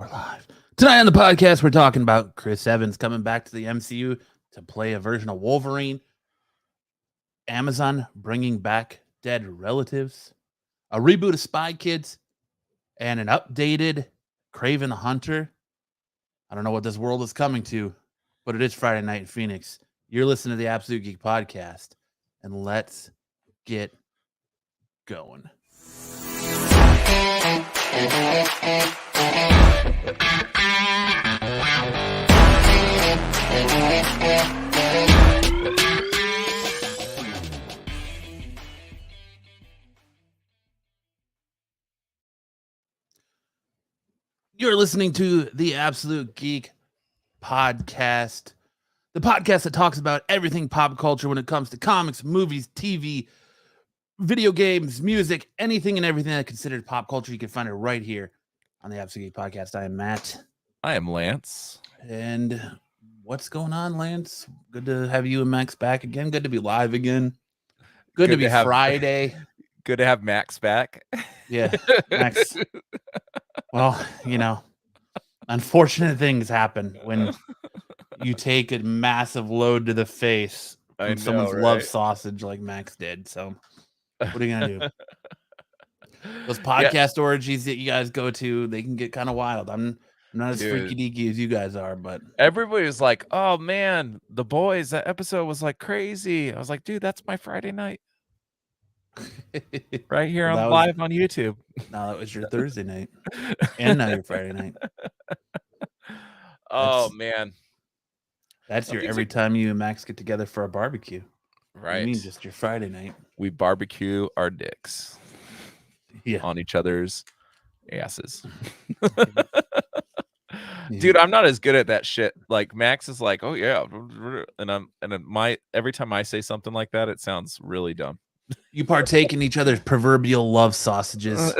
We're live. Tonight on the podcast, we're talking about Chris Evans coming back to the MCU to play a version of Wolverine, Amazon bringing back dead relatives, a reboot of Spy Kids, and an updated Kraven the Hunter. I don't know what this world is coming to, but it is Friday night in Phoenix. You're listening to the Absolute Geek Podcast, and let's get going. You're listening to the Absolute Geek Podcast, the podcast that talks about everything pop culture when it comes to comics, movies, TV, video games, music, anything and everything that considered pop culture. You can find it right here on the Absolute Geek Podcast. I am Matt. I am Lance. And what's going on, Lance? Good to have you and Max back again. Good to be live again. Good to be Friday. Good to have Max back. Yeah, Max. Well, you know, unfortunate things happen when you take a massive load to the face from someone's love sausage like Max did. So what are you going to do? Those podcast orgies that you guys go to, they can get kind of wild. I'm not as freaky deaky as you guys are, but everybody was like, oh man, The Boys, that episode was like crazy. I was like, dude, that's my Friday night. Right here on live on YouTube. No, that was your Thursday night. And now your Friday night. Oh man. That's your every time you and Max get together for a barbecue. Right. You mean just your Friday night. We barbecue our dicks. Yeah. On each other's asses. Dude, I'm not as good at that shit. Like Max is like, oh yeah. And every time I say something like that, it sounds really dumb. You partake in each other's proverbial love sausages.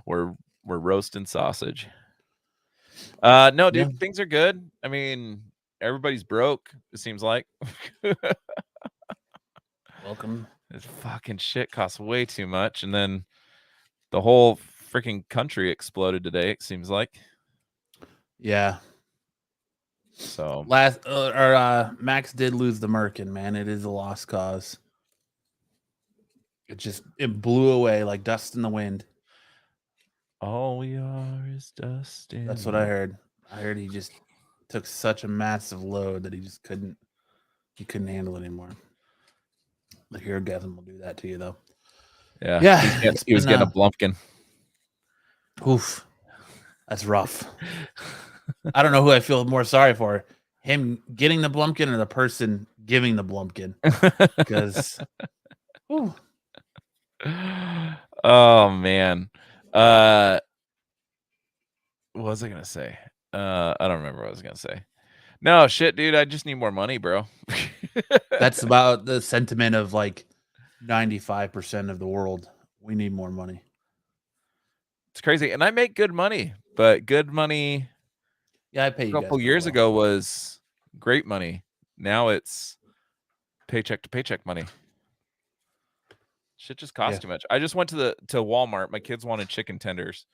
We're roasting sausage. No, dude, things are good. I mean, everybody's broke, it seems like. Welcome. This fucking shit costs way too much, and then the whole freaking country exploded today, it seems like. Yeah. So Max did lose the Merkin, man. It is a lost cause. It blew away like dust in the wind. All we are is dust. That's what I heard. I heard he just took such a massive load that he couldn't handle it anymore. The Herogasm will do that to you, though. Yeah. He was getting a blumpkin. Oof. That's rough. I don't know who I feel more sorry for. Him getting the blumpkin or the person giving the blumpkin. Because oh man. What was I gonna say? I don't remember what I was gonna say. No shit, dude. I just need more money, bro. That's about the sentiment of like 95% of the world. We need more money. It's crazy, and I make good money, but good money. Yeah, I pay you. A couple years ago was great money. Now it's paycheck to paycheck money. Shit just costs too much. I just went to Walmart. My kids wanted chicken tenders,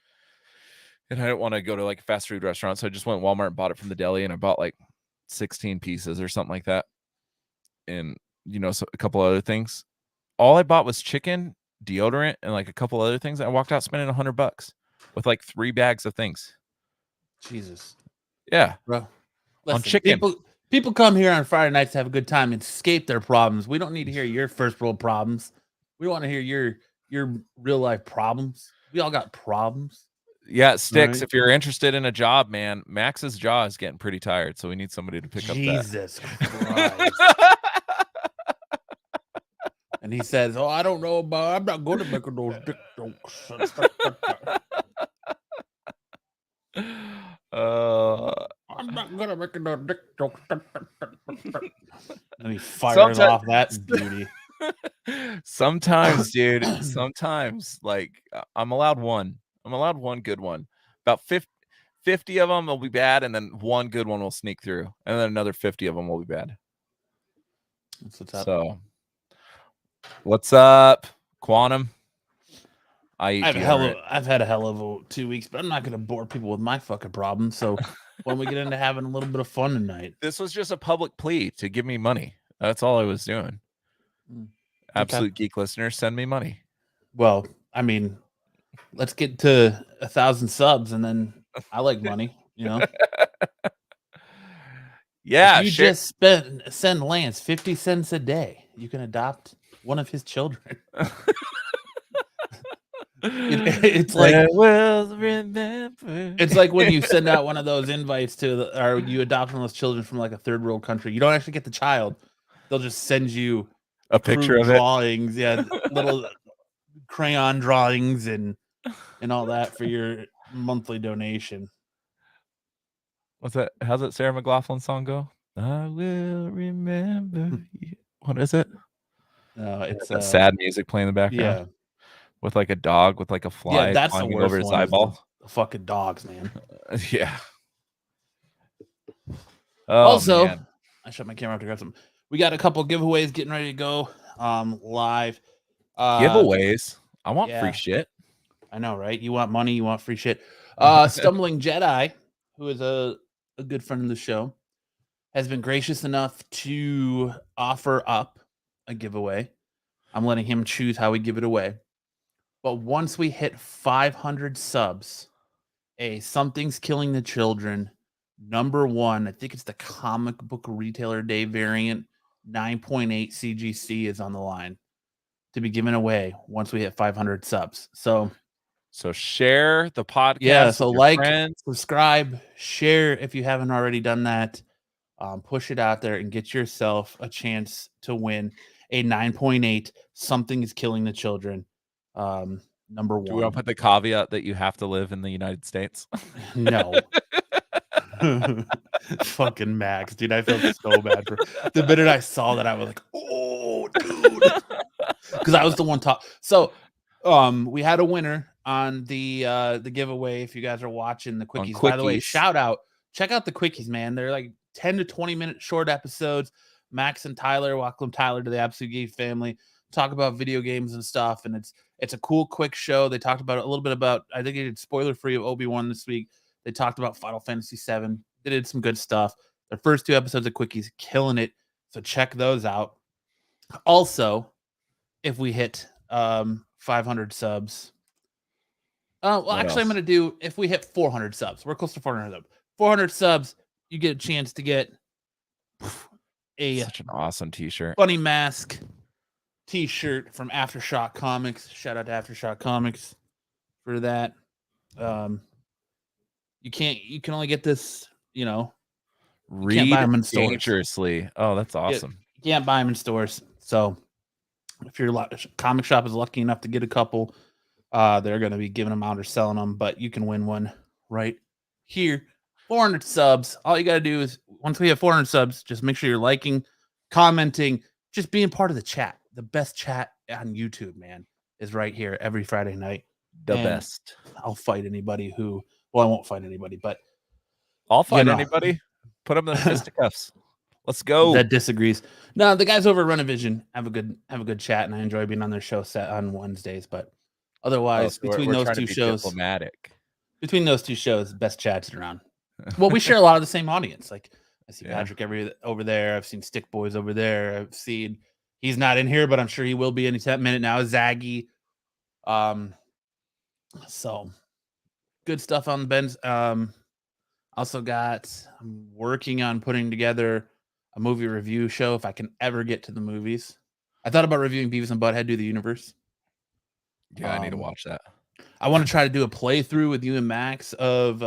and I didn't want to go to like a fast food restaurant, so I just went to Walmart and bought it from the deli, and I bought like 16 pieces or something like that, and so a couple other things. All I bought was chicken, deodorant, and like a couple other things. I walked out spending $100 with like 3 bags of things. Jesus. Yeah, bro. Listen, on chicken. People come here on Friday nights to have a good time and escape their problems. We don't need to hear your first world problems. We want to hear your real life problems. We all got problems. Yeah, Sticks. Right? If you're interested in a job, man, Max's jaw is getting pretty tired, so we need somebody to pick up that. Jesus Christ. And he says, "Oh, I don't know about. I'm not going to make those dick jokes." I'm not gonna make no dick jokes. And he fires off that beauty. Sometimes, dude. Sometimes, like I'm allowed one. I'm allowed one good one. About 50 of them will be bad, and then one good one will sneak through, and then another 50 of them will be bad. That's what's up. So, what's up, Quantum? eat I've had a hell of a 2 weeks, but I'm not gonna bore people with my fucking problems. So when we get into having a little bit of fun tonight. This was just a public plea to give me money. That's all I was doing. Absolute Geek listeners, send me money. Well, I mean, let's get to 1,000 subs, and then I like money, you know. Yeah, if you just send Lance 50 cents a day, you can adopt one of his children. It's like it's like when you send out one of those invites or you adopt one of those children from like a third world country. You don't actually get the child; they'll just send you a picture of drawings, little crayon drawings and all that for your monthly donation. What's that? How's that Sarah McLachlan song go? I will remember you. What is it? It's sad music playing in the background. Yeah. With like a dog with like a fly that's the worst over his eyeball. The fucking dogs, man. Yeah. Also, man. I shut my camera off to grab something. We got a couple giveaways getting ready to go live. Giveaways? I want free shit. I know, right? You want money, you want free shit. Stumbling Jedi, who is a good friend of the show, has been gracious enough to offer up a giveaway. I'm letting him choose how we give it away. But once we hit 500 subs, Something's Killing the Children #1, I think it's the comic book retailer day variant, 9.8 CGC is on the line to be given away once we hit 500 subs. So share the podcast. Yeah, so like, friends, subscribe, share if you haven't already done that. Push it out there and get yourself a chance to win a 9.8 Something is Killing the Children. #1. Do we want to put the caveat that you have to live in the United States? No. Fucking Max, dude. I felt so bad for the minute I saw that. I was like, oh, dude. Because I was the one So we had a winner on the giveaway. If you guys are watching the quickies, by the way, shout out. Check out the quickies, man. They're like 10 to 20 minute short episodes. Max and Tyler, welcome Tyler to the Absolute Geek family. Talk about video games and stuff, and it's a cool, quick show. They talked about a little bit about, I think they did spoiler free of Obi-Wan this week. They talked about Final Fantasy VII. They did some good stuff. The first 2 episodes of quickies, killing it. So check those out. Also, if we hit 500 subs, well, actually, I'm going to do, if we hit 400 subs, we're close to 400 subs. 400 subs, you get a chance to get such an awesome t-shirt, bunny mask t-shirt from Aftershock Comics. Shout out to Aftershock Comics for that. You can only get this, read buy them in stores. Dangerously. Oh, that's awesome. You can't buy them in stores. So if your comic shop is lucky enough to get a couple, they're going to be giving them out or selling them, but you can win one right here. 400 subs. All you got to do is, once we have 400 subs, just make sure you're liking, commenting, just being part of the chat. The best chat on YouTube, man, is right here every Friday night. The best. I'll fight anybody who, well, I won't fight anybody, but I'll fight anybody. Put them in the fisticuffs. Let's go. That disagrees. No, the guys over at Run-A-Vision have a good chat, and I enjoy being on their show set on Wednesdays. But otherwise, between those two shows, between those two shows, best chats around. Well, we share a lot of the same audience. Like, I see Patrick over there. I've seen Stick Boys over there. I've seen, he's not in here, but I'm sure he will be any minute now. Zaggy. So good stuff on Ben's. Also I'm working on putting together a movie review show if I can ever get to the movies. I thought about reviewing Beavis and Butthead Do the Universe. Yeah, I need to watch that. I want to try to do a playthrough with you and Max of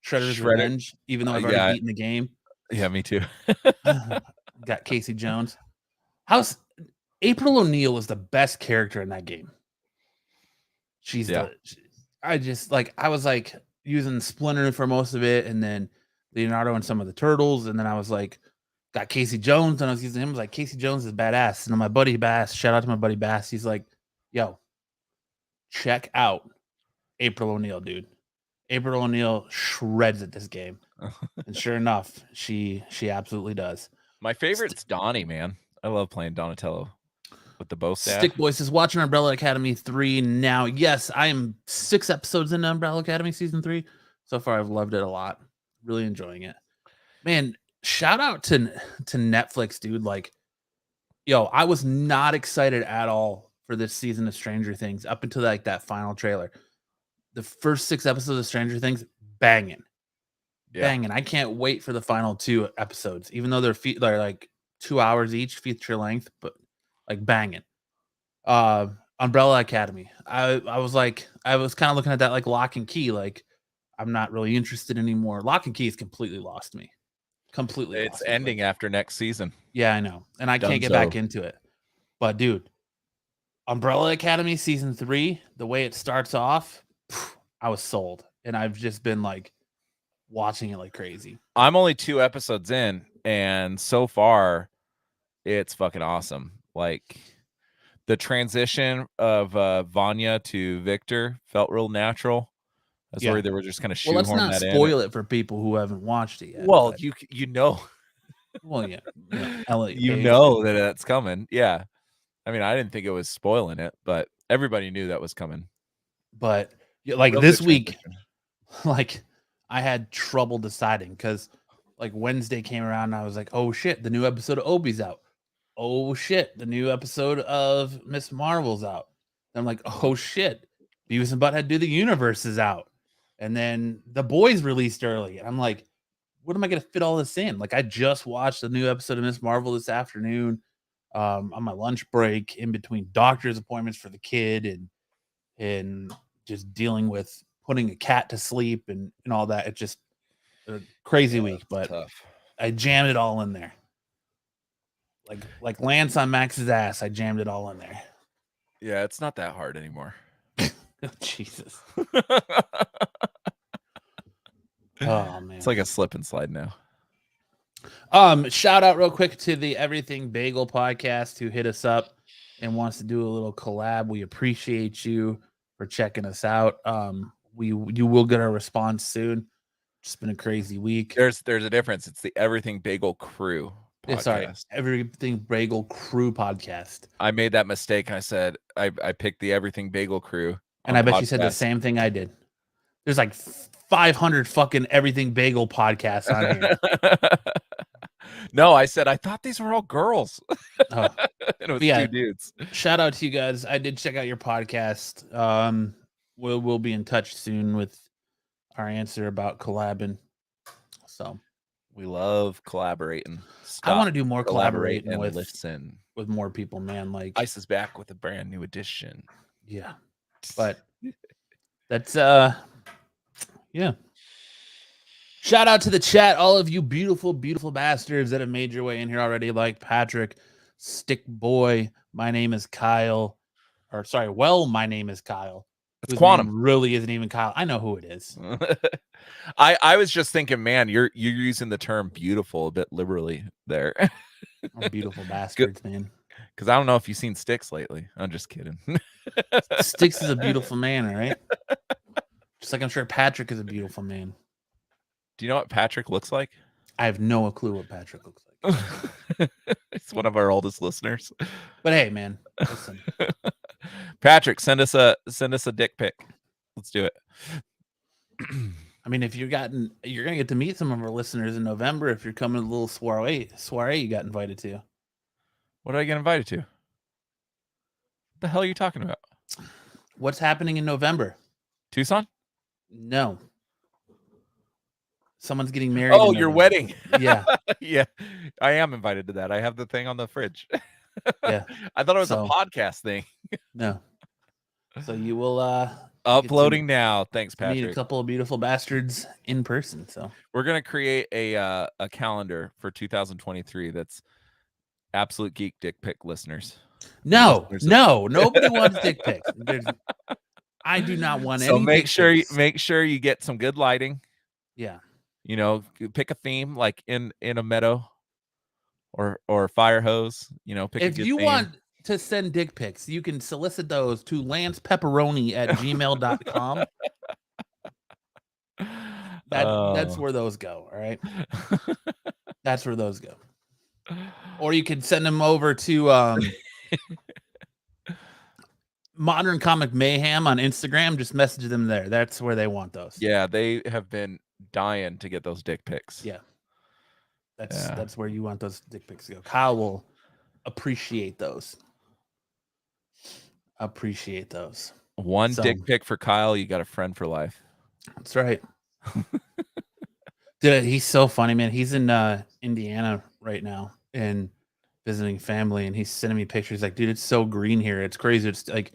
Shredder's Revenge, even though I've already beaten the game. Yeah, me too. Got Casey Jones. April O'Neil is the best character in that game. I was like using Splinter for most of it, and then Leonardo and some of the Turtles, and then I was like, got Casey Jones, and I was using him. I was like, Casey Jones is badass. And my buddy Bass, shout out to my buddy Bass, he's like, yo, check out April O'Neil, dude. April O'Neil shreds at this game. And sure enough, she absolutely does. My favorite's Donnie, man. I love playing Donatello. with the bow staff. Stick Boy says, watching Umbrella Academy 3 now. Yes, I am 6 episodes into Umbrella Academy season 3. So far, I've loved it a lot. Really enjoying it. Man, shout out to Netflix, dude. Like, yo, I was not excited at all for this season of Stranger Things up until like that final trailer. The first 6 episodes of Stranger Things, banging. Banging. I can't wait for the final 2 episodes, even though they're like 2 hours each, feature length, but like banging. Umbrella Academy. I was kind of looking at that like Lock and Key. Like, I'm not really interested anymore. Lock and Key has completely lost me. It's ending after next season. Yeah, I know. And I can't get back into it. But dude, Umbrella Academy season 3, the way it starts off, I was sold. And I've just been like watching it like crazy. I'm only 2 episodes in, and so far it's fucking awesome. Like, the transition of Vanya to Victor felt real natural. That's where they were just kind of shoehorn that in. Well, let's not spoil it for people who haven't watched it yet. Well, you know. Well, yeah. Elliot you Page. know that that's coming. Yeah. I mean, I didn't think it was spoiling it, but everybody knew that was coming. But like this week, like I had trouble deciding because like Wednesday came around and I was like, oh shit, the new episode of Obi's out. Oh shit, the new episode of Miss Marvel's out. And I'm like, oh shit, Beavis and Butthead Do the Universe is out. And then The Boys released early. And I'm like, what am I going to fit all this in? Like, I just watched a new episode of Miss Marvel this afternoon on my lunch break in between doctor's appointments for the kid and just dealing with putting a cat to sleep and all that. It's just a crazy week, but tough. I jammed it all in there. Like Lance on Max's ass, I jammed it all in there. Yeah, it's not that hard anymore. Jesus. Oh man. It's like a slip and slide now. Shout out real quick to the Everything Bagel podcast who hit us up and wants to do a little collab. We appreciate you for checking us out. You will get our response soon. It's been a crazy week. There's a difference. It's the Everything Bagel Crew podcast. Sorry, Everything Bagel Crew podcast. I made that mistake and I said I picked the Everything Bagel Crew. And I bet you said the same thing I did. There's like 500 fucking Everything Bagel podcasts on here. No, I said I thought these were all girls. Oh. And it was 2 dudes. Shout out to you guys. I did check out your podcast. We'll be in touch soon with our answer about collabing. So we love collaborating. I want to do more collaborating with listen with more people, man. Like Ice is back with a brand new edition. Yeah. But that's yeah. Shout out to the chat, all of you beautiful, beautiful bastards that have made your way in here already, like Patrick, Stick Boy, my name is Kyle. Or sorry, my name is Kyle. It's Quantum. Really isn't even Kyle. I know who it is. I was just thinking, man, you're using the term beautiful a bit liberally there. Oh, beautiful bastards, man. Because I don't know if you've seen Styx lately. I'm just kidding. Styx is a beautiful man, all right? Just like I'm sure Patrick is a beautiful man. Do you know what Patrick looks like? I have no clue what Patrick looks like. It's one of our oldest listeners. But hey, man, listen. Patrick, send us a dick pic. Let's do it. I mean, if you're gonna get to meet some of our listeners in November if you're coming to a little soiree you got invited to. What did I get invited to? What the hell are you talking about? What's happening in November? Tucson? No. Someone's getting married. Oh, your wedding. Yeah. Yeah. I am invited to that. I have the thing on the fridge. Yeah. I thought it was a podcast thing. No. So you will uploading now. Thanks, Patrick. Meet a couple of beautiful bastards in person. So we're gonna create a calendar for 2023 that's absolute geek dick pic listeners. No, nobody wants dick pics. I do not want any. So make sure you get some good lighting. Yeah. You know, pick a theme like in a meadow or a fire hose. You know, pick. If you want to send dick pics, you can solicit those to lancepepperoni@gmail.com. That's where those go. All right. That's where those go. Or you can send them over to Modern Comic Mayhem on Instagram, just message them there. That's where they want those. Yeah, they have been dying to get those dick pics. Yeah. That's where you want those dick pics to go. Kyle will appreciate those. One dick pic for Kyle, you got a friend for life. That's right. Dude, he's so funny, man. He's in Indiana right now and visiting family, and he's sending me pictures like, dude, it's so green here. It's crazy. It's like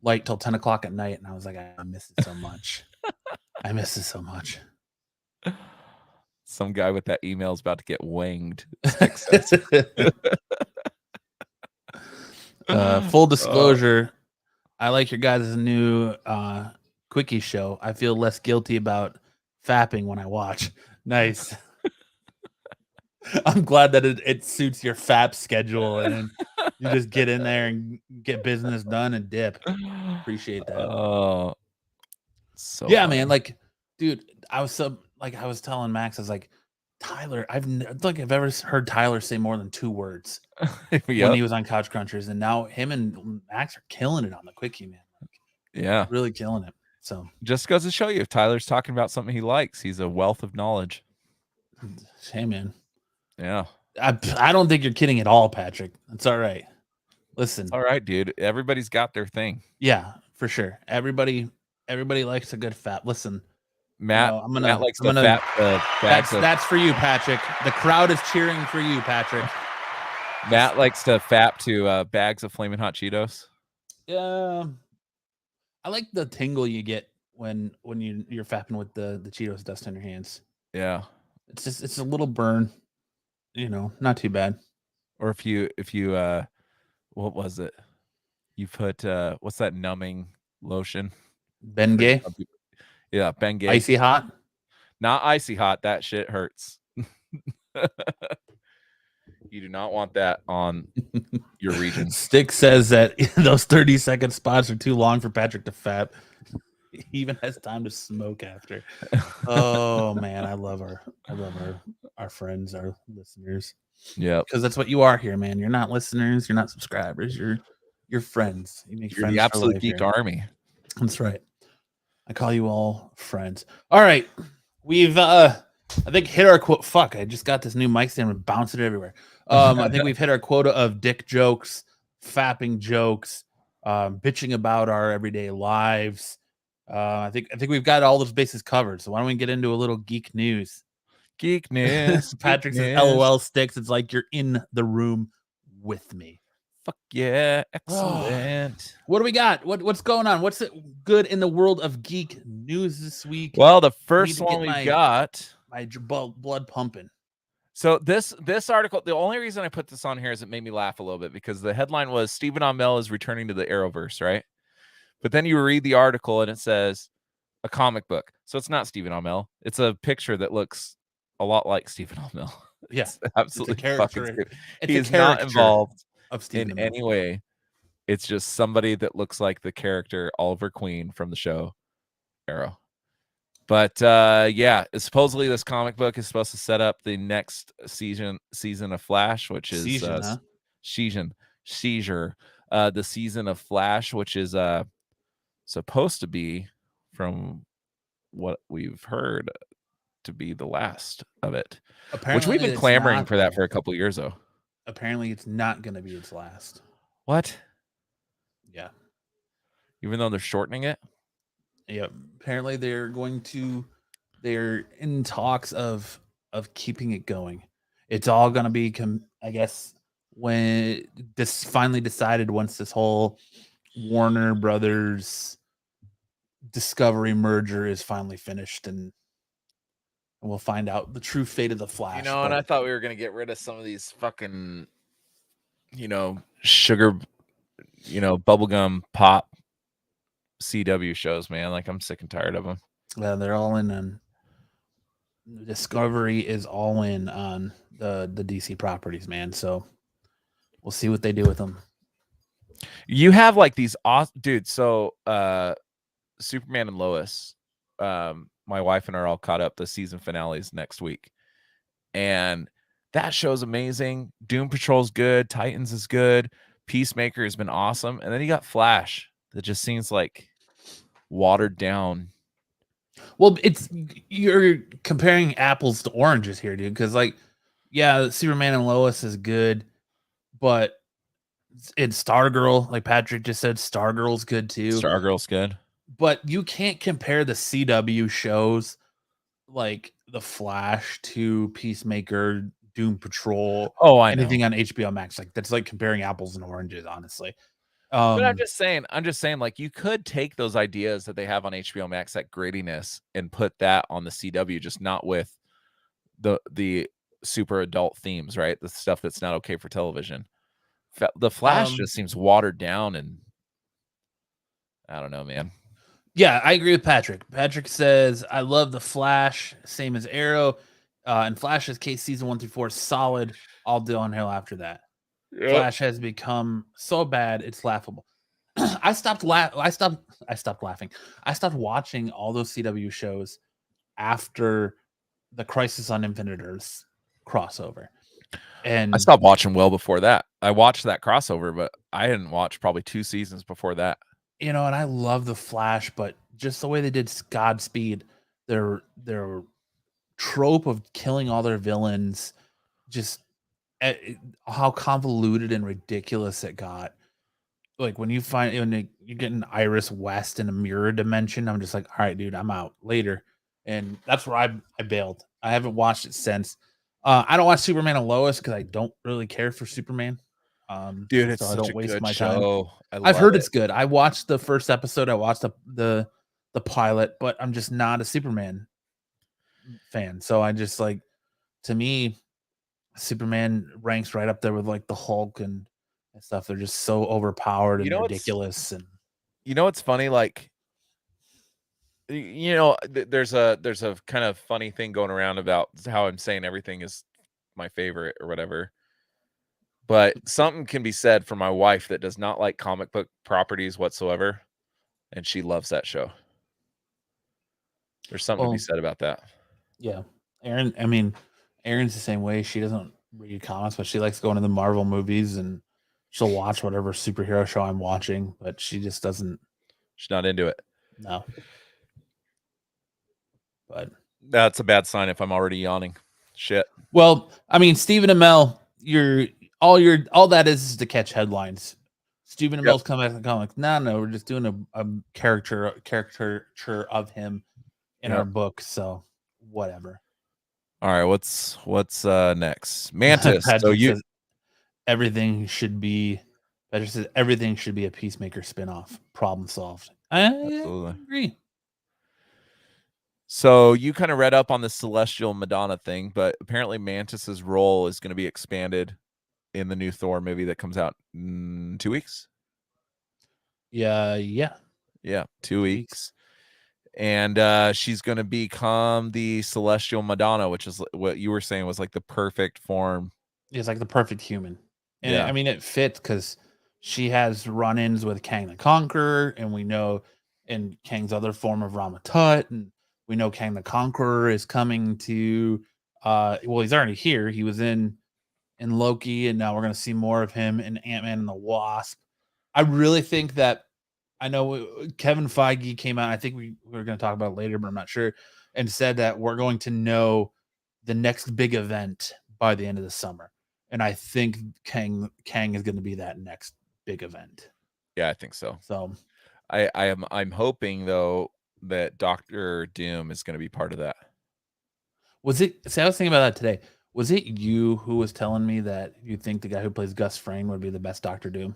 light till 10 o'clock at night. And I was like, I miss it so much. I miss it so much. Some guy with that email is about to get wanged. Full disclosure, I like your guys' new quickie show. I feel less guilty about fapping when I watch. Nice. I'm glad that it suits your fap schedule, and you just get in there and get business done and dip. Appreciate that. Oh, so yeah, funny. man. Like, dude, I was telling Max, I was like, Tyler, I don't think I've ever heard Tyler say more than 2 words when he was on Couch Crunchers, and now him and Max are killing it on the quickie, man. Like, really killing it. So just goes to show you, if Tyler's talking about something he likes, he's a wealth of knowledge. Hey, man. Yeah. I don't think you're kidding at all, Patrick. It's all right. Listen. It's all right, dude. Everybody's got their thing. Yeah, for sure. Everybody likes a good fap. Listen, Matt, you know, Matt likes to fap. That's for you, Patrick. The crowd is cheering for you, Patrick. Matt likes to fap to bags of Flamin' Hot Cheetos. Yeah. I like the tingle you get when you're fapping with the Cheetos dust on your hands. Yeah. It's a little burn, you know, not too bad. Or if you what was it? You put what's that numbing lotion? Bengay? Yeah, Bengay. Icy hot? Not icy hot. That shit hurts. You do not want that on your region. Stick says that those 30-second spots are too long for Patrick to fap. He even has time to smoke after. Oh man, I love our friends, our listeners. Yeah, because that's what you are here, man. You're not listeners, you're not subscribers, you're friends. You make friends. The absolute geek here. army. That's right. I call you all friends. All right, we've I think hit our quote. Fuck, I just got this new mic stand and bounced it everywhere. I think we've hit our quota of dick jokes, fapping jokes, bitching about our everyday lives. I think we've got all those bases covered. So why don't we get into a little geek news? Geek news. Patrick says, "LOL sticks." It's like you're in the room with me. Fuck yeah, excellent. What do we got? What's going on? What's good in the world of geek news this week? Well, the first one we got, my blood pumping. So this article, the only reason I put this on here is it made me laugh a little bit because the headline was Stephen Amell is returning to the Arrowverse, right? But then you read the article and it says a comic book. So it's not Stephen Amell. It's a picture that looks a lot like Stephen Amell. Yes, yeah, absolutely. He is not involved of Stephen in Amell. any way. It's just somebody that looks like the character Oliver Queen from the show Arrow. But yeah, supposedly this comic book is supposed to set up the next season of Flash, which is the season of Flash, which is supposed to be, from what we've heard, to be the last of it. Apparently, which we've been clamoring for that for a couple years though. Apparently it's not going to be its last. What? Yeah. Even though they're shortening it? Yeah. Apparently they're in talks of keeping it going. It's all going to be, I guess, when this finally decided, once this whole Warner Brothers Discovery merger is finally finished, and we'll find out the true fate of the Flash. You know, and I thought we were going to get rid of some of these fucking, sugar, bubblegum pop CW shows, man. Like, I'm sick and tired of them. Yeah, they're all in on Discovery is all in on the DC properties, man. So we'll see what they do with them. You have like these awesome dudes. So Superman and Lois, my wife and I are all caught up. The season finales next week, and that show's amazing. Doom Patrol's good. Titans is good. Peacemaker has been awesome. And then you got Flash that just seems like watered down. Well, you're comparing apples to oranges here, dude. Because like, yeah, Superman and Lois is good, but it's Stargirl, like Patrick just said, Stargirl's good too. Stargirl's good. But you can't compare the CW shows like The Flash to Peacemaker, Doom Patrol, Oh, I anything know. on HBO Max. Like that's like comparing apples and oranges, honestly. But I'm just saying, like, you could take those ideas that they have on HBO Max, that grittiness, and put that on the CW, just not with the super adult themes, right? The stuff that's not okay for television. The Flash just seems watered down, and I don't know, man. Yeah, I agree with Patrick. Patrick says, I love the Flash, same as Arrow. And Flash's case season 1 through 4 is solid. All downhill after that. Yep. Flash has become so bad it's laughable. I stopped laughing. I stopped watching all those CW shows after the Crisis on Infinite Earths crossover. And I stopped watching well before that. I watched that crossover, but I hadn't watched probably 2 seasons before that. You know, and I love the Flash, but just the way they did Godspeed, their trope of killing all their villains, just how convoluted and ridiculous it got. Like when you you're getting Iris West in a mirror dimension, I'm just like, all right, dude, I'm out later. And that's where I bailed. I haven't watched it since. I don't watch Superman and Lois because I don't really care for Superman. Dude, it's so I such don't a waste good my time. show. I've heard it's good. I watched the first episode. I watched the pilot, but I'm just not a Superman fan. So I just like, to me, Superman ranks right up there with like the Hulk and stuff. They're just so overpowered You and know what's ridiculous. And you know what's funny? Like, there's a kind of funny thing going around about how I'm saying everything is my favorite or whatever. But something can be said for my wife that does not like comic book properties whatsoever, and she loves that show. There's something to be said about that. Yeah, Erin's the same way. She doesn't read comics, but she likes going to the Marvel movies and she'll watch whatever superhero show I'm watching. But she just doesn't. She's not into it. No. But that's a bad sign if I'm already yawning. Shit. Well, I mean, Stephen Amell, all that is to catch headlines. Stephen Amell's come back and comics. No, we're just doing a caricature of him in our book. So whatever. All right, what's next? Mantis. So says everything should be. Patrick says everything should be a Peacemaker spinoff. Problem solved. I agree. So you kind of read up on the Celestial Madonna thing, but apparently Mantis's role is going to be expanded in the new Thor movie that comes out in 2 weeks. Yeah, 2 weeks. And she's going to become the Celestial Madonna, which is what you were saying was like the perfect form. It's like the perfect human. And I mean, it fits because she has run-ins with Kang the Conqueror, and we know in Kang's other form of Ramatut, and we know Kang the Conqueror is coming to well, he's already here. He was in Loki, and now we're going to see more of him in Ant-Man and the Wasp. I really think that, I know Kevin Feige came out, I think we were going to talk about it later, but I'm not sure, and said that we're going to know the next big event by the end of the summer. And I think Kang is going to be that next big event. Yeah, I think so. So I'm hoping though that Doctor Doom is going to be part of that. Was it? See, I was thinking about that today. Was it you who was telling me that you think the guy who plays Gus Fring would be the best Doctor Doom?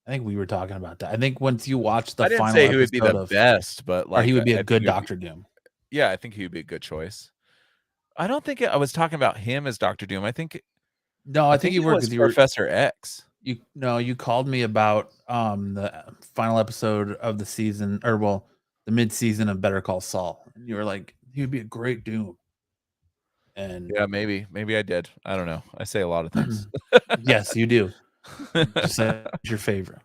I think we were talking about that. I think once you watch the final say he would be the best, but like, or he would be a good Doctor Doom. Yeah, I think he would be a good choice. I don't think I was talking about him as Doctor Doom. I think I think you were because you were Professor X. You called me about the final episode of the season, or well, the mid-season of Better Call Saul. And you were like, he would be a great Doom. And yeah, maybe I did. I don't know. I say a lot of things. Yes, you do. Just like your favorite.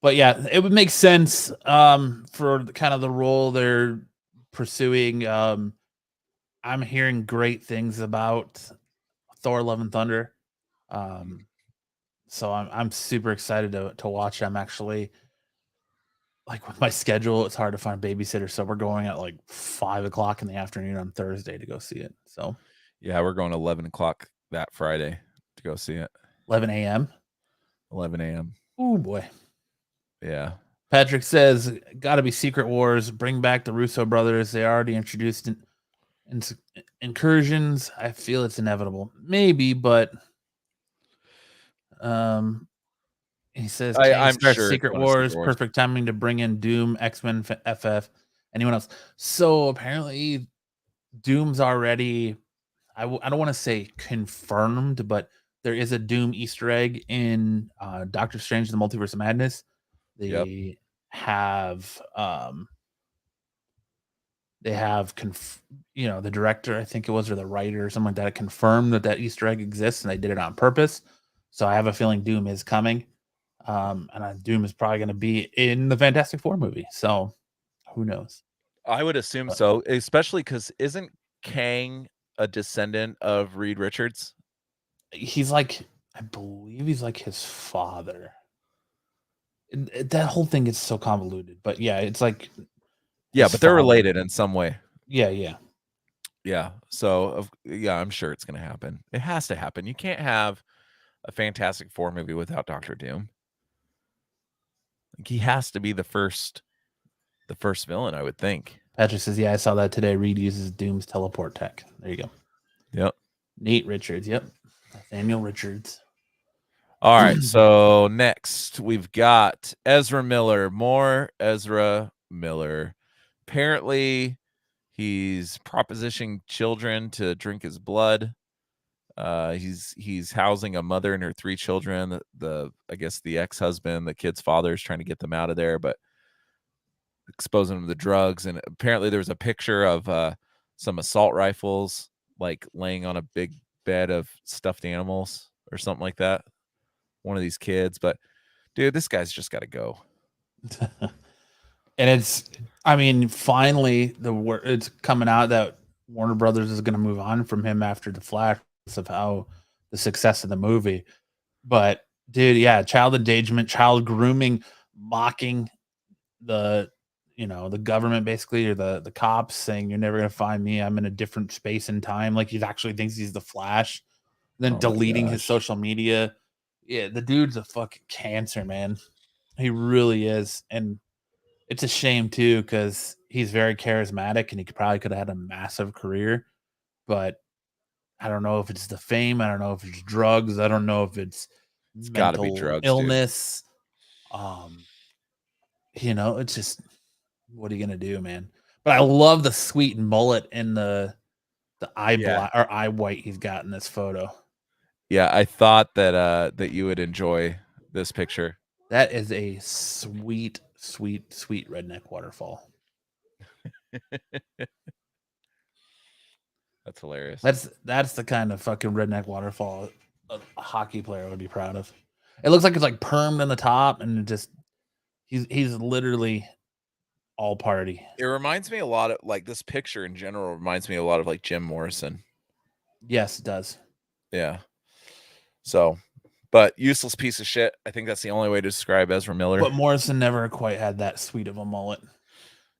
But yeah, it would make sense for kind of the role they're pursuing. I'm hearing great things about Thor: Love and Thunder. So I'm super excited to watch. I'm actually like with my schedule, it's hard to find a babysitter. So we're going at like 5 o'clock in the afternoon on Thursday to go see it. So Yeah, we're going 11 o'clock that Friday to go see it. 11 a.m. 11 a.m. Oh boy. Yeah. Patrick says, "Got to be Secret Wars. Bring back the Russo brothers. They already introduced incursions. I feel it's inevitable. Maybe, but he says Kang I'm starts sure it's Secret going to Secret Wars. Wars. Perfect timing to bring in Doom, X-Men, FF, anyone else. So apparently, Doom's already. I don't want to say confirmed, but there is a Doom Easter egg in Doctor Strange: The Multiverse of Madness. Yep. They have the director, I think it was, or the writer or something like that, confirmed that Easter egg exists and they did it on purpose. So I have a feeling Doom is coming. And Doom is probably going to be in the Fantastic Four movie. So who knows? I would assume so, especially because isn't Kang a descendant of Reed Richards? He's like, I believe he's like his father. That whole thing is so convoluted, but yeah, it's like, yeah, but they're related in some way. Yeah. So I'm sure it's going to happen. It has to happen. You can't have a Fantastic Four movie without Doctor Doom. Like, he has to be the first villain, I would think. Patrick says, "Yeah, I saw that today. Reed uses Doom's teleport tech." There you go. Yep. Nate Richards. Yep. Nathaniel Richards. All right. So next we've got Ezra Miller. More Ezra Miller. Apparently, he's propositioning children to drink his blood. He's housing a mother and her 3 children. I guess the ex-husband, the kid's father, is trying to get them out of there, but exposing them to drugs. And apparently there was a picture of some assault rifles like laying on a big bed of stuffed animals or something like that. One of these kids, but dude, this guy's just got to go. And finally it's coming out that Warner Brothers is going to move on from him after the Flash of how the success of the movie. But dude, yeah, child endangerment, child grooming, mocking the government basically, or the cops, saying you're never going to find me. I'm in a different space and time. Like he actually thinks he's the Flash. Then deleting his social media. Yeah, the dude's a fucking cancer, man. He really is. And it's a shame too, because he's very charismatic and he could have had a massive career. But I don't know if it's the fame. I don't know if it's drugs. I don't know if it's gotta be mental drugs, illness. It's just, what are you gonna do, man? But I love the sweet mullet and the eye black or eye white he's got in this photo. Yeah, I thought that you would enjoy this picture. That is a sweet, sweet, sweet redneck waterfall. That's hilarious. That's the kind of fucking redneck waterfall a hockey player would be proud of. It looks like it's like permed in the top, and he's literally all party. It reminds me a lot of, like, this picture in general reminds me a lot of like Jim Morrison. Yes, it does. Yeah. So, but useless piece of shit. I think that's the only way to describe Ezra Miller. But Morrison never quite had that sweet of a mullet.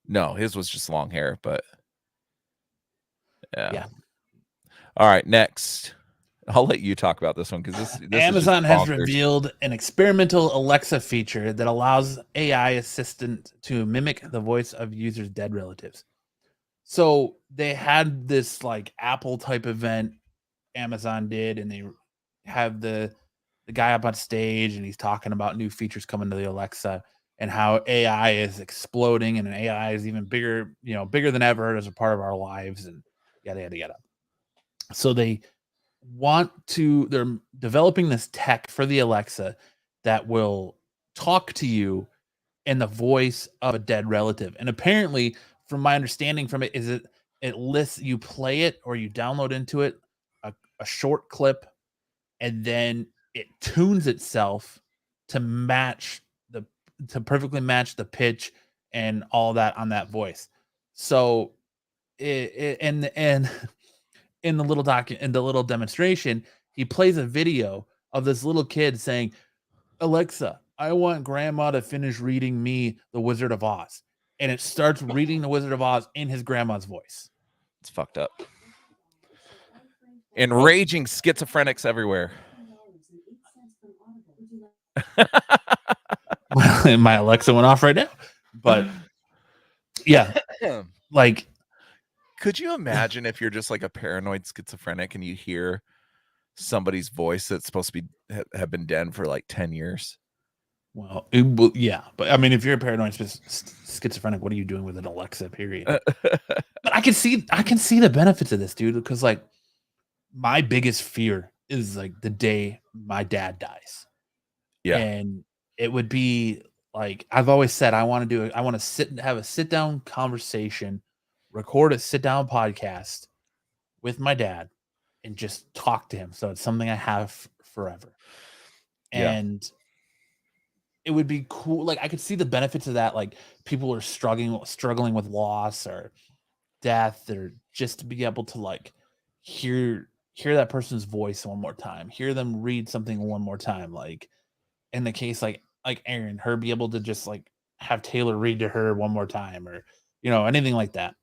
No, his was just long hair, but yeah. All right, next. I'll let you talk about this one because this Amazon has revealed an experimental Alexa feature that allows AI assistant to mimic the voice of users' dead relatives. So they had this like Apple type event, Amazon did, and they have the guy up on stage and he's talking about new features coming to the Alexa and how AI is exploding and AI is even bigger, bigger than ever as a part of our lives, and yada yada yada. So they're developing this tech for the Alexa that will talk to you in the voice of a dead relative. And apparently, from my understanding from it, is it lists, you play it or you download into it a short clip, and then it tunes itself to perfectly match the pitch and all that on that voice. So and in the little demonstration, he plays a video of this little kid saying, Alexa, I want grandma to finish reading me The Wizard of Oz. And it starts reading The Wizard of Oz in his grandma's voice. It's fucked up. Enraging schizophrenics everywhere. My Alexa went off right now. But yeah, like, could you imagine if you're just like a paranoid schizophrenic and you hear somebody's voice that's supposed to be have been dead for like 10 years? Well, yeah, but I mean, if you're a paranoid schizophrenic, what are you doing with an Alexa? Period. But I can see the benefits of this, dude, because like my biggest fear is like the day my dad dies. Yeah, and it would be like I've always said, I want to have a sit down conversation, record a sit down podcast with my dad, and just talk to him. So it's something I have forever, and it would be cool. Like I could see the benefits of that. Like people are struggling with loss or death, or just to be able to like hear that person's voice one more time, hear them read something one more time. Like in the case like Aaron, her be able to just like have Taylor read to her one more time, or anything like that.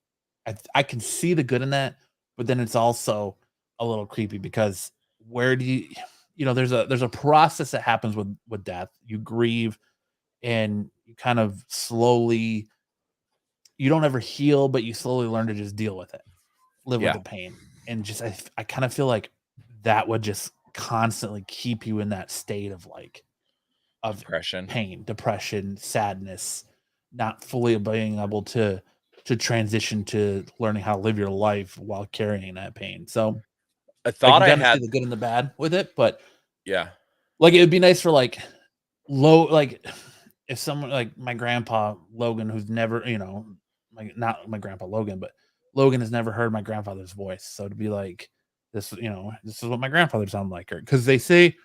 I can see the good in that, but then it's also a little creepy because where do there's a process that happens with death. You grieve and you kind of slowly, you don't ever heal, but you slowly learn to just deal with it, live with the pain. And just I kind of feel like that would just constantly keep you in that state of like of pain, depression, sadness, not fully being able to transition to learning how to live your life while carrying that pain. So I thought I can had see the good and the bad with it, but yeah, like it would be nice for like if someone like my grandpa Logan, who's never, not my grandpa Logan, but Logan has never heard my grandfather's voice. So to be like this, this is what my grandfather sounded like, or because they say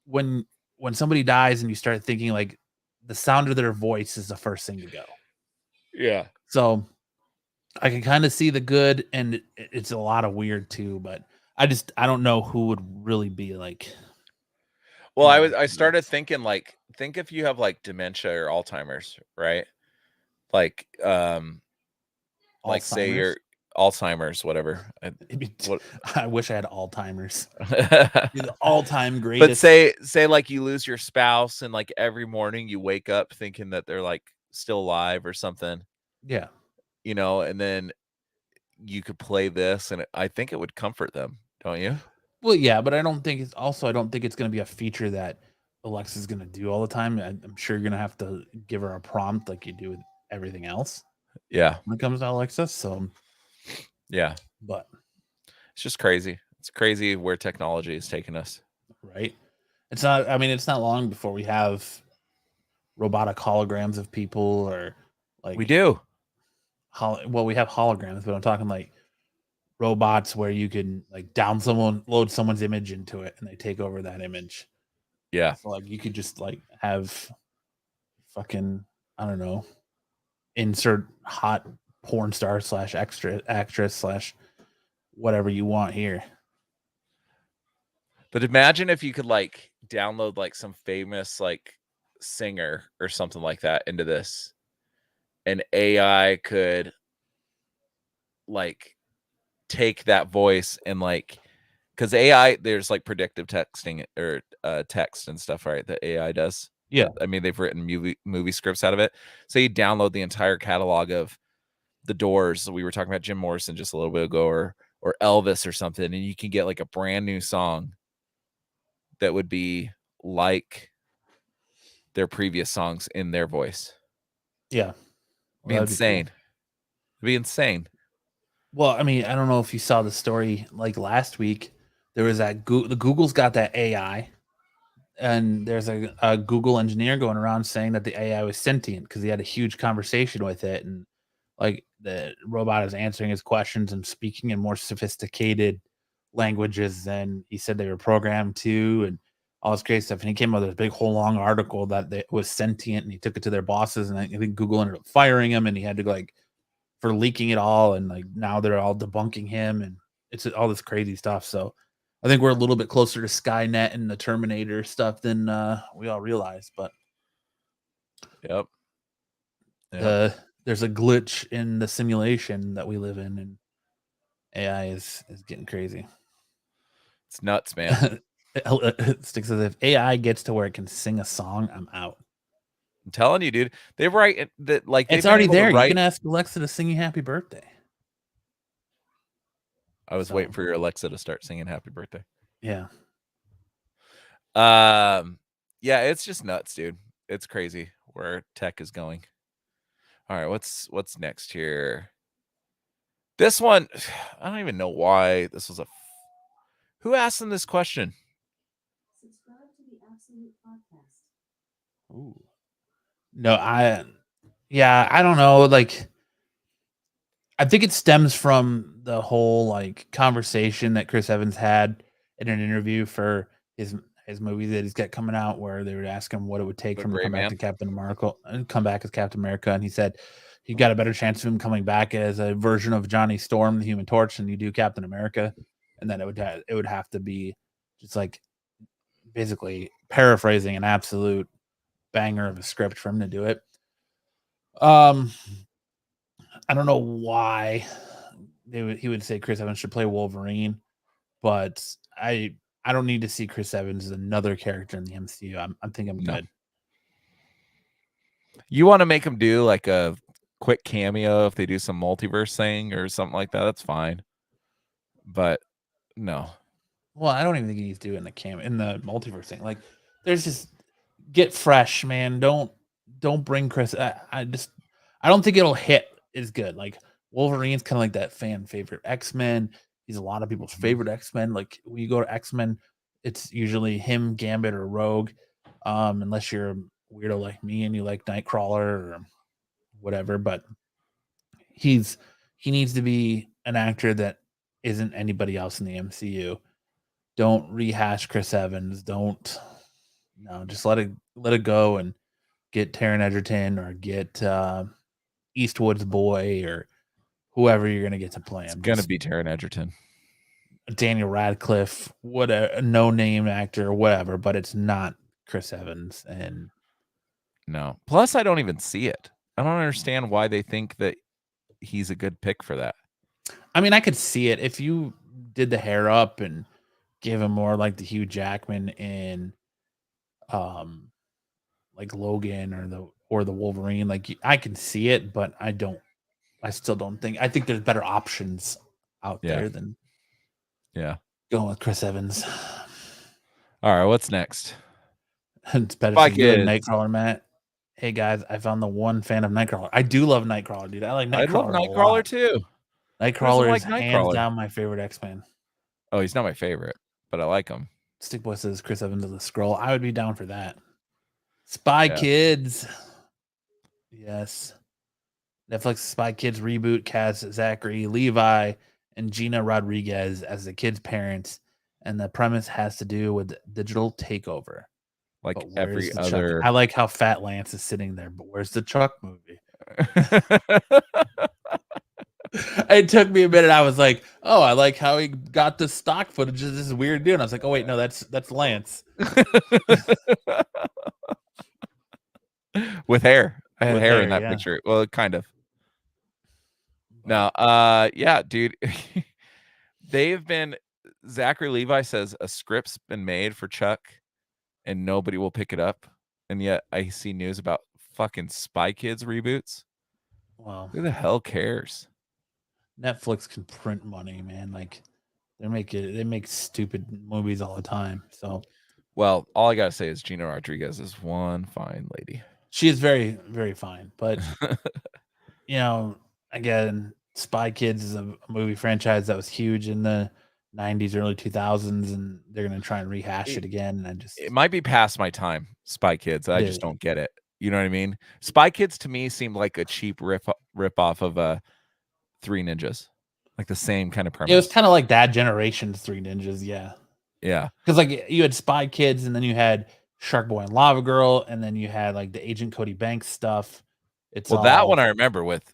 when somebody dies and you start thinking like the sound of their voice is the first thing to go. Yeah. So I can kind of see the good, and it's a lot of weird too, but I don't know who would really be like. Well, I started thinking like, think if you have like dementia or Alzheimer's, right? Like, like say you're Alzheimer's, whatever. I wish I had Alzheimer's. The all-time greatest. But say like you lose your spouse and like every morning you wake up thinking that they're like still alive or something. Yeah. And then you could play this and I think it would comfort them, don't you? Well, yeah, but I don't think it's going to be a feature that Alexa's going to do all the time. I'm sure you're going to have to give her a prompt like you do with everything else. Yeah. When it comes to Alexa. So, yeah. But it's just crazy. It's crazy where technology is taking us. Right. It's not long before we have robotic holograms of people, or like we do. Well, we have holograms, but I'm talking like robots where you can like load someone's image into it and they take over that image. Yeah. So like you could just like have fucking, I don't know, insert hot porn star / actress / whatever you want here. But imagine if you could like download like some famous like singer or something like that into this, and AI could like take that voice and like, because AI, there's like predictive texting or text and stuff, right? That AI does. Yeah. I mean, they've written movie scripts out of it. So you download the entire catalog of the Doors. So we were talking about Jim Morrison just a little bit ago, or Elvis or something, and you can get like a brand new song that would be like their previous songs in their voice. Yeah. Well, be insane. Cool. It'd be insane. Well, I mean, I don't know if you saw the story like last week. There was that Google's got that AI, and there's a Google engineer going around saying that the AI was sentient because he had a huge conversation with it, and like the robot is answering his questions and speaking in more sophisticated languages than he said they were programmed to, and all this great stuff. And he came up with a big whole long article that it was sentient, and he took it to their bosses, and I think Google ended up firing him, and he had to like for leaking it all, and like now they're all debunking him, and it's all this crazy stuff. So I think we're a little bit closer to Skynet and the Terminator stuff than we all realize. But Yep. there's a glitch in the simulation that we live in, and AI is getting crazy. It's nuts, man. Sticks as if AI gets to where it can sing a song, I'm out. I'm telling you, dude. They write that like it's already there. You can ask Alexa to sing you happy birthday. I was waiting for your Alexa to start singing happy birthday. Yeah. Yeah, it's just nuts, dude. It's crazy where tech is going. All right, what's next here? This one, I don't even know why this was who asked them this question? Subscribe to the Absolute Podcast. Ooh. No, I don't know. Like, I think it stems from the whole like conversation that Chris Evans had in an interview for his movie that he's got coming out, where they would ask him what it would take for him to come back to Captain America and come back as Captain America, and he said you got a better chance of him coming back as a version of Johnny Storm, the Human Torch, than you do Captain America, and then it would have to be just like basically paraphrasing an absolute banger of a script for him to do it. I don't know why he would say Chris Evans should play Wolverine, but I don't need to see Chris Evans as another character in the MCU. I think I'm good. You want to make him do like a quick cameo if they do some multiverse thing or something like that, that's fine. But no. Well, I don't even think he needs to do it in the multiverse thing. Like, there's just get fresh, man. Don't bring Chris. I don't think it'll hit as good. Like, Wolverine's kind of like that fan favorite X-Men. He's a lot of people's favorite X-Men. Like, when you go to X-Men, it's usually him, Gambit, or Rogue. Unless you're a weirdo like me and you like Nightcrawler or whatever. But he needs to be an actor that isn't anybody else in the MCU. Don't rehash Chris Evans. Just let it go and get Taron Egerton or get Eastwood's boy or whoever you're gonna get to play him. It's gonna be Taron Egerton, Daniel Radcliffe, what a no-name actor or whatever, but it's not Chris Evans. And no. Plus, I don't even see it. I don't understand why they think that he's a good pick for that. I mean, I could see it if you did the hair up and gave him more like the Hugh Jackman in like Logan or the Wolverine. Like, I can see it, but I still don't think. I think there's better options out there than going with Chris Evans. All right, what's next? It's better to do Nightcrawler, Matt. Hey guys, I found the one fan of Nightcrawler. I do love Nightcrawler, dude. I like Nightcrawler. I love Nightcrawler too. Nightcrawler is hands down my favorite X-Men. Oh, he's not my favorite, but I like him. Stickboy says Chris Evans is a Skrull. I would be down for that. Spy Kids. Yes. Netflix Spy Kids reboot casts Zachary Levi and Gina Rodriguez as the kids' parents, and the premise has to do with digital takeover. Like every other. I like how Fat Lance is sitting there, but where's the Chuck movie? It took me a minute. I was like, oh, I like how he got the stock footage of this weird dude. And I was like, oh wait, no, that's Lance. With hair. I had hair in that picture. Well, kind of. No, yeah, dude. Zachary Levi says a script's been made for Chuck and nobody will pick it up. And yet I see news about fucking Spy Kids reboots. Wow. Who the hell cares? Netflix can print money, man. Like, they make stupid movies all the time. So, well, all I gotta say is Gina Rodriguez is one fine lady. She is very, very fine. But again, Spy Kids is a movie franchise that was huge in the 90s, early 2000s, and they're gonna try and rehash it again. And it might be past my time. Spy Kids, I just don't get it. You know what I mean? Spy Kids to me seemed like a cheap rip off of Three Ninjas, like the same kind of premise. It was kind of like that generation's Three Ninjas, yeah. Because like you had Spy Kids, and then you had Shark Boy and Lava Girl, and then you had like the Agent Cody Banks stuff. That one I remember with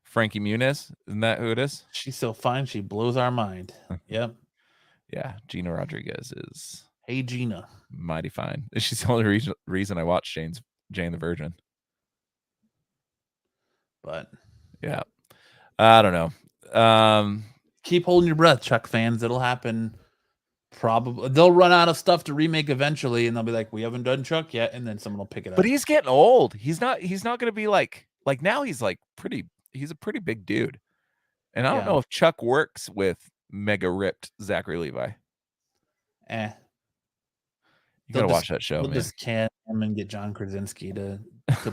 Frankie Muniz. Isn't that who it is? She's so fine, she blows our mind. Yep. Yeah, Gina Rodriguez is Hey Gina. mighty fine. She's the only reason I watched Jane the Virgin. But yeah, I don't know. Keep holding your breath, Chuck fans. It'll happen. Probably they'll run out of stuff to remake eventually, and they'll be like, "We haven't done Chuck yet," and then someone will pick it up. But he's getting old. He's not going to be like now. He's like he's a pretty big dude, and I don't know if Chuck works with mega ripped Zachary Levi. You gotta watch that show, man. Just can him and get John Krasinski to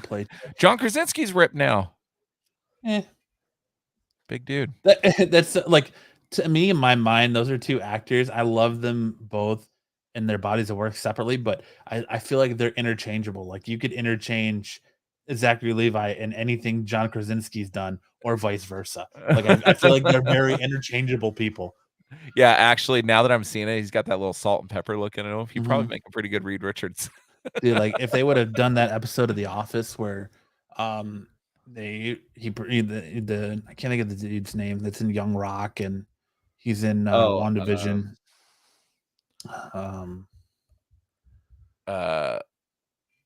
play. John Krasinski's ripped now. Big dude. That's like, to me, in my mind, those are two actors. I love them both, and their bodies of work separately, but I feel like they're interchangeable. Like you could interchange Zachary Levi in anything John Krasinski's done, or vice versa. Like I feel like they're very interchangeable people. Yeah, actually, now that I'm seeing it, he's got that little salt and pepper look in him. He'd probably make a pretty good Reed Richards. Dude, like if they would have done that episode of The Office where I can't think of the dude's name that's in Young Rock and he's in WandaVision. I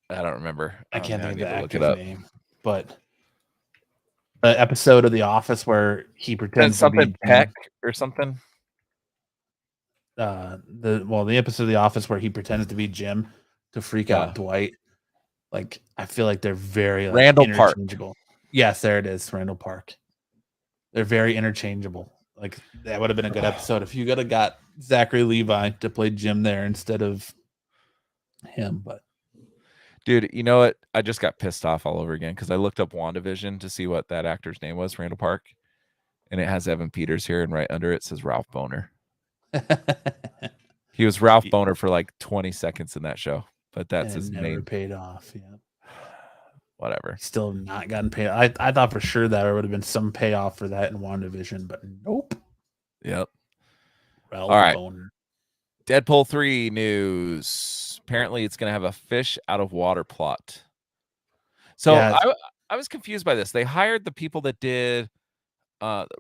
don't remember. I can't think of the actor's name, but the episode of The Office where he pretends something to be Peck or something. The episode of The Office where he pretends to be Jim to freak out Dwight. Like I feel like they're very Randall interchangeable. Park. Yes, there it is, Randall Park. They're very interchangeable. Like that would have been a good episode if you could have got Zachary Levi to play Jim there instead of him. But dude, you know what? I just got pissed off all over again because I looked up WandaVision to see what that actor's name was, Randall Park, and it has Evan Peters here, and right under it says Ralph Boner. He was Ralph Boner for like 20 seconds in that show, but that's his name. Paid off. Yeah. Whatever. Still not gotten paid. I thought for sure that there would have been some payoff for that in WandaVision, but nope. Yep. Ralph All right. Boner. Deadpool 3 news. Apparently, it's going to have a fish out of water plot. So I was confused by this. They hired the people that did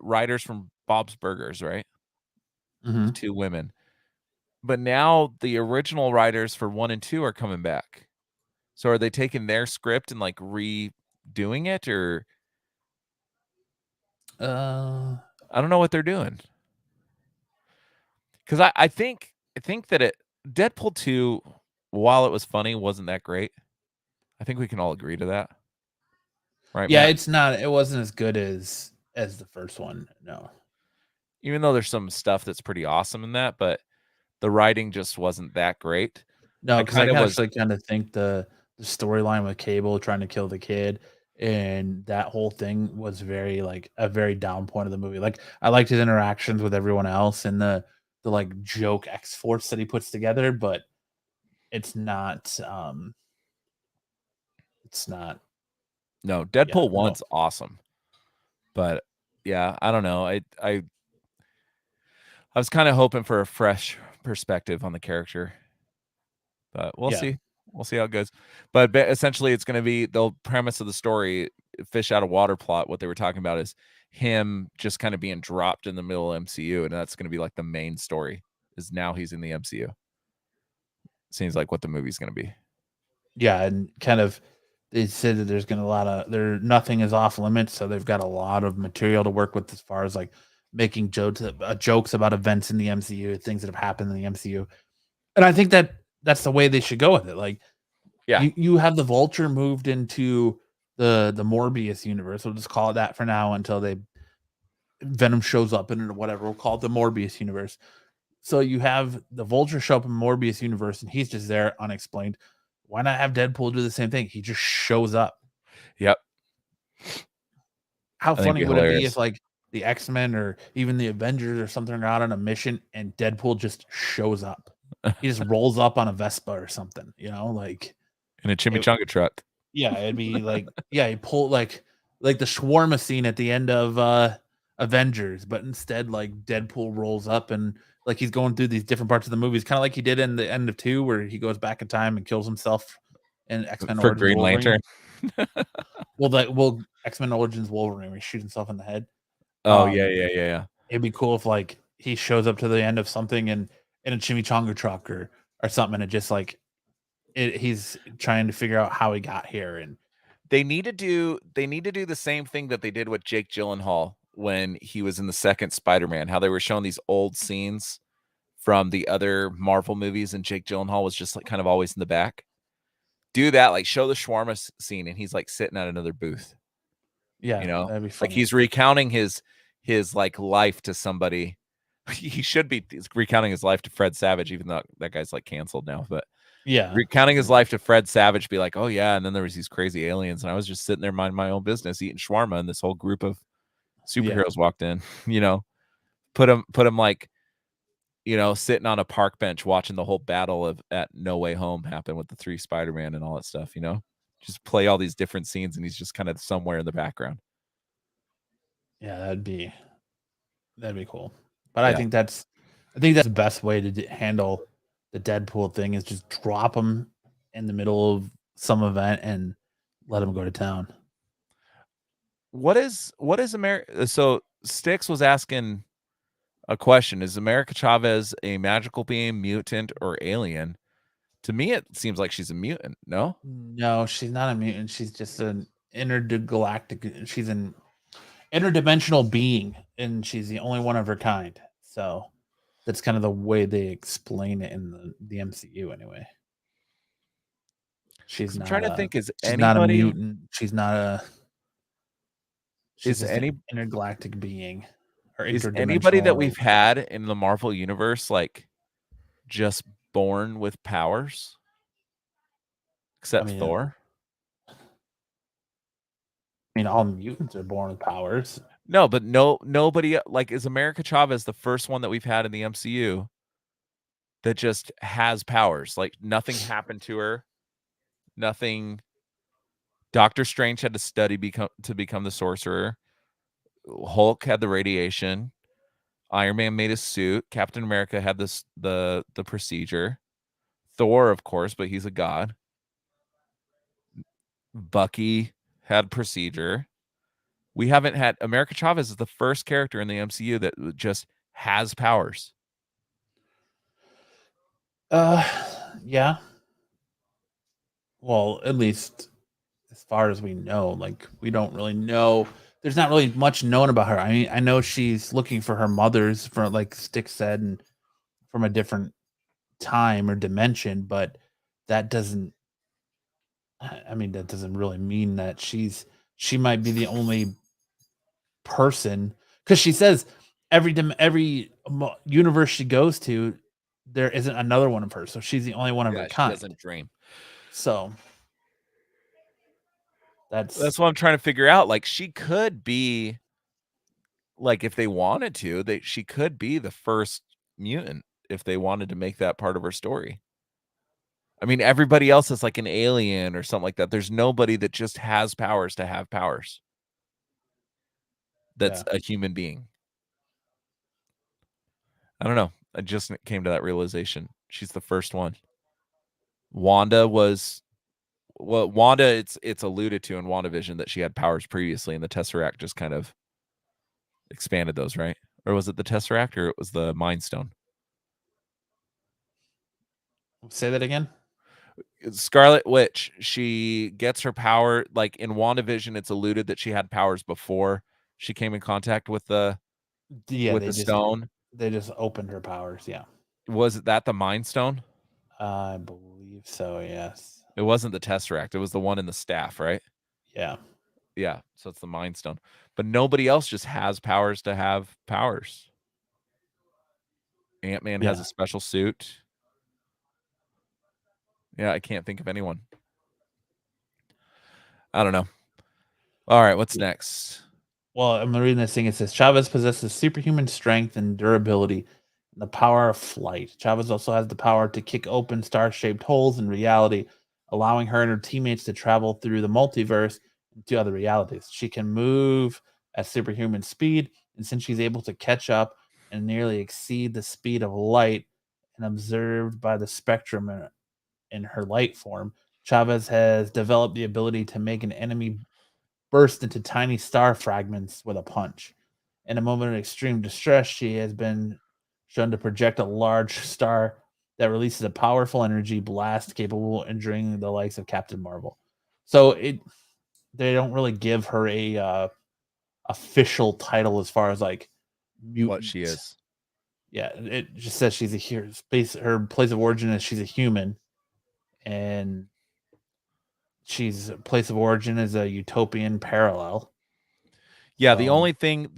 writers from Bob's Burgers, right? Mm-hmm. The two women. But now the original writers for 1 and 2 are coming back. So are they taking their script and like redoing it, or I don't know what they're doing. Because I think that Deadpool 2, while it was funny, wasn't that great. I think we can all agree to that. Right? Yeah, Matt? it wasn't as good as the first one. No. Even though there's some stuff that's pretty awesome in that, but the writing just wasn't that great. No, because I actually kind of think the storyline with Cable trying to kill the kid and that whole thing was very like a very down point of the movie. Like I liked his interactions with everyone else and the like joke X-Force that he puts together, but it's not no, Deadpool 1's awesome. But yeah, I don't know. I was kind of hoping for a fresh perspective on the character. But we'll see. We'll see how it goes. But essentially, it's going to be the premise of the story, fish out of water plot. What they were talking about is him just kind of being dropped in the middle of MCU. And that's going to be like the main story is now he's in the MCU. Seems like what the movie's going to be. Yeah. And kind of, they said that there's going to nothing is off limits. So they've got a lot of material to work with as far as like making jokes about events in the MCU, things that have happened in the MCU. And I think that's the way they should go with it. Like, you have the Vulture moved into the Morbius universe. We'll just call it that for now until Venom shows up in it or whatever. We'll call it the Morbius universe. So you have the Vulture show up in Morbius universe, and he's just there unexplained. Why not have Deadpool do the same thing? He just shows up. Yep. How funny would it be if like the X-Men or even the Avengers or something are out on a mission and Deadpool just shows up? He just rolls up on a Vespa or something, like in a chimichanga truck. Yeah, it'd be like, he pulled like the shawarma scene at the end of Avengers, but instead like Deadpool rolls up and like he's going through these different parts of the movies, kind of like he did in the end of 2, where he goes back in time and kills himself in X-Men for Origins Green Wolverine. Lantern. X-Men Origins Wolverine, where he shoots himself in the head. Oh yeah. It'd be cool if like he shows up to the end of something and in a chimichanga truck or something, and it just like he's trying to figure out how he got here. And they need to do the same thing that they did with Jake Gyllenhaal when he was in the second Spider-Man, how they were showing these old scenes from the other Marvel movies, and Jake Gyllenhaal was just like kind of always in the back. Do that, like show the shawarma scene, and he's like sitting at another booth. yeah, You know, that'd be funny. like he's recounting his like life to somebody. He should be recounting his life to Fred Savage, even though that guy's like canceled now. But yeah, recounting his life to Fred Savage, be like, oh yeah, and then there was these crazy aliens, and I was just sitting there minding my own business, eating shawarma, and this whole group of superheroes walked in. You know, put him like, you know, sitting on a park bench watching the whole battle of at No Way Home happen with the 3 Spider-Man and all that stuff. You know, just play all these different scenes, and he's just kind of somewhere in the background. Yeah, that'd be cool. But I think that's the best way to handle the Deadpool thing is just drop him in the middle of some event and let him go to town. What is America? So Styx was asking a question: is America Chavez a magical being, mutant, or alien? To me, it seems like she's a mutant. No, she's not a mutant. She's just an intergalactic. She's an interdimensional being, and she's the only one of her kind. So that's kind of the way they explain it in the MCU, anyway. She's not. I'm trying to think. Is she's anybody not a mutant? She's not a. She's is an intergalactic being, or is anybody that we've interdimensional. had in the Marvel universe like just born with powers, except Thor? I mean, all mutants are born with powers. No, but nobody like, is America Chavez the first one that we've had in the MCU that just has powers? Like nothing happened to her. Nothing. Doctor Strange had to study to become the sorcerer. Hulk had the radiation. Iron Man made a suit. Captain America had the procedure. Thor, of course, but he's a god. Bucky had procedure. We haven't had. America Chavez is the first character in the MCU that just has powers. Yeah. Well, at least as far as we know, like we don't really know. There's not really much known about her. I mean, I know she's looking for her mother's, from like Stick said, and from a different time or dimension, but that doesn't. I mean, that doesn't really mean that she might be the only person, because she says universe she goes to, there isn't another one of her, so she's the only one of her kind. She doesn't dream. So that's what I'm trying to figure out. Like she could be, like if they wanted to, she could be the first mutant if they wanted to make that part of her story. I mean, everybody else is like an alien or something like that. There's nobody that just has powers to have powers. That's a human being. I don't know. I just came to that realization. She's the first one. Wanda, it's alluded to in WandaVision that she had powers previously, and the Tesseract just kind of expanded those, right? Or was it the Tesseract, or it was the Mind Stone? Say that again. Scarlet Witch, she gets her power, like in WandaVision, it's alluded that she had powers before she came in contact with the stone. They just opened her powers. Yeah. Was that the Mind Stone? I believe so. Yes. It wasn't the Tesseract. It was the one in the staff, right? Yeah. Yeah. So it's the Mind Stone. But nobody else just has powers to have powers. Ant-Man has a special suit. Yeah, I can't think of anyone. I don't know. All right, what's next? Well, I'm reading this thing. It says Chavez possesses superhuman strength and durability and the power of flight. Chavez also has the power to kick open star-shaped holes in reality, allowing her and her teammates to travel through the multiverse to other realities. She can move at superhuman speed, and since she's able to catch up and nearly exceed the speed of light and observed by the spectrum in her light form, Chavez has developed the ability to make an enemy burst into tiny star fragments with a punch. In a moment of extreme distress, shown to project a large star that releases a powerful energy blast capable of injuring the likes of Captain Marvel. So they don't really give her a official title as far as like mutant. What she is. Yeah, it just says she's a hero. Her place of origin is she's a human, and she's place of origin is a utopian parallel. Yeah, the only thing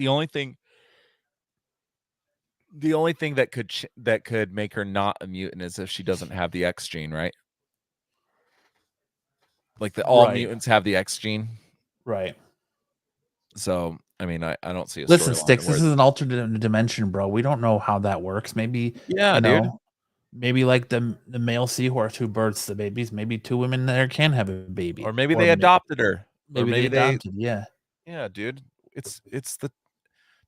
that could make her not a mutant is if she doesn't have the X gene, right? Like all mutants have the X gene, right? So I mean, I don't see a listen, storyline Sticks. where- This is an alternate dimension, bro. We don't know how that works. Maybe Yeah, dude. Maybe like the male seahorse who births the babies. Maybe two women there can have a baby, or maybe they adopted her. Maybe, or maybe they adopted. Yeah, yeah, dude. It's the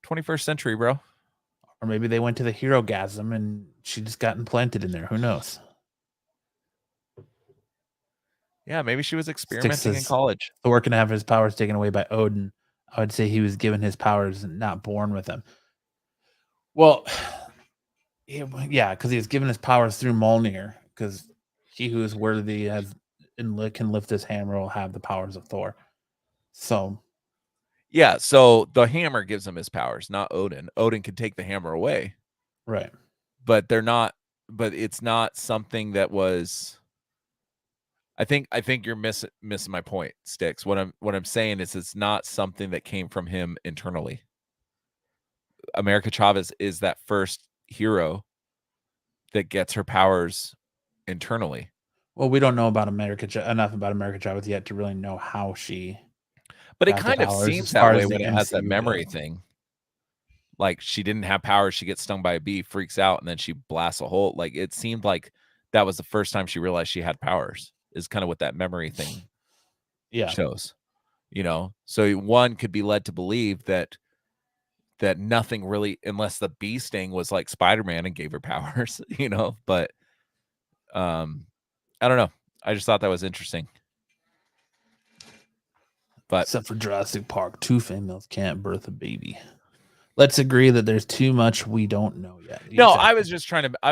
21st century, bro. Or maybe they went to the Herogasm and she just got implanted in there. Who knows? Yeah, maybe she was experimenting in college. Thor can have his powers taken away by Odin. I would say he was given his powers and not born with them. Well, yeah, because he was given his powers through Mjolnir. Because he who is worthy can lift his hammer will have the powers of Thor. So, yeah, so the hammer gives him his powers, not Odin. Odin can take the hammer away, right? But they're not. But it's not something that was. I think you're missing my point, Sticks. What I'm saying is it's not something that came from him internally. America Chavez is that first hero that gets her powers internally. Well, we don't know about enough about America Chavez yet to really know how she. But it kind of seems that way when it has that memory thing. Like she didn't have powers, she gets stung by a bee, freaks out, and then she blasts a hole. Like it seemed like that was the first time she realized she had powers. Is kind of what that memory thing shows. So one could be led to believe that nothing really, unless the bee sting was like Spider-Man and gave her powers, but I don't know. I just thought that was interesting. But except for Jurassic Park, 2 females can't birth a baby. Let's agree that there's too much we don't know yet. No, exactly. I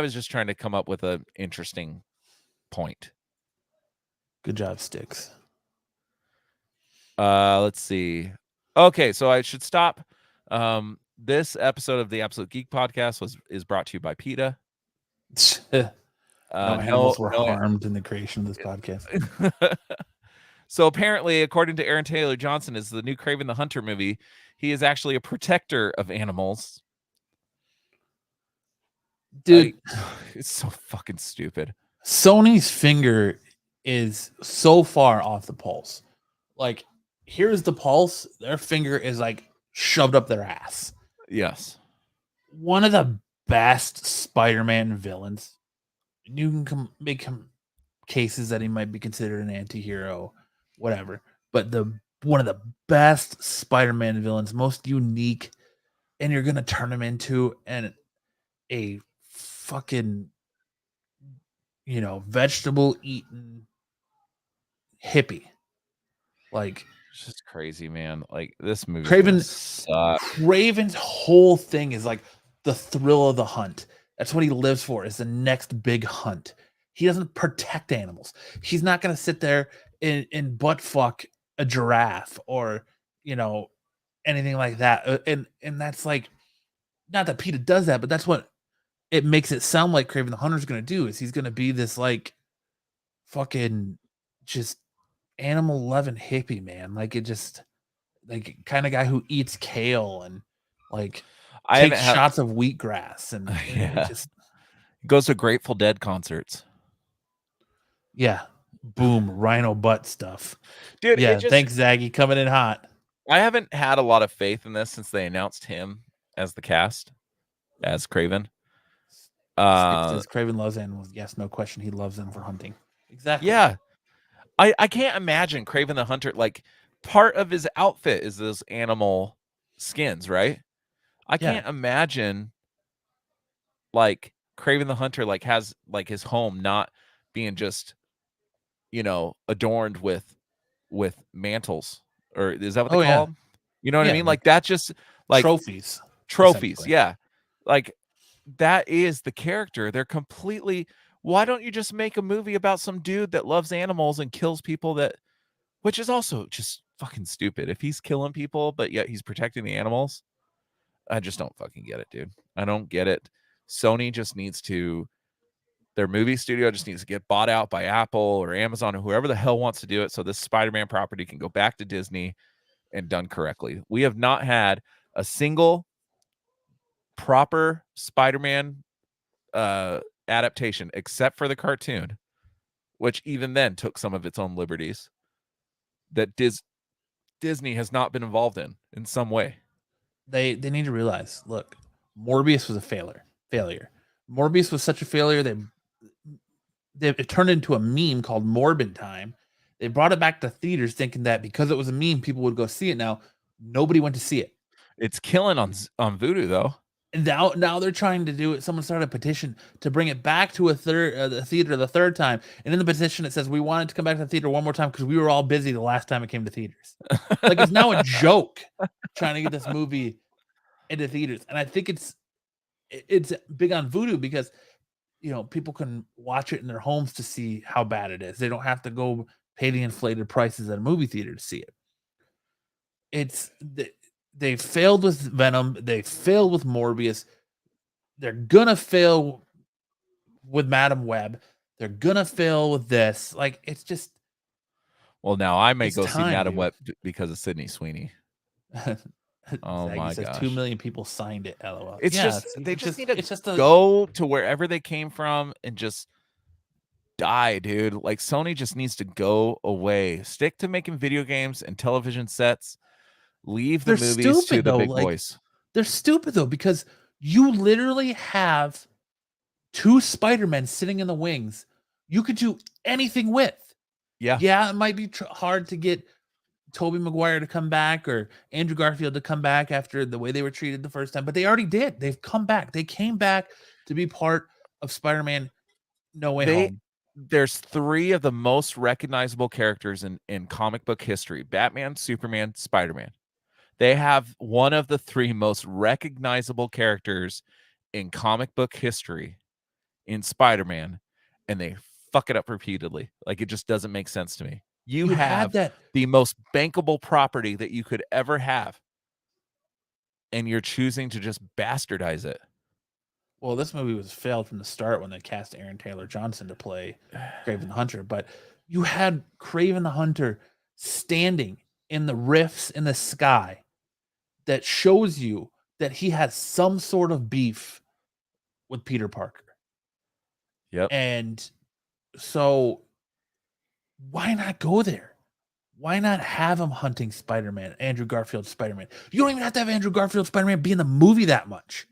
was just trying to come up with an interesting point. Good job, Sticks. Let's see. Okay, so I should stop. This episode of the Absolute Geek Podcast is brought to you by PETA. No animals were harmed in the creation of this podcast. So apparently, according to Aaron Taylor Johnson, is the new Kraven the Hunter movie. He is actually a protector of animals. Dude, it's so fucking stupid. Sony's finger is so far off the pulse. Like, here's the pulse. Their finger is like shoved up their ass. Yes. One of the best Spider-Man villains. You can make cases that he might be considered an anti-hero, whatever. But one of the best Spider-Man villains, most unique, and you're gonna turn him into a fucking vegetable eating hippie. Like, it's just crazy, man. Like this movie. Kraven's whole thing is like the thrill of the hunt. That's what he lives for, is the next big hunt. He doesn't protect animals. He's not going to sit there and butt fuck a giraffe or, anything like that. And that's like, not that PETA does that, but that's what it makes it sound like Kraven the Hunter's going to do, is he's going to be this like fucking just animal loving hippie, man. Like it just like kind of guy who eats kale and like takes shots of wheatgrass and it just goes to Grateful Dead concerts. Yeah. Boom. Rhino butt stuff. Dude, yeah. Thanks, Zaggy, coming in hot. I haven't had a lot of faith in this since they announced him as the cast, as Kraven. Says Kraven loves animals. Yes, no question. He loves them for hunting. Exactly. Yeah. I can't imagine Kraven the Hunter, like part of his outfit is those animal skins, right? I can't imagine like Kraven the Hunter like has like his home not being just adorned with mantles, or is that what they call them? You know what I mean? Like that's just like trophies. Yeah. Like that is the character. They're completely. Why don't you just make a movie about some dude that loves animals and kills people that, which is also just fucking stupid. If he's killing people, but yet he's protecting the animals, I just don't fucking get it, dude. I don't get it. Sony just needs to, their movie studio just needs to get bought out by Apple or Amazon or whoever the hell wants to do it so this Spider-Man property can go back to Disney and done correctly. We have not had a single proper Spider-Man adaptation except for the cartoon, which even then took some of its own liberties that Disney has not been involved in some way. They need to realize, look, Morbius was a failure. Morbius was such a failure that it turned into a meme called Morbid Time. They brought it back to theaters thinking that because it was a meme, people would go see it. Now, nobody went to see it. It's killing on Vudu though. And now they're trying to do it. Someone started a petition to bring it back to the theater the third time. And in the petition, it says we wanted to come back to the theater one more time because we were all busy the last time it came to theaters. Like, it's now a joke trying to get this movie into theaters. And I think it's big on Vudu because, people can watch it in their homes to see how bad it is. They don't have to go pay the inflated prices at a movie theater to see it. They failed with Venom. They failed with Morbius. They're gonna fail with Madam Web. They're gonna fail with this. Like, it's just. Well, now I may go see Madam dude. Web because of Sydney Sweeney. Oh my gosh! 2 million people signed it. LOL. It's Yeah, just they just need to a, go to wherever they came from and just die, dude. Like, Sony just needs to go away. Stick to making video games and television sets. Leave the movies to the big boys. They're stupid though, because you literally have 2 Spider-Men sitting in the wings. You could do anything with. Yeah, it might be hard to get Tobey Maguire to come back or Andrew Garfield to come back after the way they were treated the first time, but they already did. They've come back. They came back to be part of Spider-Man No Way Home. There's 3 of the most recognizable characters in comic book history: Batman, Superman, Spider-Man. They have one of the 3 most recognizable characters in comic book history in Spider-Man, and they fuck it up repeatedly. Like, it just doesn't make sense to me. You have the most bankable property that you could ever have, and you're choosing to just bastardize it. Well, this movie was failed from the start when they cast Aaron Taylor Johnson to play Kraven the Hunter, but you had Kraven the Hunter standing in the rifts in the sky that shows you that he has some sort of beef with Peter Parker. Yep. And so why not go there? Why not have him hunting Spider-Man, Andrew Garfield Spider-Man? You don't even have to have Andrew Garfield Spider-Man be in the movie that much.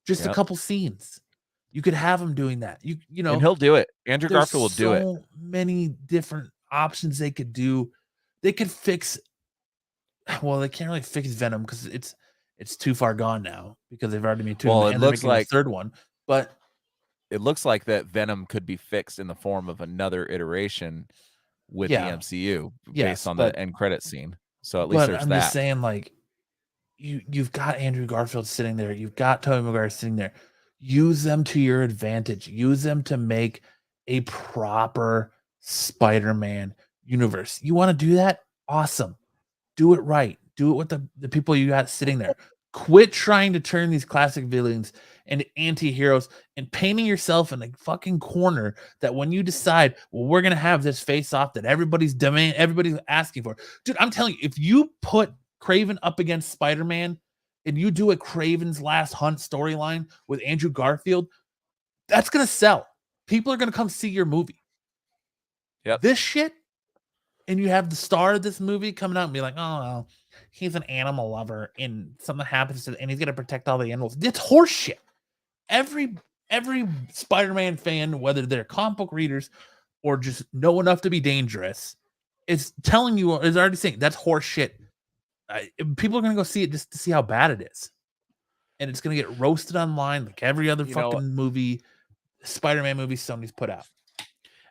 Just a couple scenes. You could have him doing that. You know, and he'll do it. Andrew Garfield will do it. So many different options they could do. They could fix. Well, they can't really fix Venom because it's too far gone now because they've already made 2. Well, it looks like a 3rd one, but it looks like that Venom could be fixed in the form of another iteration with the MCU based on the end credit scene. So at least there's I'm that. Just saying, like, you've got Andrew Garfield sitting there, you've got Tobey Maguire sitting there. Use them to your advantage. Use them to make a proper Spider-Man universe. You want to do that? Awesome. Do it right. Do it with the people you got sitting there. Quit trying to turn these classic villains into anti-heroes and painting yourself in a fucking corner that when you decide, well, we're gonna have this face-off that everybody's asking for. Dude, I'm telling you, if you put Kraven up against Spider-Man and you do a Kraven's Last Hunt storyline with Andrew Garfield, that's gonna sell. People are gonna come see your movie. Yep. This shit, and you have the star of this movie coming out and be like, oh, well, he's an animal lover and something happens to, and he's gonna protect all the animals. It's horseshit. Every Spider-Man fan, whether they're comic book readers or just know enough to be dangerous, is telling you, is already saying that's horseshit. People are gonna go see it just to see how bad it is, and it's gonna get roasted online like every other movie, Spider-Man movie Sony's put out.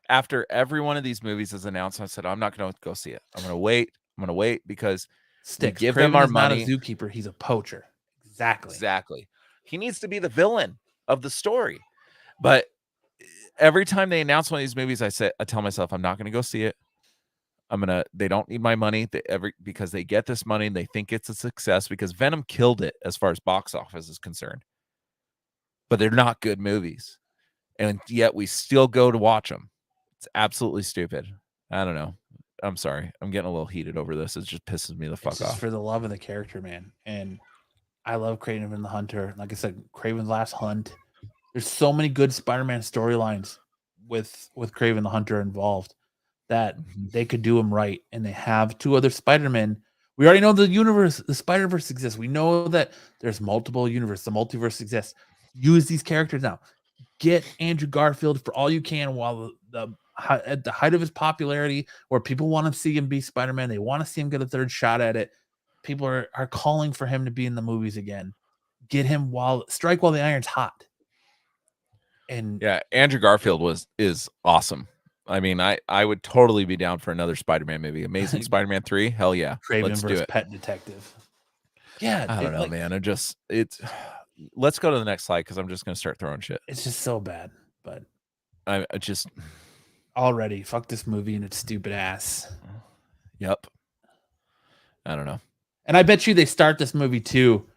After every one of these movies is announced, I said, I'm not going to go see it. I'm going to wait because Sticks. Give them our money. Not a zookeeper. He's a poacher. Exactly. He needs to be the villain. of the story. But every time they announce one of these movies, I tell myself I'm not going to go see it. They don't need my money because they get this money and they think it's a success because Venom killed it as far as box office is concerned. But they're not good movies. And yet we still go to watch them. It's absolutely stupid. I don't know. I'm sorry. I'm getting a little heated over this. It just pisses me the fuck It's just off. for the love of the character, man. And I love Kraven the Hunter. Like I said, Kraven's Last Hunt. There's so many good Spider-Man storylines with Kraven the Hunter involved that they could do them right. And they have 2 other Spider-Men. We already know the Spider-Verse exists. We know that there's multiple universes. The multiverse exists. Use these characters now. Get Andrew Garfield for all you can while at the height of his popularity, where people want to see him be Spider-Man. They want to see him get a 3rd shot at it. People are calling for him to be in the movies again. Get him strike while the iron's hot. And yeah, Andrew Garfield is awesome. I mean, I would totally be down for another Spider-Man movie. Amazing Spider-Man 3, hell yeah. Kraven Let's do versus it. Pet Detective. Yeah, I don't know, man. Let's go to the next slide because I'm just gonna start throwing shit. It's just so bad, but I just already fuck this movie and its stupid ass. Yep. I don't know. And I bet you they start this movie too,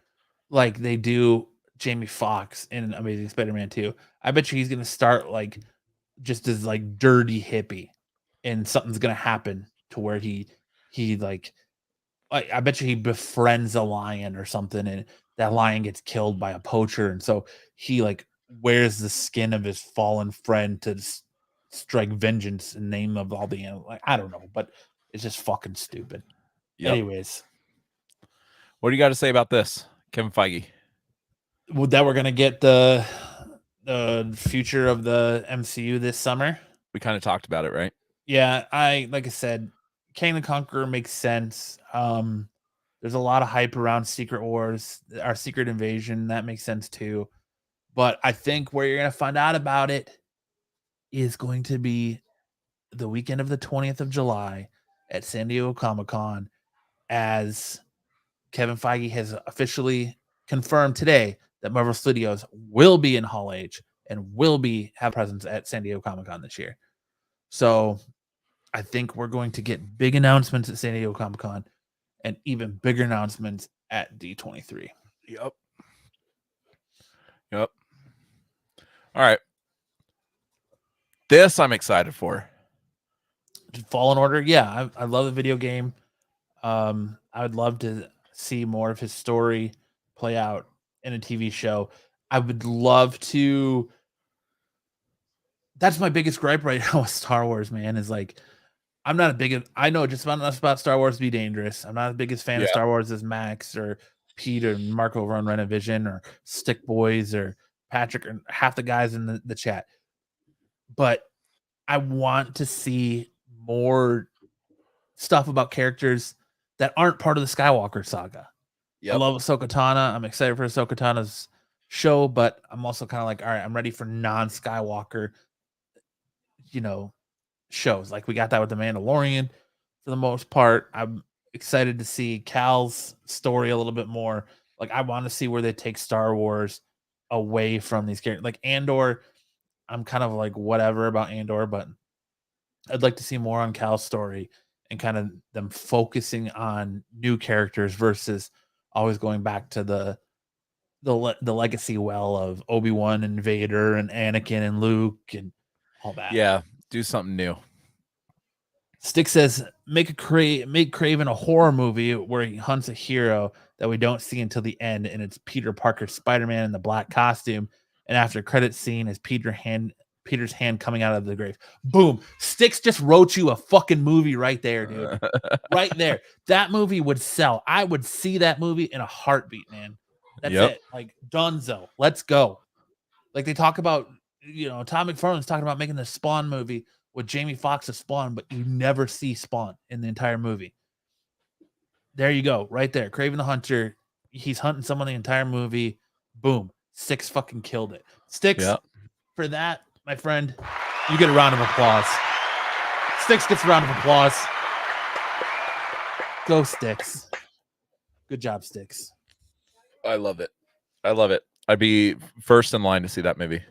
like they do Jamie Foxx in Amazing Spider-Man 2. I bet you he's gonna start like just as like dirty hippie, and something's gonna happen to where he like I bet you he befriends a lion or something, and that lion gets killed by a poacher, and so he like wears the skin of his fallen friend to strike vengeance in the name of all the animals. Like, I don't know, but it's just fucking stupid. Yep. Anyways, what do you got to say about this, Kevin Feige? Well, that we're gonna get the future of the MCU this summer. We kind of talked about it, right? Yeah, like I said, Kang the Conqueror makes sense. There's a lot of hype around Secret Wars, our Secret Invasion. That makes sense too. But I think where you're going to find out about it is going to be the weekend of the 20th of July at San Diego Comic-Con, as Kevin Feige has officially confirmed today that Marvel Studios will be in Hall H and will have presence at San Diego Comic-Con this year. So I think we're going to get big announcements at San Diego Comic-Con and even bigger announcements at D23. Yep. All right. This I'm excited for. Fallen Order. Yeah, I love the video game. I would love to see more of his story play out in a TV show. I would love to. That's my biggest gripe right now with Star Wars, man, is like, I'm not a big, I know just enough about Star Wars to be dangerous. I'm not the biggest fan of Star Wars as Max or Pete or Mark over on Renovision or Stick Boys or Patrick or half the guys in the chat. But I want to see more stuff about characters that aren't part of the Skywalker saga. Yep. I love Ahsoka Tano. I'm excited for Ahsoka Tano's show, but I'm also kind of like, all right, I'm ready for non-Skywalker, shows. Like we got that with The Mandalorian for the most part. I'm excited to see Cal's story a little bit more. Like I want to see where they take Star Wars away from these characters. Like Andor, I'm kind of like whatever about Andor, but I'd like to see more on Cal's story and kind of them focusing on new characters versus always going back to the legacy well of Obi-Wan and Vader and Anakin and Luke and all that. Yeah, do something new. Stick says make Kraven a horror movie where he hunts a hero that we don't see until the end, and it's Peter Parker Spider-Man in the black costume, and after credit scene is Peter's hand coming out of the grave. Boom. Sticks just wrote you a fucking movie right there, dude. Right there. That movie would sell. I would see that movie in a heartbeat, man. That's it. Like Dunzo. Let's go. Like they talk about, Tom McFarlane's talking about making the Spawn movie with Jamie Foxx as Spawn, but you never see Spawn in the entire movie. There you go. Right there. Kraven the Hunter. He's hunting someone the entire movie. Boom. Sticks fucking killed it. Sticks, for that, my friend, you get a round of applause. Sticks gets a round of applause. Go Sticks. Good job, Sticks. I love it. I love it. I'd be first in line to see that movie.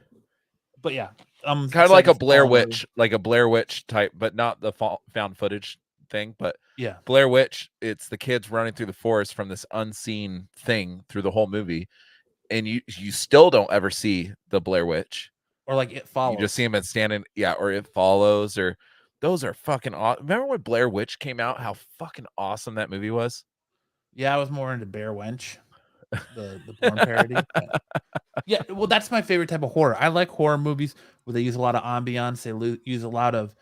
But yeah, Kind of like a Blair Witch type, but not the found footage thing. But yeah, Blair Witch, it's the kids running through the forest from this unseen thing through the whole movie, and you still don't ever see the Blair Witch, or like It Follows. You just see him standing, or It Follows, or those are fucking awesome. Remember when Blair Witch came out? How fucking awesome that movie was. Yeah, I was more into Bear Wench, the porn parody. Yeah, well, that's my favorite type of horror. I like horror movies where they use a lot of ambiance, they use a lot of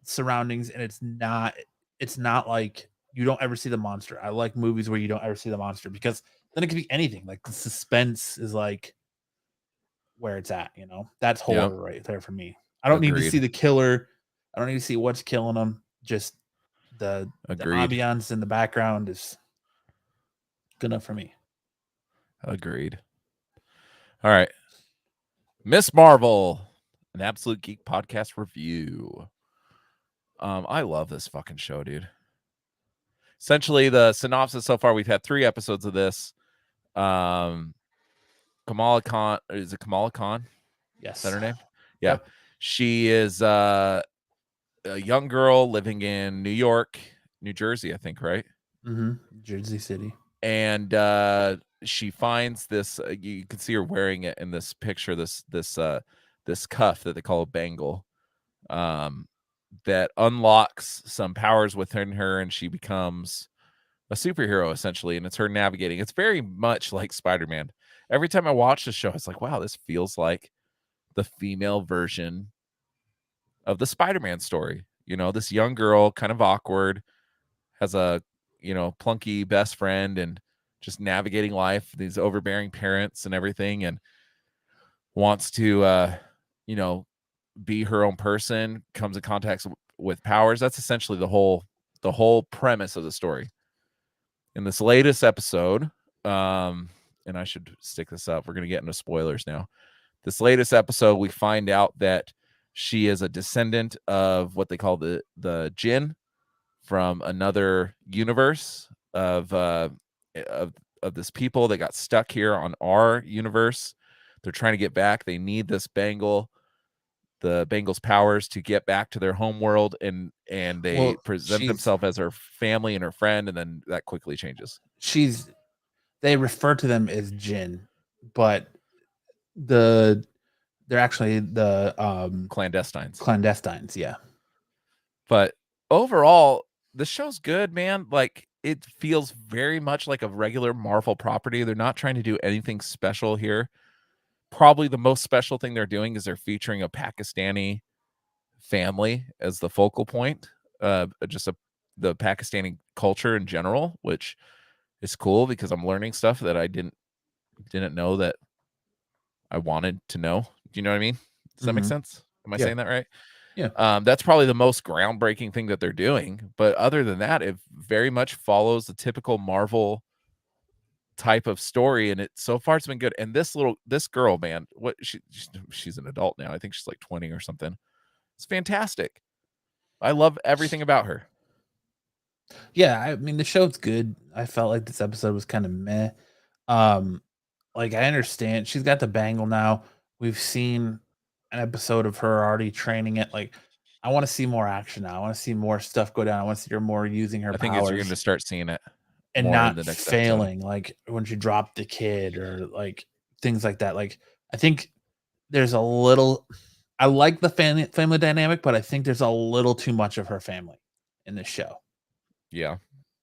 surroundings, and it's not like you don't ever see the monster. I like movies where you don't ever see the monster because then it could be anything. Like the suspense is like where it's at, you know. That's horror right there for me. I don't need to see the killer. I don't need to see what's killing them. Just the ambiance in the background is good enough for me. Agreed. All right. Miss Marvel, an Absolute Geek podcast review. I love this fucking show, dude. Essentially, the synopsis so far, we've had 3 episodes of this. Kamala Khan, is it Kamala Khan? Yes. Is that her name? Yeah. Yep. She is a young girl living in New York, New Jersey, I think, right? Mm-hmm. Jersey City. And she finds this. You can see her wearing it in this picture. This cuff that they call a bangle, that unlocks some powers within her, and she becomes a superhero essentially. And it's her navigating. It's very much like Spider-Man. Every time I watch the show, it's like, wow, this feels like the female version of the Spider-Man story. You know, this young girl, kind of awkward, has a plunky best friend, and just navigating life, these overbearing parents and everything, and wants to be her own person, comes in contact with powers. That's essentially the whole premise of the story. In this latest episode, and I should stick this up, we're going to get into spoilers now. This latest episode, we find out that she is a descendant of what they call the Jinn from another universe of this people that got stuck here on our universe. They're trying to get back. They need this bangle, the bangle's powers, to get back to their home world, and they present themselves as her family and her friend, and then that quickly changes. They refer to them as Jinn, but they're actually the clandestines, yeah. But overall, the show's good, man. Like, it feels very much like a regular Marvel property. They're not trying to do anything special here. Probably the most special thing they're doing is they're featuring a Pakistani family as the focal point, the Pakistani culture in general, which is cool because I'm learning stuff that I didn't know that I wanted to know. Do you know what I mean? Does that make sense? Am I saying that right? Yeah. That's probably the most groundbreaking thing that they're doing. But other than that, it very much follows the typical Marvel type of story, and so far it's been good. And this girl, man, she's an adult now. I think she's like 20 or something. It's fantastic. I love everything about her. Yeah, I mean the show's good. I felt like this episode was kind of meh. Like I understand she's got the bangle now. We've seen an episode of her already training it. Like I want to see more action now. I want to see more stuff go down. I want to see her more using her powers. I think you're going to start seeing it and more not in the next failing, episode. like when she dropped the kid or like things like that. Like I think there's a little. I like the family dynamic, but I think there's a little too much of her family in this show. Yeah,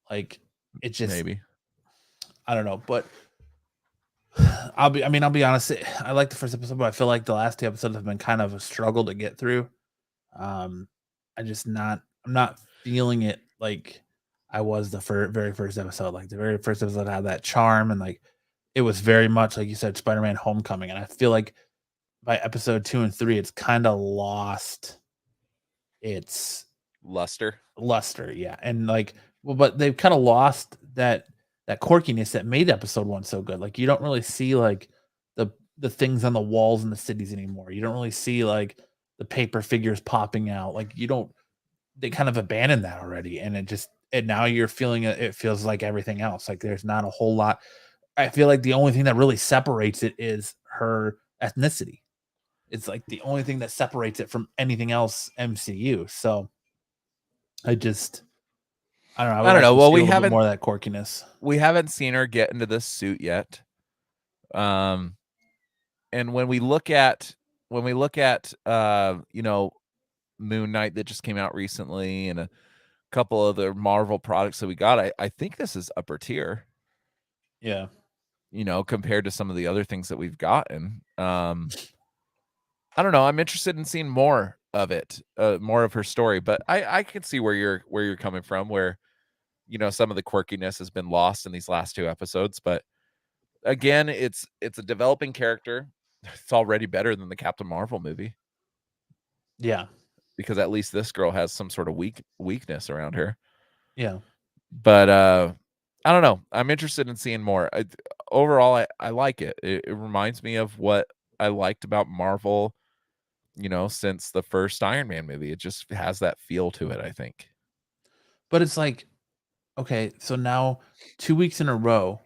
like it just maybe. I don't know, but I'll be honest. I like the first episode, but I feel like the last 2 episodes have been kind of a struggle to get through. I'm not feeling it like I was the very first episode. Like the very first episode had that charm, and like it was very much like you said, Spider-Man: Homecoming. And I feel like by episode 2 and 3, it's kind of lost its luster. Yeah, and like, well, but they've kind of lost that quirkiness that made episode 1 so good. Like you don't really see like the things on the walls in the cities anymore. You don't really see like the paper figures popping out. Like they kind of abandoned that already, and now you're feeling it feels like everything else. Like there's not a whole lot. I feel like the only thing that really separates it is her ethnicity. It's like the only thing that separates it from anything else MCU. So I don't know. I would I don't like know. to Well, see a little bit more of that quirkiness. We haven't seen her get into this suit yet. And when we look at you know, Moon Knight that just came out recently and a couple other Marvel products that we got, I think this is upper tier. Yeah. You know, compared to some of the other things that we've gotten. I don't know. I'm interested in seeing more of it, more of her story. But I can see where you're coming from, where, you know, some of the quirkiness has been lost in these last 2 episodes. But again, it's a developing character. It's already better than the Captain Marvel movie. Yeah. Because at least this girl has some sort of weakness around her. Yeah. But I don't know. I'm interested in seeing more. Overall, I like it. It reminds me of what I liked about Marvel, you know, since the first Iron Man movie. It just has that feel to it, I think. But it's like, okay, so now 2 weeks in a row,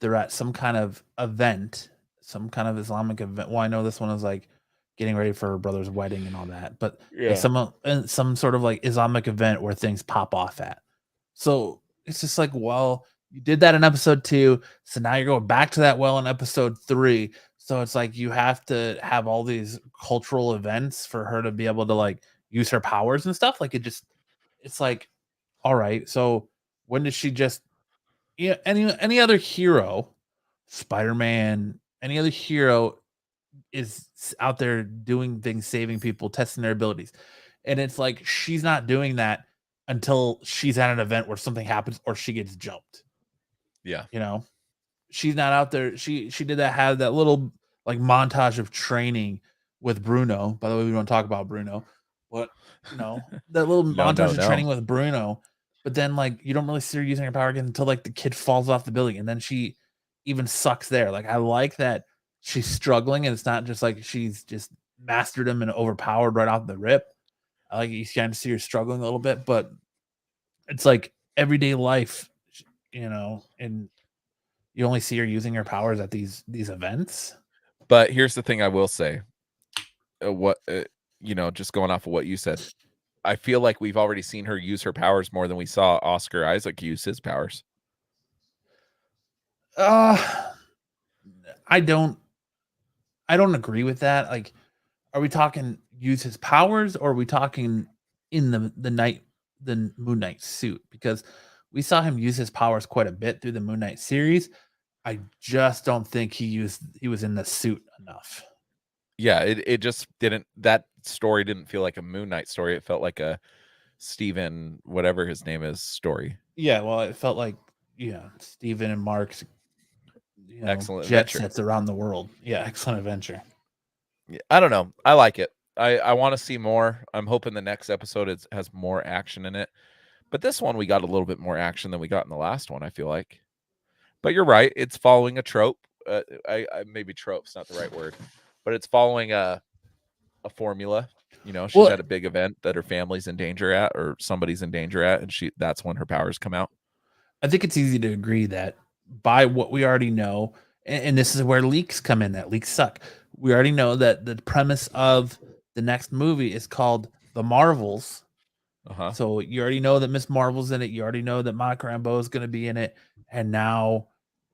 they're at some kind of event, some kind of Islamic event. Well, I know this one is like getting ready for her brother's wedding and all that, but like some sort of like Islamic event where things pop off at. So it's just like, well, you did that in episode 2, so now you're going back to that well in episode 3. So it's like you have to have all these cultural events for her to be able to like use her powers and stuff. Like it's like, all right, so when did she just any other hero, Spider-Man, any other hero is out there doing things, saving people, testing their abilities. And it's like she's not doing that until she's at an event where something happens or she gets jumped. Yeah. You know, she's not out there. She did that, have that little like montage of training with Bruno. By the way, we don't talk about Bruno, but you know, that little montage of training with Bruno. But then like you don't really see her using her power again until like the kid falls off the building, and then she even sucks there. Like I like that she's struggling, and it's not just like she's just mastered him and overpowered right off the rip. I like you kind of see her struggling a little bit, but it's like everyday life, you know, and you only see her using her powers at these events. But here's the thing I will say. You know, just going off of what you said, I feel like we've already seen her use her powers more than we saw Oscar Isaac use his powers. I don't agree with that. Like, are we talking use his powers, or are we talking in the Moon Knight suit? Because we saw him use his powers quite a bit through the Moon Knight series. I just don't think he was in the suit enough. Yeah, it just didn't. That story didn't feel like a Moon Knight story. It felt like a Steven, whatever his name is, story. Yeah, well, it felt like Steven and Mark's excellent jet adventure. sets around the world. Yeah, excellent adventure. Yeah, I don't know. I like it. I want to see more. I'm hoping the next episode has more action in it. But this one we got a little bit more action than we got in the last one, I feel like. But you're right. It's following a trope. Maybe trope's not the right word, but it's following a formula. You know, she's at a big event that her family's in danger at, or somebody's in danger at, and that's when her powers come out. I think it's easy to agree that by what we already know, and this is where leaks come in, that leaks suck. We already know that the premise of the next movie is called The Marvels. So you already know that Miss Marvel's in it. You already know that Monica Rambeau is going to be in it. And now,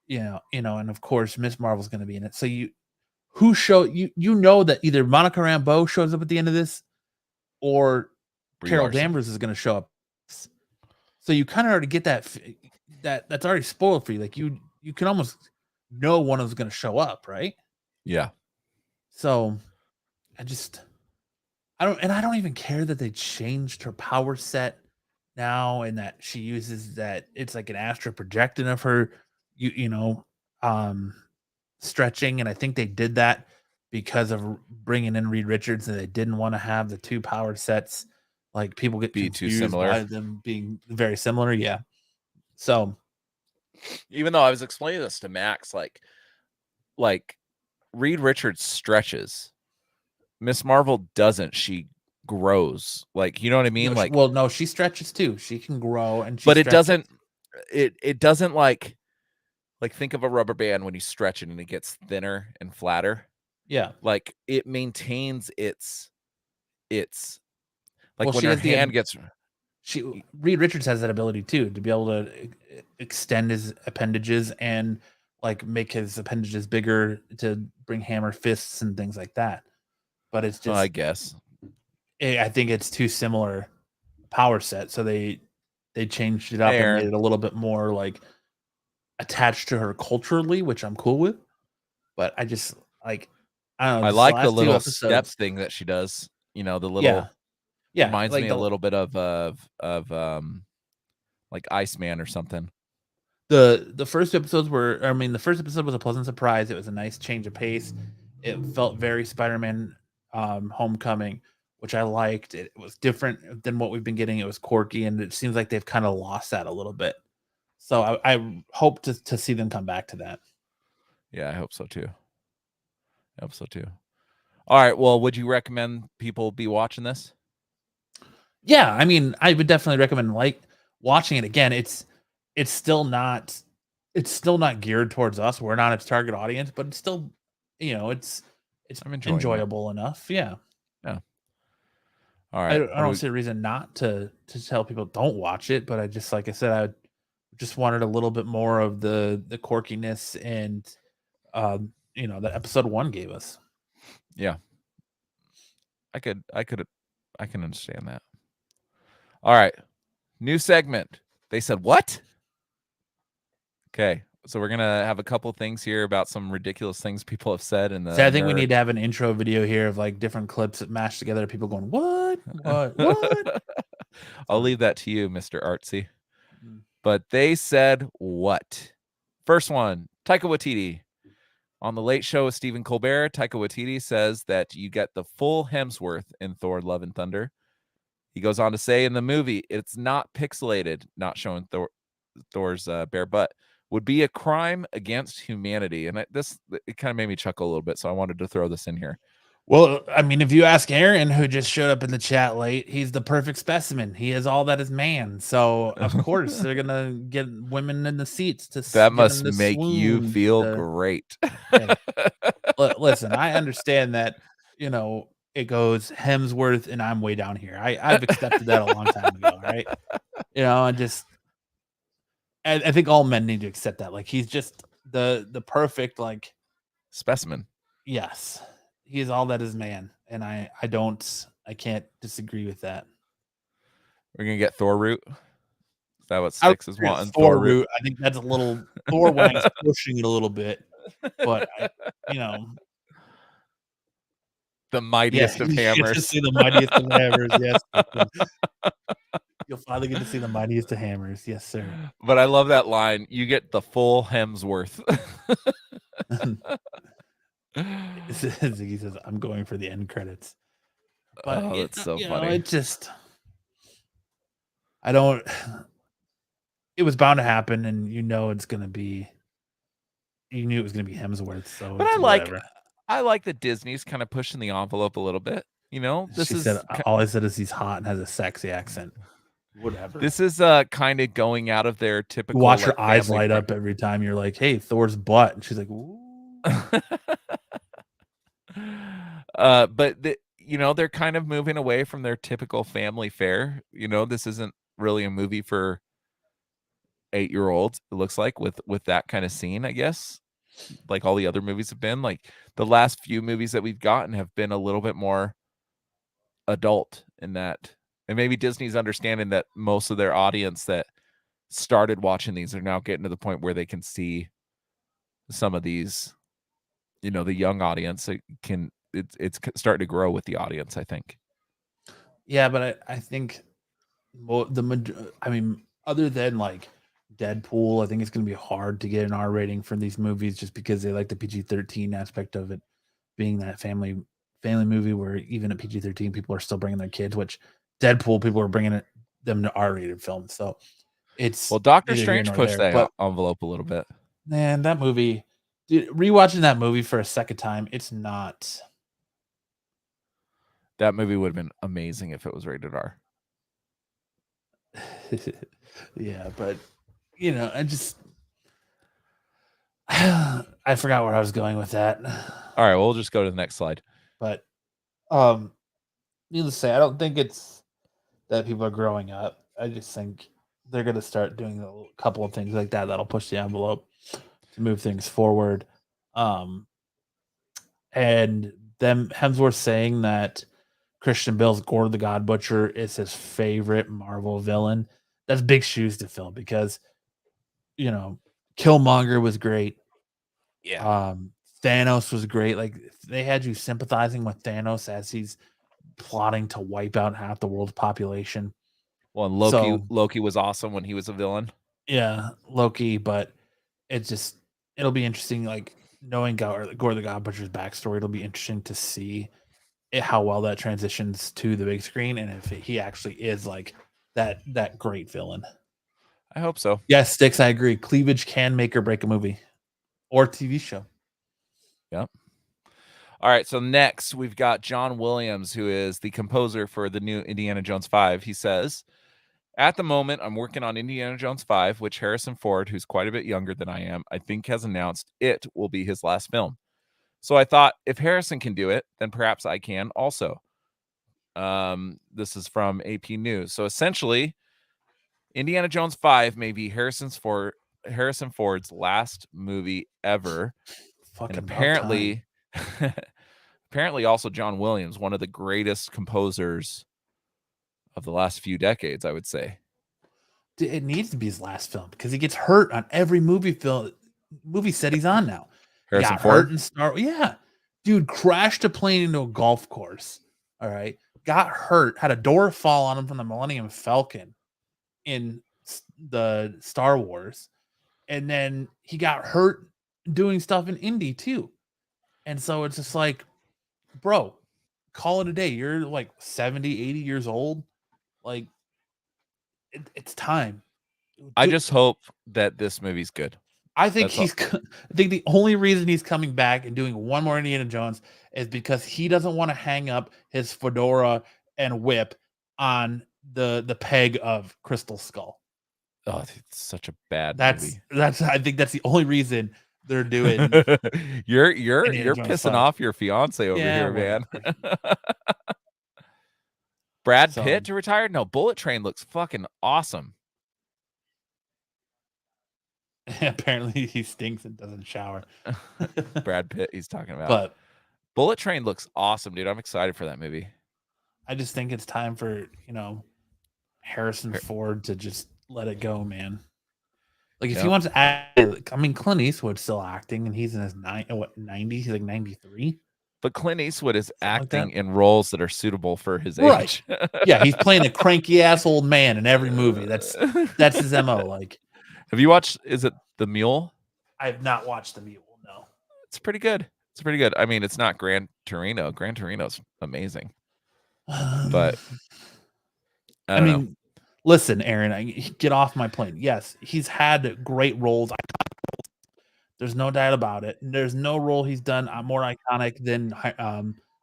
and of course, Miss Marvel's going to be in it. So you know that either Monica Rambeau shows up at the end of this, or Carol Danvers is going to show up. So you kind of already get that's already spoiled for you. Like you can almost know one of them's going to show up, right? Yeah. So I don't even care that they changed her power set now, and that she uses that. It's like an astral projection of her, stretching. And I think they did that because of bringing in Reed Richards, and they didn't want to have the two power sets. Like people get confused by them being very similar. Yeah. So even though I was explaining this to Max, like Reed Richards stretches, Miss Marvel doesn't. She grows. Like, you know what I mean? No, she stretches too. She can grow, and but it doesn't like like think of a rubber band when you stretch it and it gets thinner and flatter. Yeah. Like it maintains its like Well, when she her has the hand gets Reed Richards has that ability too, to be able to extend his appendages and like make his appendages bigger to bring hammer fists and things like that. But it's I just, guess. I think it's too similar power set, so they changed it up and Fair. made it a little bit more like attached to her culturally, which I'm cool with. But I just like, I don't know. I This like the last two little step episodes, thing that she does. You know, the yeah, little yeah, reminds like me a little bit of like Iceman or something. the first episodes were, I mean, the first episode was a pleasant surprise. It was a nice change of pace. It felt very Spider-Man Homecoming, which I liked. It was different than what we've been getting. It was quirky, and it seems like they've kind of lost that a little bit. So I hope to see them come back to that. Yeah, I hope so too. All right. Well, would you recommend people be watching this? Yeah, I mean, I would definitely recommend like watching it again. It's still not geared towards us. We're not its target audience, but it's still, it's I'm enjoying it. enjoyable enough. Yeah. Yeah. All right. I don't see a reason not to tell people don't watch it, but I just, like I said, I just wanted a little bit more of the quirkiness and that episode 1 gave us. Yeah. I can understand that. All right. New segment. They said what? Okay. So we're gonna have a couple things here about some ridiculous things people have said in the So I think we need to have an intro video here of like different clips that mashed together, people going, what? I'll leave that to you, Mr. Artsy. Mm. But they said what? First one, Taika Waititi. On the Late Show with Stephen Colbert, Taika Waititi says that you get the full Hemsworth in Thor: Love and Thunder. He goes on to say in the movie, it's not pixelated, not showing Thor's bare butt, would be a crime against humanity. And it kind of made me chuckle a little bit, so I wanted to throw this in here. Well, I mean, if you ask Aaron, who just showed up in the chat late, he's the perfect specimen. He is all that is man. So of course they're gonna get women in the seats to That get must them to make you swoon feel great. Hey, listen, I understand that, it goes Hemsworth and I'm way down here. I've accepted that a long time ago. All right. And just, I think all men need to accept that. Like, he's just the perfect, like, specimen. Yes. He's all that is man. And I can't disagree with that. We're gonna get Thor root. Is that what Sticks is wanting? Thor root. I think that's a little Thor Wang's pushing it a little bit. But the mightiest of hammers. To see the mightiest of hammers, yes. You'll finally get to see the mightiest of hammers, yes, sir. But I love that line. You get the full Hemsworth. Ziggy says, "I'm going for the end credits." But it's so funny. It just, I don't. It was bound to happen, and it's gonna be. You knew it was gonna be Hemsworth, so. But I like that Disney's kind of pushing the envelope a little bit. She said all I said is he's hot and has a sexy accent. Whatever. This is kind of going out of their typical. You watch her eyes light up every time you're like, "Hey, Thor's butt," and she's like, "Ooh." But they're kind of moving away from their typical family fare. This isn't really a movie for 8-year-olds. It looks like with that kind of scene, I guess. Like all the other movies have been, like the last few movies that we've gotten have been a little bit more adult in that. And maybe Disney's understanding that most of their audience that started watching these are now getting to the point where they can see some of these, the young audience. It's starting to grow with the audience, I think. Yeah, but I think other than like Deadpool, I think it's going to be hard to get an R rating from these movies just because they like the PG-13 aspect of it being that family movie where even at PG-13 people are still bringing their kids, which Deadpool people are bringing them to R-rated films. So it's, well, Doctor Strange pushed that envelope a little bit. Man, that movie, dude, rewatching that movie for a second time, it's not. That movie would have been amazing if it was rated R. Yeah, but I just, I forgot where I was going with that. All right, we'll just go to the next slide. But needless to say, I don't think it's that people are growing up. I just think they're going to start doing a couple of things like that that'll push the envelope to move things forward. And them Hemsworth saying that Christian Bale's Gore the God Butcher is his favorite Marvel villain. That's big shoes to fill because Killmonger was great. Yeah. Thanos was great. Like they had you sympathizing with Thanos as he's plotting to wipe out half the world's population. Well, and Loki was awesome when he was a villain. Yeah, Loki, but it'll be interesting, like knowing Gore the God Butcher's backstory. It'll be interesting to see how well that transitions to the big screen and if he actually is like that great villain. I hope so. Yes, Sticks, I agree. Cleavage can make or break a movie or TV show. Yep. All right, so next we've got John Williams, who is the composer for the new Indiana Jones 5. He says, at the moment, I'm working on Indiana Jones 5, which Harrison Ford, who's quite a bit younger than I am, I think has announced it will be his last film. So I thought, if Harrison can do it, then perhaps I can also. This is from AP News. So essentially, Indiana Jones 5 may be Harrison Ford's last movie ever. Fucking and apparently, apparently also John Williams, one of the greatest composers of the last few decades, I would say. It needs to be his last film because he gets hurt on every movie set he's on now. Harrison got Ford? hurt in yeah. Dude crashed a plane into a golf course. All right. Got hurt, had a door fall on him from the Millennium Falcon in the Star Wars. And then he got hurt doing stuff in Indy too. And so it's just like, bro, call it a day. You're like 70, 80 years old. Like, it's time. I just hope that this movie's good. I think I think the only reason he's coming back and doing one more Indiana Jones is because he doesn't want to hang up his fedora and whip on the peg of Crystal Skull. Oh, it's such a bad movie. I think that's the only reason they're doing. you're Jones pissing 5. off your fiance over here, man. Brad Pitt to retire? No, Bullet Train looks fucking awesome. Apparently he stinks and doesn't shower. Brad Pitt he's talking about. But Bullet Train looks awesome, dude. I'm excited for that movie. I just think it's time for, Harrison Ford to just let it go, man. Like if he wants to act, I mean, Clint Eastwood's still acting and he's in his 90s, he's like 93. But Clint Eastwood is acting in roles that are suitable for his age. Right. Yeah, he's playing a cranky ass old man in every movie. That's his MO. Like, have you watched, is it The Mule? I have not watched The Mule, no. It's pretty good. It's pretty good. I mean, it's not Gran Torino. Gran Torino's amazing. But I mean, know. Listen, Aaron, get off my plane. Yes, he's had great roles. There's no doubt about it. There's no role he's done more iconic than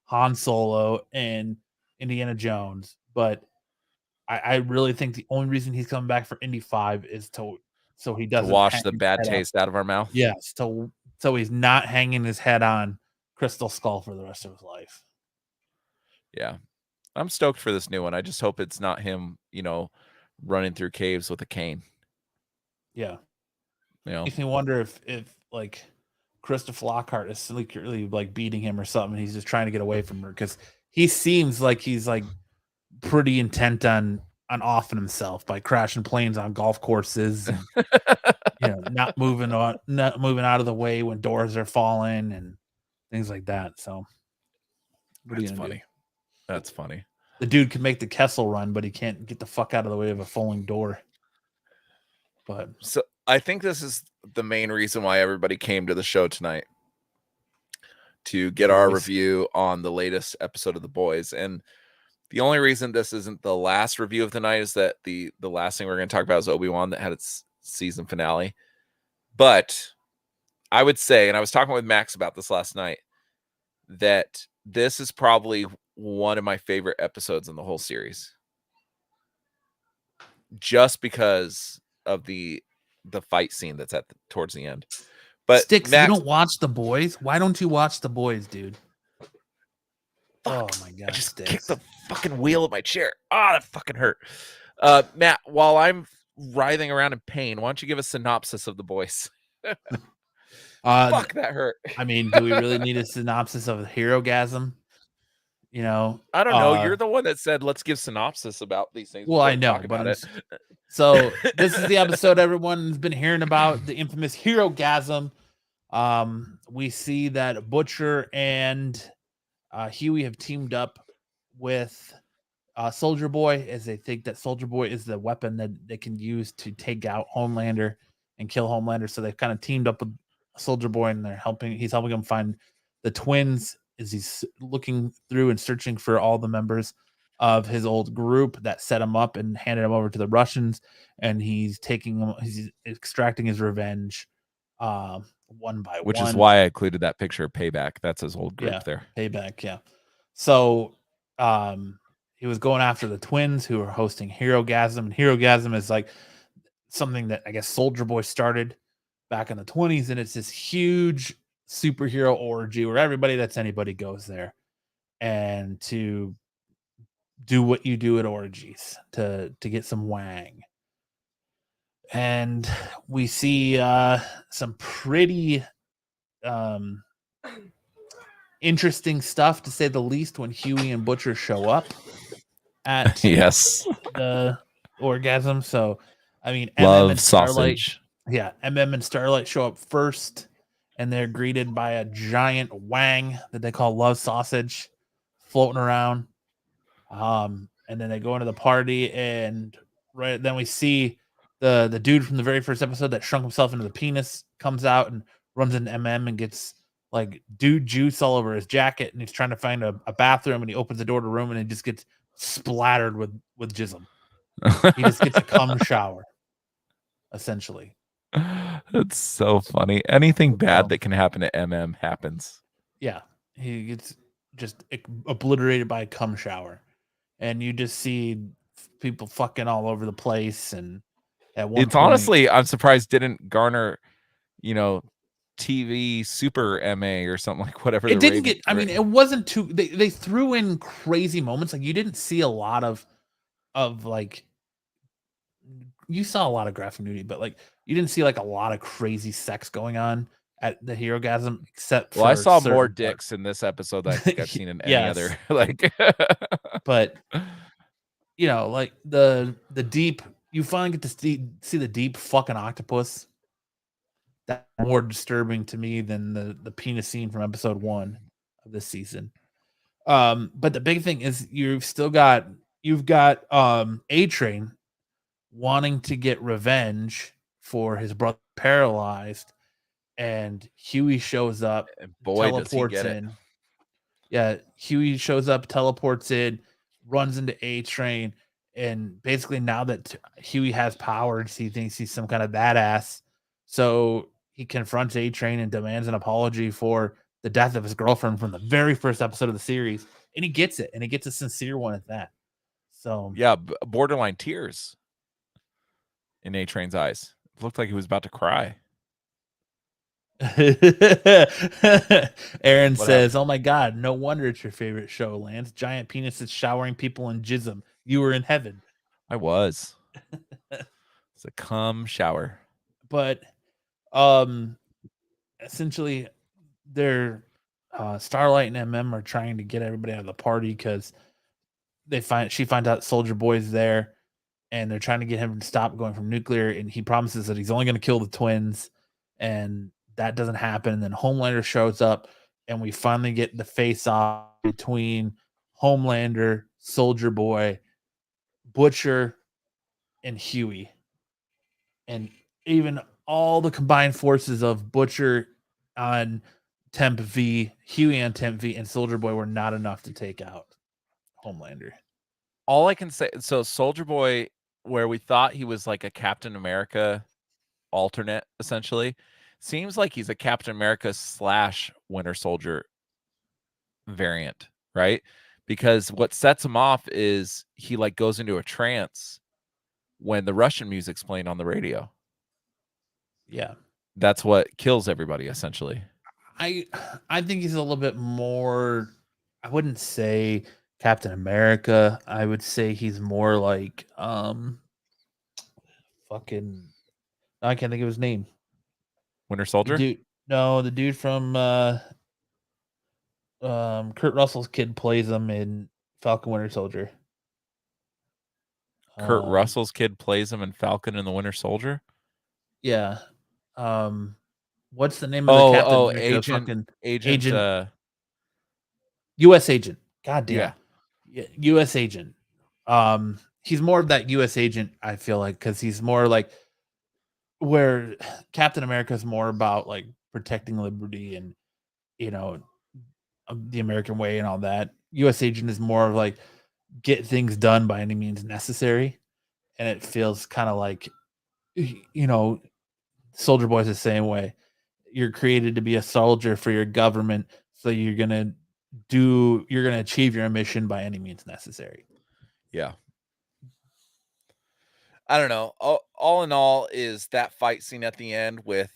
Han Solo and Indiana Jones. But I really think the only reason he's coming back for Indy 5 is so he doesn't wash the bad taste out of our mouth. Yes, so he's not hanging his head on Crystal Skull for the rest of his life. Yeah. I'm stoked for this new one. I just hope it's not him, running through caves with a cane. Yeah. Makes me wonder if like Christopher Lockhart is secretly like beating him or something. He's just trying to get away from her because he seems like he's like pretty intent on offing himself by crashing planes on golf courses and not moving out of the way when doors are falling and things like that. So that's funny. That's funny. The dude can make the Kessel Run, but he can't get the fuck out of the way of a falling door. But so I think this is the main reason why everybody came to the show tonight, to get our review on the latest episode of The Boys. And the only reason this isn't the last review of the night is that the last thing we're going to talk about is Obi-Wan, that had its season finale. But I would say, and I was talking with Max about this last night, that this is probably one of my favorite episodes in the whole series. Just because of the fight scene that's towards the end. But Sticks, Max, you don't watch The Boys? Why don't you watch The Boys, dude? fuck, Oh my I god, just Sticks. kicked the fucking wheel of my chair. Ah, that fucking hurt. Matt, while I'm writhing around in pain, why don't you give a synopsis of The Boys? Fuck, that hurt. I mean, do we really need a synopsis of Herogasm? You know, I don't know. You're the one that said let's give synopsis about these things. Well, I know, talk about it. So this is the episode everyone's been hearing about, the infamous Herogasm. We see that Butcher and Huey have teamed up with Soldier Boy, as they think that Soldier Boy is the weapon that they can use to take out Homelander and kill Homelander. So they've kind of teamed up with Soldier Boy, and he's helping him find the twins as he's looking through and searching for all the members of his old group that set him up and handed him over to the Russians. And he's extracting his revenge one by Which one. is why I included that picture of Payback. That's his old group there. Payback, yeah. So he was going after the twins who are hosting Herogasm. And Herogasm is like something that I guess Soldier Boy started back in the 1920s, and it's this huge superhero orgy where everybody that's anybody goes there and to do what you do at orgies to get some wang. And we see some pretty interesting stuff, to say the least, when Huey and Butcher show up at yes, the orgasm. So I mean, love MM and Starlight, sausage. yeah, MM and Starlight show up first, and they're greeted by a giant wang that they call Love Sausage floating around. And then they go into the party, and right then we see the dude from the very first episode that shrunk himself into the penis comes out and runs into MM and gets like dude juice all over his jacket, and he's trying to find a bathroom, and he opens the door to the room and he just gets splattered with jism. He just gets a cum shower, essentially. That's so funny. Anything bad that can happen to MM happens. Yeah, he gets just obliterated by a cum shower, and you just see people fucking all over the place. And at one point, honestly, I'm surprised didn't garner, TV Super MA or something, like whatever. It didn't get. I mean, it wasn't too. They threw in crazy moments. Like, you didn't see a lot of like. You saw a lot of graphic nudity, but like you didn't see like a lot of crazy sex going on at the Herogasm, except I saw more dicks dicks in this episode than I think I've seen in any other. Like, but like the deep. You finally get to see the deep fucking octopus. That's more disturbing to me than the penis scene from episode 1 of this season. But the big thing is you've got A-Train wanting to get revenge for his brother paralyzed, and Huey shows up, and boy, teleports does he get in. It. Yeah, Huey shows up, teleports in, runs into A-Train, and basically now that Huey has powers, he thinks he's some kind of badass. So he confronts A-Train and demands an apology for the death of his girlfriend from the very first episode of the series, and he gets it, and he gets a sincere one at that. So yeah, borderline tears in A-Train's eyes. It looked like he was about to cry. Aaron says, "Oh my god, no wonder it's your favorite show, Lance. Giant penises showering people in jism. You were in heaven." I was. It's a cum shower. But essentially they're Starlight and MM are trying to get everybody out of the party because she finds out Soldier Boy's there, and they're trying to get him to stop going from nuclear, and he promises that he's only going to kill the twins, and that doesn't happen. And then Homelander shows up, and we finally get the face off between Homelander, Soldier Boy, Butcher, and Huey. And even all the combined forces of Butcher on Temp V, Huey on Temp V, and Soldier Boy were not enough to take out Homelander. All I can say, so Soldier Boy, where we thought he was like a Captain America alternate, essentially, seems like he's a Captain America / Winter Soldier variant, right? Because what sets him off is he like goes into a trance when the Russian music's playing on the radio. Yeah. that's what kills everybody essentially. I think he's a little bit more. I wouldn't say Captain America. I would say he's more like fucking. I can't think of his name. Winter The Soldier? dude. No, the dude from Kurt Russell's kid plays him in Falcon Winter Soldier. Kurt Russell's kid plays him in Falcon and the Winter Soldier? Yeah. What's the name of the Captain America fucking agent? U.S. agent. God damn. Yeah. U.S. agent. He's more of that U.S. agent, I feel like, because he's more like where Captain America is more about like protecting liberty and the American way and all that. U.S. agent is more of like get things done by any means necessary, and it feels kind of like Soldier Boy's the same way. You're created to be a soldier for your government, so you're gonna achieve your mission by any means necessary. Yeah. I don't know. All in all, is that fight scene at the end with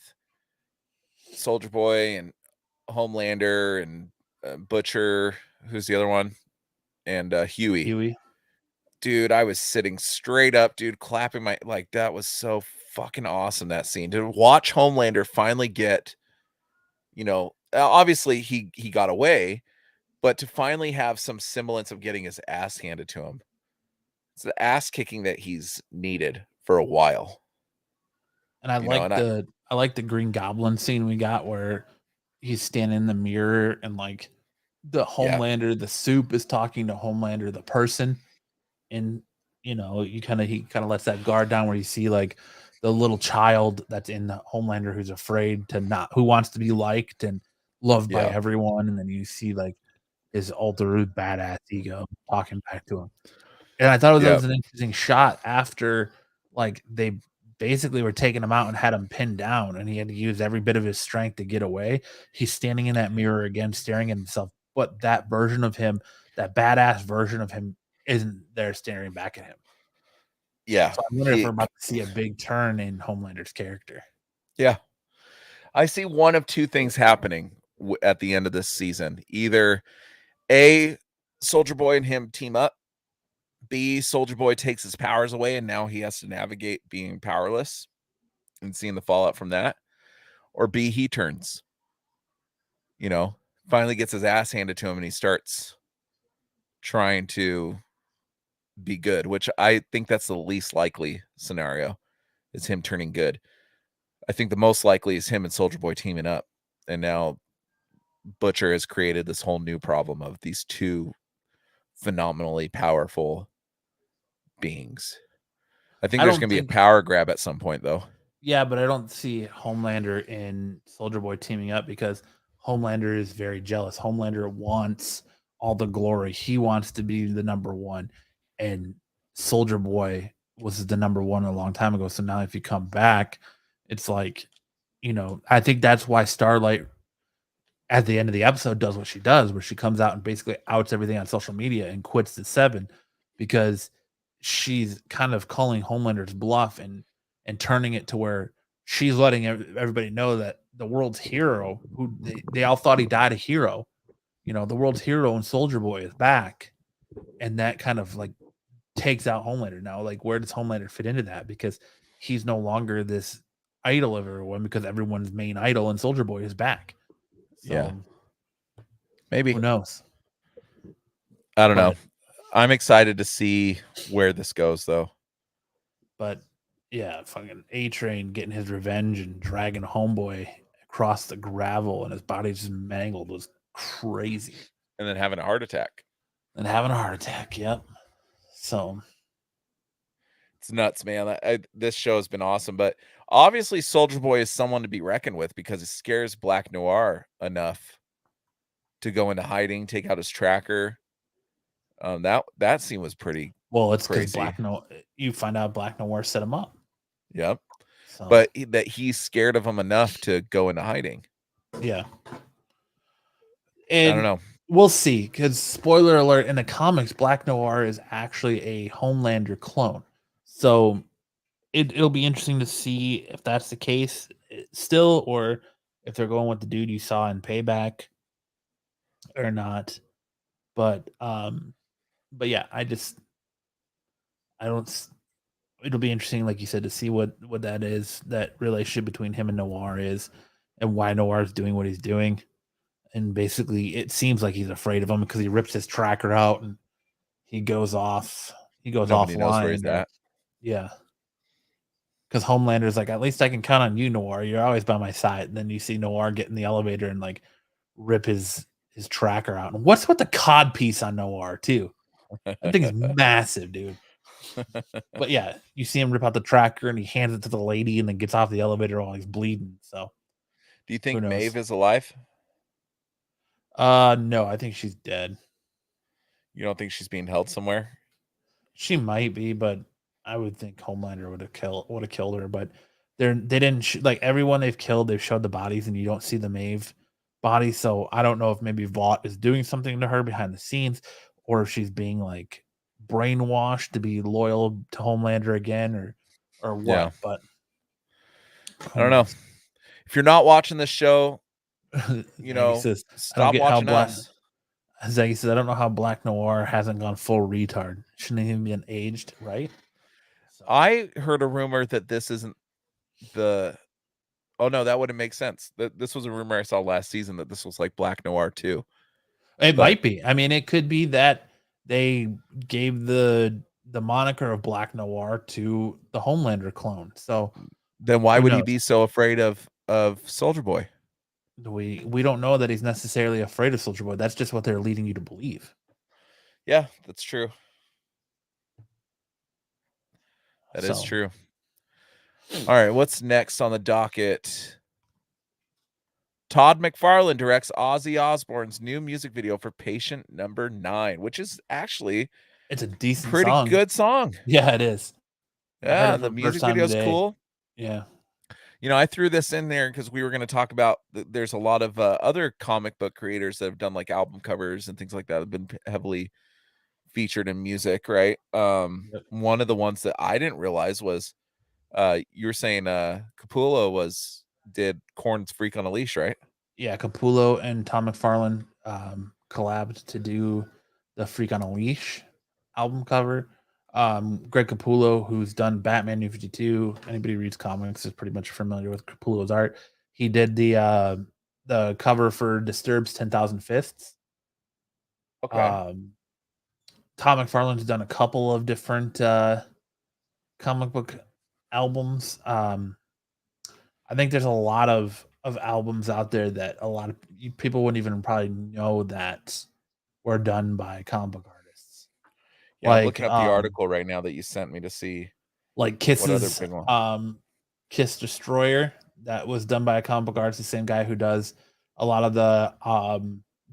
Soldier Boy and Homelander and Butcher, who's the other one, and Huey. Dude, I was sitting straight up, dude, clapping that was so fucking awesome, that scene. To watch Homelander finally get, obviously he got away, but to finally have some semblance of getting his ass handed to him. It's the ass kicking that he's needed for a while. And I like the Green Goblin scene we got where he's standing in the mirror and like the Homelander, the soup is talking to Homelander, the person, and he kind of lets that guard down where you see like the little child that's in the Homelander who's afraid who wants to be liked and loved by everyone, and then you see like his older badass ego talking back to him. And I thought that was an interesting shot after like they basically were taking him out and had him pinned down and he had to use every bit of his strength to get away. He's standing in that mirror again, staring at himself. But that version of him, that badass version of him, isn't there staring back at him. Yeah. So I wonder if we're about to see a big turn in Homelander's character. Yeah. I see one of two things happening at the end of this season. Either A, Soldier Boy and him team up. B, Soldier Boy takes his powers away and now he has to navigate being powerless and seeing the fallout from that. Or B, he turns, finally gets his ass handed to him and he starts trying to be good, which I think that's the least likely scenario, is him turning good. I think the most likely is him and Soldier Boy teaming up. And now Butcher has created this whole new problem of these two phenomenally powerful beings. I think there's going to be a power grab at some point, though. Yeah, but I don't see Homelander and Soldier Boy teaming up because Homelander is very jealous. Homelander wants all the glory. He wants to be the number one. And Soldier Boy was the number one a long time ago. So now if you come back, it's like, I think that's why Starlight at the end of the episode does what she does, where she comes out and basically outs everything on social media and quits the Seven because she's kind of calling Homelander's bluff and turning it to where she's letting everybody know that the world's hero, who they all thought he died a hero, the world's hero and Soldier Boy is back. And that kind of like takes out Homelander. Now, like, where does Homelander fit into that? Because he's no longer this idol of everyone because everyone's main idol and Soldier Boy is back. So, maybe. Who knows? I don't know. I'm excited to see where this goes, though. But yeah, fucking A-Train getting his revenge and dragging Homeboy across the gravel and his body just mangled was crazy. And then having a heart attack. Yep. So it's nuts, man. This show has been awesome, but obviously Soldier Boy is someone to be reckoned with because it scares Black Noir enough to go into hiding, take out his tracker. That scene was pretty it's because you find out Black Noir set him up. Yep. So. But that he's scared of him enough to go into hiding. Yeah. And I don't know. We'll see, because spoiler alert, in the comics, Black Noir is actually a Homelander clone. So it'll be interesting to see if that's the case. still, or if they're going with the dude you saw in Payback or not. But yeah, I don't. It'll be interesting, like you said, to see what that is, that relationship between him and Noir is, and why Noir is doing what he's doing. And basically, it seems like he's afraid of him because he rips his tracker out and he goes off. He goes Nobody knows where offline. he's at. Yeah, because Homelander's like, at least I can count on you, Noir. You're always by my side. And then you see Noir get in the elevator and like rip his tracker out. And what's with the cod piece on Noir too? That thing is massive, dude. But yeah, you see him rip out the tracker and he hands it to the lady and then gets off the elevator while he's bleeding. So, do you think Maeve is alive? No, I think she's dead. You don't think she's being held somewhere? She might be, but I would think Homelander would have killed her. But they didn't like everyone they've killed. They've showed the bodies, and you don't see the Maeve body. So I don't know if maybe Vought is doing something to her behind the scenes, or if she's being like brainwashed to be loyal to Homelander again, or what. Yeah. But I don't know. If you're not watching this show, says, stop watching us. Zaggy says, I don't know how Black Noir hasn't gone full retard. Shouldn't he have been aged, right? So. I heard a rumor that this isn't the... Oh, no, that wouldn't make sense. This was a rumor I saw last season that this was like Black Noir 2. It might be. I mean, it could be that they gave the moniker of Black Noir to the Homelander clone. So then why would he be so afraid of Soldier Boy? We don't know that he's necessarily afraid of Soldier Boy. That's just what they're leading you to believe. Yeah, that's true. That is true. All right, what's next on the docket? Todd McFarlane directs Ozzy Osbourne's new music video for Patient Number 9, which is actually it's a decent pretty song. Good song. Yeah, it is. Yeah, the music video is cool. Yeah. I threw this in there because we were going to talk about there's a lot of other comic book creators that have done like album covers and things like that have been heavily featured in music, right? One of the ones that I didn't realize was you were saying Capullo did Korn's Freak on a Leash, right? Yeah, Capullo and Tom McFarlane collabed to do the Freak on a Leash album cover. Greg Capullo, who's done Batman New 52, anybody who reads comics is pretty much familiar with Capullo's art. He did the cover for Disturbed's 10,000 Fists. Okay. Tom McFarlane's done a couple of different comic book albums. I think there's a lot of albums out there that a lot of people wouldn't even probably know that were done by comic book artists. Yeah, I'm looking up the article right now that you sent me to see. Like Kiss's Kiss Destroyer, that was done by a comic book artist, the same guy who does a lot of the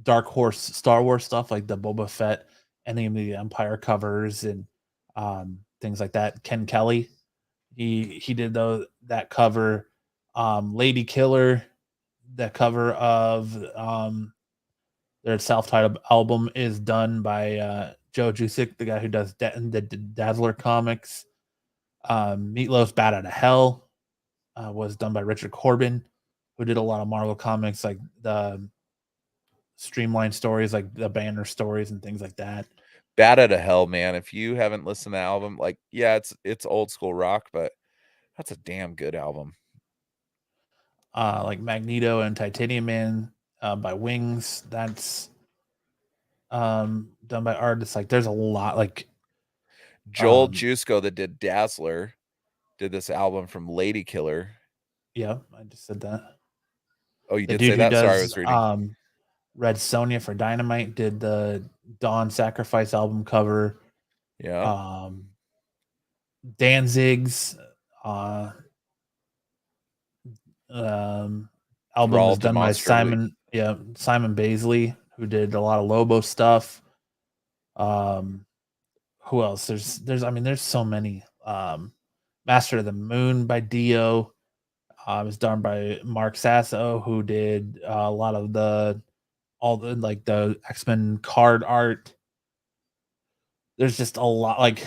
Dark Horse Star Wars stuff, like the Boba Fett and the Empire covers and things like that. Ken Kelly, he did that cover. Lady Killer, the cover of their self-titled album is done by Joe Jusick, the guy who does the Dazzler comics. Meatloaf's Bat Out of Hell was done by Richard Corbin, who did a lot of Marvel comics, like the Streamline stories, like the Banner stories and things like that. Bat Out of Hell, man. If you haven't listened to the album, like, yeah, it's old school rock, but that's a damn good album. Like Magneto and Titanium Man by Wings. That's done by artists. Like there's a lot. Like Joel Jusko that did Dazzler did this album from Lady Killer. Yeah, I just said that. Oh, you did say that? Sorry, I was reading. Red Sonja for Dynamite did the Dawn Sacrifice album cover. Yeah. Danzig's album was done by Simon Baisley, who did a lot of Lobo stuff. Who else? There's so many. Master of the Moon by Dio was done by Mark Sasso, who did a lot of all the X-Men card art. there's just a lot like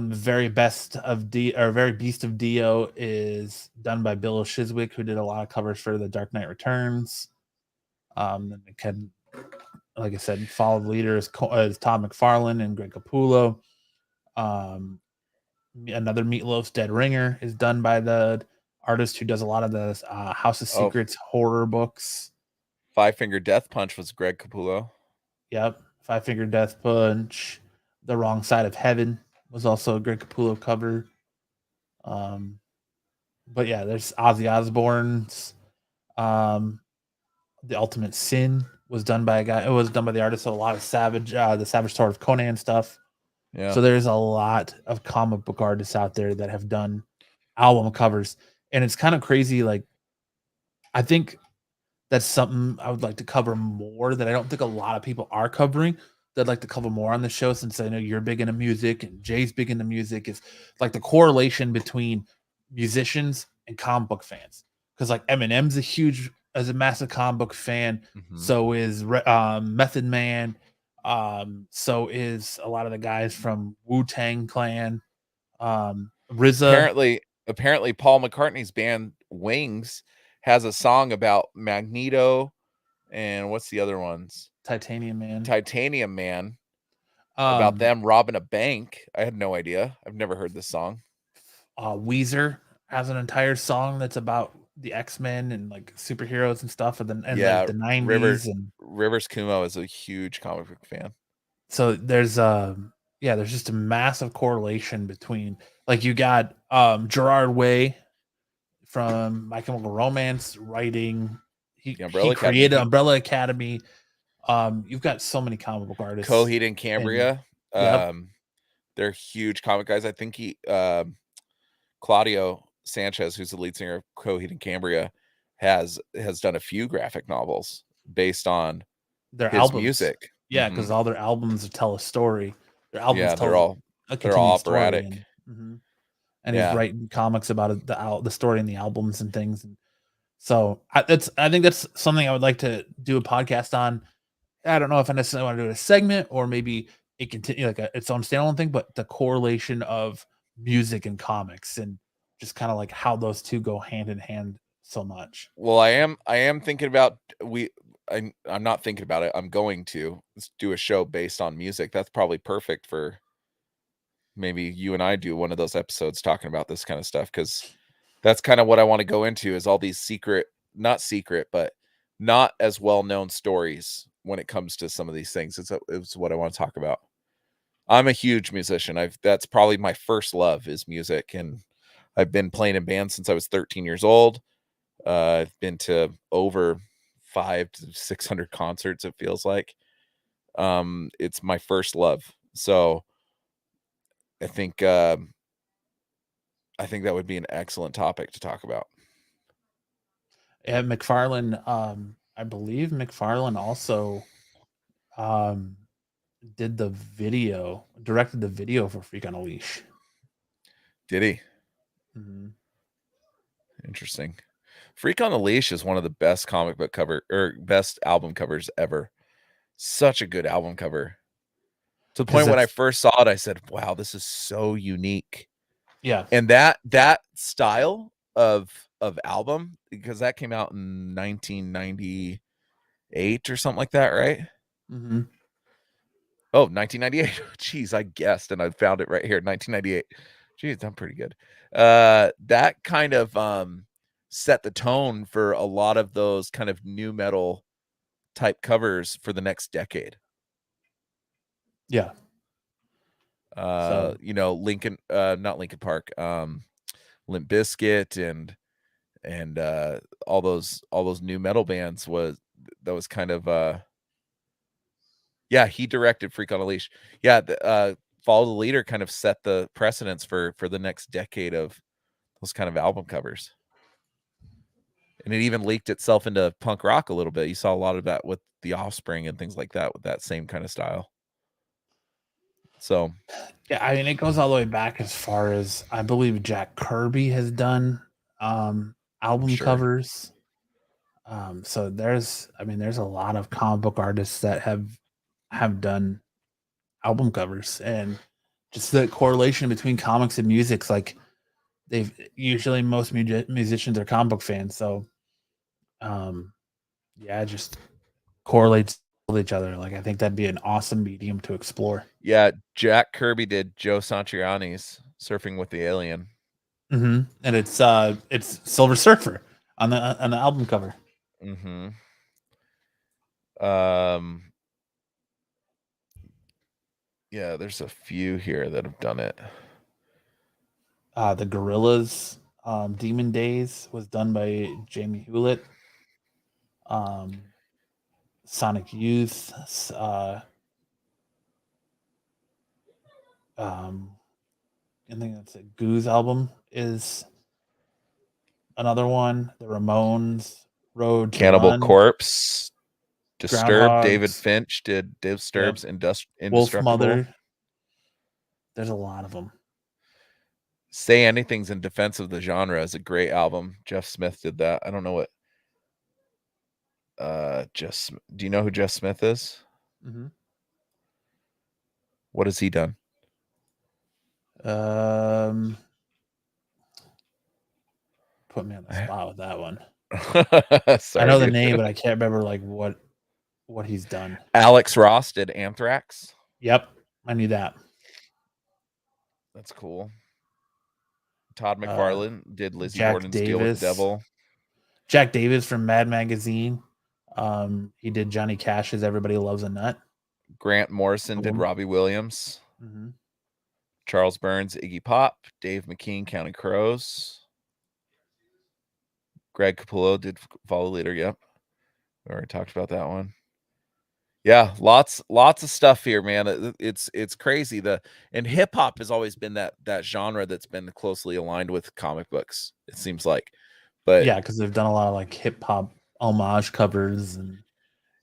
very best of D or very beast of Dio is done by Bill Shizwick, who did a lot of covers for The Dark Knight Returns. Then it can, like I said, followed leader is Todd McFarlane and Greg Capullo. Another Meatloaf's Dead Ringer is done by the artist who does a lot of the House of Secrets horror books. Five Finger Death Punch was Greg Capullo. Yep. Five Finger Death Punch. The Wrong Side of Heaven was also a Greg Capullo cover. But yeah, there's Ozzy Osbourne's The Ultimate Sin was done by a guy. It was done by the artist of a lot of Savage, the Savage Sword of Conan stuff. Yeah. So there's a lot of comic book artists out there that have done album covers, and it's kind of crazy. Like, I think that's something I would like to cover more that I don't think a lot of people are covering. That I'd like to cover more on the show, since I know you're big into music and Jay's big into music, is like the correlation between musicians and comic book fans. Because like Eminem's a massive comic book fan. Mm-hmm. So is Method Man. So is a lot of the guys from Wu-Tang Clan. RZA. Apparently Paul McCartney's band Wings has a song about Magneto and what's the other ones? Titanium Man. About them robbing a bank. I had no idea. I've never heard this song. Weezer has an entire song that's about the X-Men and like superheroes and stuff, and like the 90s. Rivers Cuomo is a huge comic book fan. So there's just a massive correlation between, like, you got Gerard Way from My Chemical Romance writing. He created Umbrella Academy. You've got so many comic book artists. Coheed and Cambria. They're huge comic guys. I think Claudio Sanchez, who's the lead singer of Coheed and Cambria, has done a few graphic novels based on their his albums. Music. Yeah, because all their albums tell a story. Their albums they're all operatic. And he's writing comics about the story and the albums and things. And so I think that's something I would like to do a podcast on. I don't know if I necessarily want to do a segment or maybe it continue like its own standalone thing, but the correlation of music and comics and just kind of like how those two go hand in hand so much. Well, I am thinking about I'm not thinking about it. I'm going to do a show based on music. That's probably perfect for maybe you and I do one of those episodes talking about this kind of stuff, because that's kind of what I want to go into, is all these not secret, but not as well-known stories when it comes to some of these things. It's what I want to talk about. I'm a huge musician. That's probably my first love is music, and I've been playing in bands since I was 13 years old. I've been to over 500 to 600 concerts, it feels like. It's my first love. So I think that would be an excellent topic to talk about. And McFarlane, I believe McFarlane also directed the video for Freak on a Leash. Did he? Mm-hmm. Interesting. Freak on a Leash is one of the best comic book best album covers ever. Such a good album cover. To the point when I first saw it, I said, wow, this is so unique. Yeah. And that style of album, because that came out in 1998 or something like that, right? Mm-hmm. Oh, 1998. Jeez, I guessed, and I found it right here. 1998. Jeez, I'm pretty good. That kind of set the tone for a lot of those kind of new metal type covers for the next decade. Yeah. Not Linkin Park, Limp Bizkit and all those new metal bands that was kind of he directed Freak on a Leash. Follow the Leader kind of set the precedence for the next decade of those kind of album covers. And it even leaked itself into punk rock a little bit. You saw a lot of that with The Offspring and things like that, with that same kind of style. So, yeah, I mean, it goes all the way back as far as I believe Jack Kirby has done album covers. So there's a lot of comic book artists that have done album covers, and just the correlation between comics and music's like they've usually most musicians are comic book fans, so yeah, it just correlates with each other. Like I think that'd be an awesome medium to explore. Yeah, Jack Kirby did Joe Satriani's Surfing with the Alien. Mm-hmm. And it's Silver Surfer on the album cover. Mm-hmm. Yeah, there's a few here that have done it. The Gorillas, Demon Days was done by Jamie Hewlett. Sonic Youth, I think that's a Goose album is another one. The Ramones, Road to Cannibal Run, Corpse, Disturbed, David Groundhogs, Finch did Disturbed's Wolf Indestructible. Mother. There's a lot of them. Say Anything's in Defense of the Genre is a great album. Jeff Smith did that. I don't know what. Do you know who Jeff Smith is? Mm-hmm. What has he done? Put me on the spot with that one. Sorry, I know the name, but I can't remember like what he's done. Alex Ross did Anthrax. Yep, I knew that. That's cool. Todd McFarlane did Lizzie Jack Borden's Davis. Deal with the Devil. Jack Davis from Mad Magazine. He did Johnny Cash's Everybody Loves a Nut. Grant Morrison did Robbie Williams. Mm-hmm. Charles Burns, Iggy Pop. Dave McKean, Counting Crows. Greg Capullo did Follow Leader. Yep. We already talked about that one. Yeah, lots of stuff here, man. It's crazy. And hip hop has always been that genre that's been closely aligned with comic books, it seems like. But yeah, because they've done a lot of like hip hop homage covers and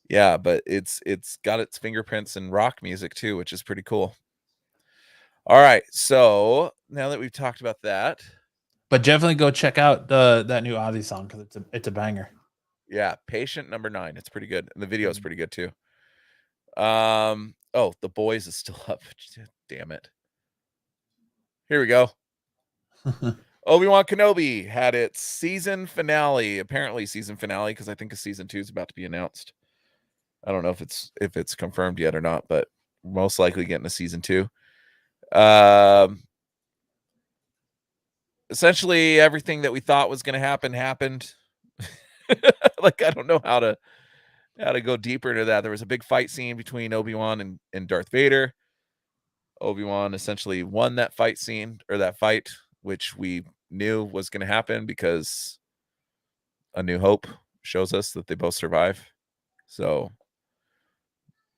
yeah, but it's got its fingerprints in rock music too, which is pretty cool. All right, so now that we've talked about that, but definitely go check out that new Ozzy song because it's a banger. Yeah, Patient number 9. It's pretty good, and the video is pretty good too. Oh, The Boys is still up. Damn it. Here we go. Obi-Wan Kenobi had its season finale, apparently season finale, because I think a season 2 is about to be announced. I don't know if it's confirmed yet or not, but most likely getting a season 2. Essentially everything that we thought was going to happen happened. Like, I don't know how to go deeper into that. There was a big fight scene between Obi-Wan and Darth Vader. Obi-Wan essentially won that fight scene, or that fight, which we knew was going to happen because A New Hope shows us that they both survive. So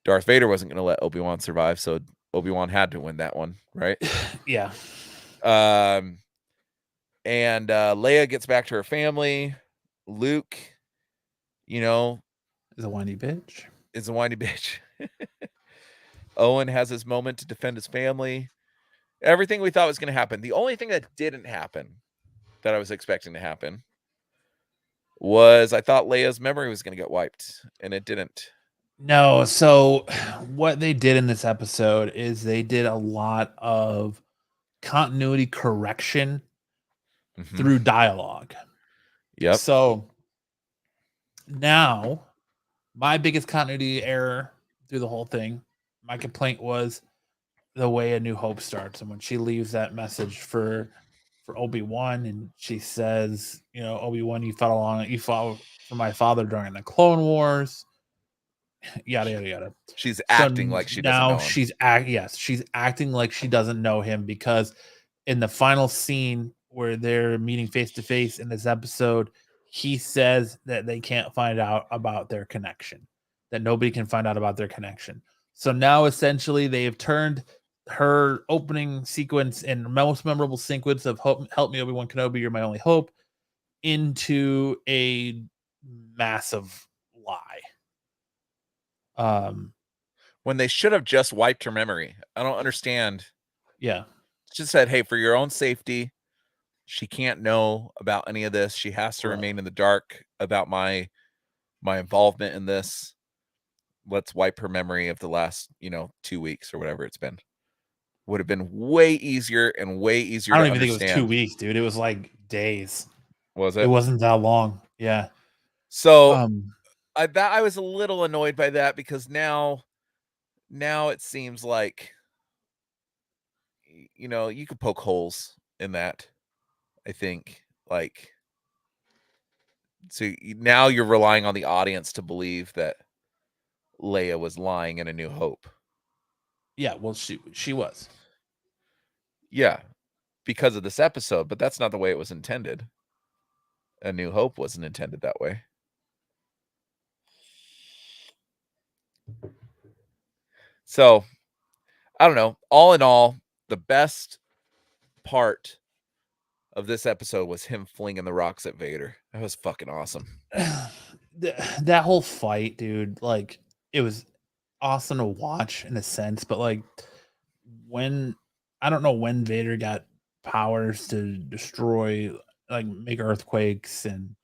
Darth Vader wasn't going to let Obi-Wan survive, so Obi-Wan had to win that one, right? Yeah. And Leia gets back to her family. Luke, is a whiny bitch. Owen has his moment to defend his family. Everything we thought was going to happen. The only thing that didn't happen that I was expecting to happen was I thought Leia's memory was going to get wiped, and it didn't. No, so what they did in this episode is they did a lot of continuity correction through dialogue. Yep. So now my biggest continuity error through the whole thing, my complaint was the way A New Hope starts, and when she leaves that message for Obi-Wan, and she says, Obi-Wan, you fought for my father during the Clone Wars, yada yada yada. She's acting like she doesn't know him. She's acting like she doesn't know him, because in the final scene where they're meeting face to face in this episode, he says that they can't find out about their connection, that nobody can find out about their connection. So now essentially they have turned her opening sequence and most memorable sequence of help me, Obi-Wan Kenobi, you're my only hope, into a massive lie. When they should have just wiped her memory. I don't understand. Yeah. Just said, hey, for your own safety, she can't know about any of this. She has to remain in the dark about my involvement in this. let's wipe her memory of the last, 2 weeks or whatever it's been. Would have been way easier and way easier I to don't even think it was understand. 2 weeks, dude. It was like days. Was It it? wasn't that long. Yeah. So I was a little annoyed by that because now it seems like, you could poke holes in that. I think, like, so now you're relying on the audience to believe that Leia was lying in A New Hope. Yeah, well, she was. Yeah, because of this episode, but that's not the way it was intended. A New Hope wasn't intended that way. So, I don't know. All in all, the best part of this episode was him flinging the rocks at Vader. That was fucking awesome. That whole fight, dude, like, it was awesome to watch in a sense, but like, I don't know when Vader got powers to destroy, like, make earthquakes, and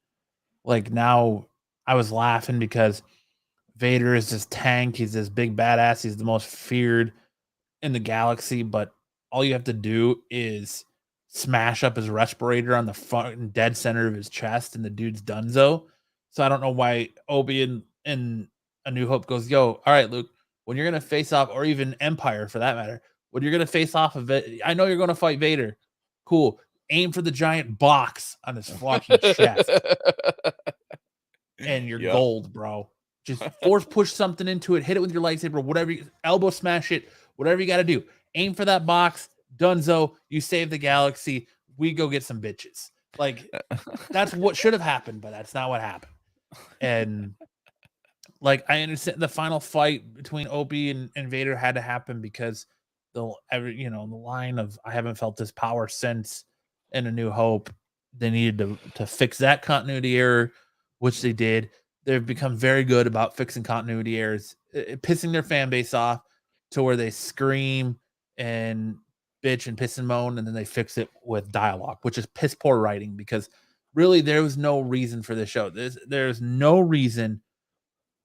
like, now I was laughing because Vader is this tank. He's this big badass. He's the most feared in the galaxy, but all you have to do is smash up his respirator on the fucking dead center of his chest, and the dude's donezo. So I don't know why Obi in A New Hope goes, "Yo, all right, Luke, when you're gonna face off, or even Empire for that matter, when you're gonna face off of it, I know you're gonna fight Vader. Cool. Aim for the giant box on his fucking chest, and you're Yep. gold, bro. Just force push something into it, hit it with your lightsaber, whatever, elbow smash it, whatever you got to do. Aim for that box, Dunzo. You save the galaxy. We go get some bitches. Like, that's what should have happened, but that's not what happened. And like, I understand the final fight between Obi and Vader had to happen because the line of "I haven't felt this power since" in A New Hope. They needed to fix that continuity error, which they did. They've become very good about fixing continuity errors, pissing their fan base off to where they scream and bitch and piss and moan, and then they fix it with dialogue, which is piss poor writing because really there was no reason for this show. There's no reason.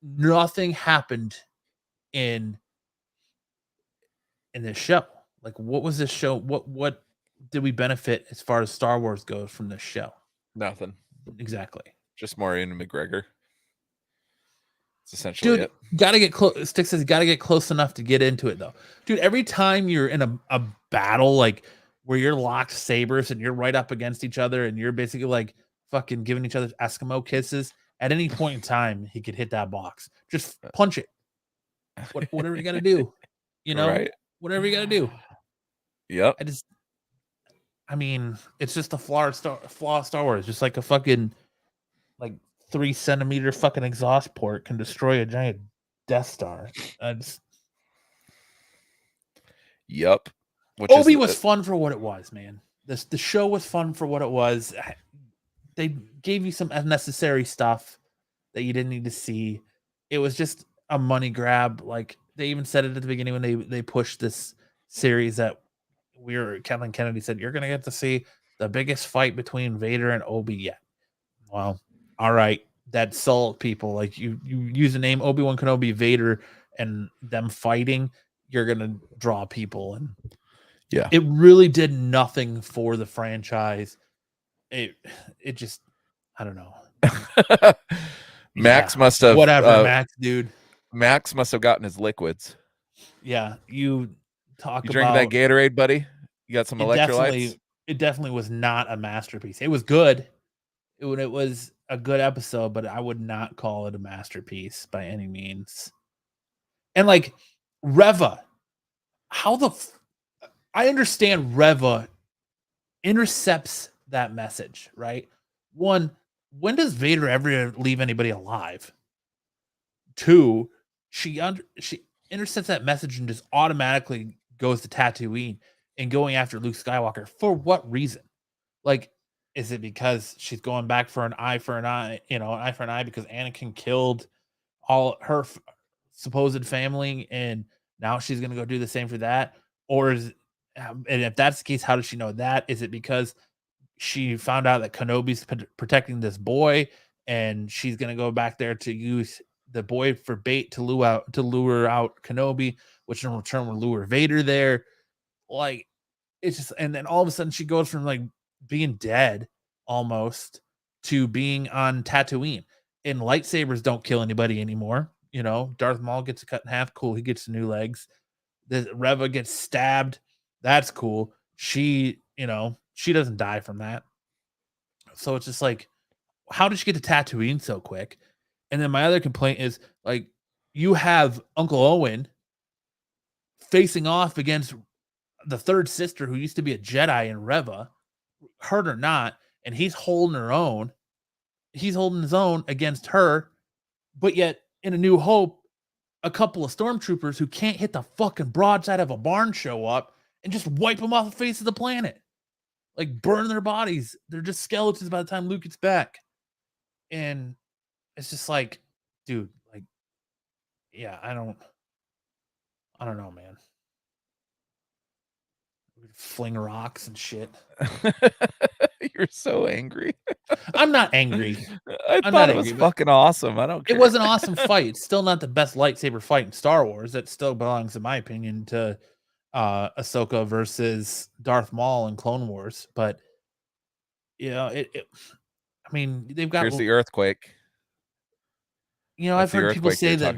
Nothing happened in this show. Like, what was this show? What did we benefit as far as Star Wars goes from this show? Nothing. Exactly. Just more Ian McGregor. It's essentially Dude, it. Gotta get close. Stick says gotta get close enough to get into it though. Dude, every time you're in a battle, like where you're locked sabers and you're right up against each other and you're basically like fucking giving each other Eskimo kisses, at any point in time, he could hit that box. Just punch it. Whatever you gotta do. Right. Whatever you gotta do. Yep. I mean, it's just a flaw of Star Wars. Just like a fucking, like, 3 centimeter fucking exhaust port can destroy a giant Death Star. Yep. Obi was fun for what it was, man. The show was fun for what it was. They gave you some unnecessary stuff that you didn't need to see. It was just a money grab. Like, they even said it at the beginning when they pushed this series that Kathleen Kennedy said, "You're gonna get to see the biggest fight between Vader and Obi yet." Well, all right, that sold people. Like, you use the name Obi-Wan Kenobi, Vader, and them fighting, you're gonna draw people, and yeah, it really did nothing for the franchise. It just, I don't know. Max must have Max, dude. Max must have gotten his liquids. Yeah, you drinking that Gatorade, buddy? You got some electrolytes? It definitely was not a masterpiece. It was good. It was a good episode, but I would not call it a masterpiece by any means. And like Reva, I understand Reva intercepts that message, right? One, when does Vader ever leave anybody alive? Two, she intercepts that message and just automatically goes to Tatooine and going after Luke Skywalker. For what reason? Like, is it because she's going back for an eye for an eye, an eye for an eye because Anakin killed all her supposed family and now she's going to go do the same for that? Or and if that's the case, how does she know that? Is it because she found out that Kenobi's protecting this boy and she's going to go back there to use the boy for bait to lure out Kenobi, which in return will lure Vader there. Like, it's just, and then all of a sudden she goes from like being dead almost to being on Tatooine. And lightsabers don't kill anybody anymore. You know, Darth Maul gets cut in half. Cool. He gets new legs. The Reva gets stabbed. That's cool. She, you know, she doesn't die from that. So it's just like, how did she get to Tatooine so quick? And then my other complaint is like, you have Uncle Owen facing off against the third sister who used to be a Jedi in Reva, hurt or not, and he's holding her own. He's holding his own against her, but yet in A New Hope, a couple of stormtroopers who can't hit the fucking broadside of a barn show up and just wipe them off the face of the planet. Like, burn their bodies. They're just skeletons by the time Luke gets back. And it's just like, dude, like, yeah, I don't know, man. Fling rocks and shit. You're so angry. I'm not angry. I thought it was fucking awesome. I don't care. It was an awesome fight. It's still not the best lightsaber fight in Star Wars. That still belongs, in my opinion, to Ahsoka versus Darth Maul in Clone Wars. But you know, I mean, they've got. Here's the earthquake. You know, I've heard people say that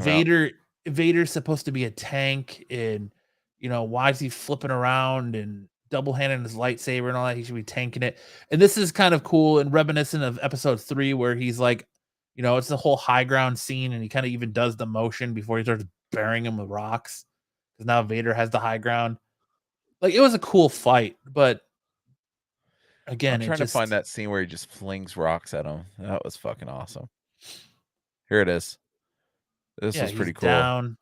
Vader's supposed to be a tank, and you know, why is he flipping around and double-handing his lightsaber and all that? He should be tanking it. And this is kind of cool and reminiscent of episode 3, where he's like, you know, it's the whole high ground scene, and he kind of even does the motion before he starts burying him with rocks, because now Vader has the high ground. Like, it was a cool fight, but again, I'm trying to find that scene where he just flings rocks at him. That was fucking awesome. Here it is. This was pretty cool. Down.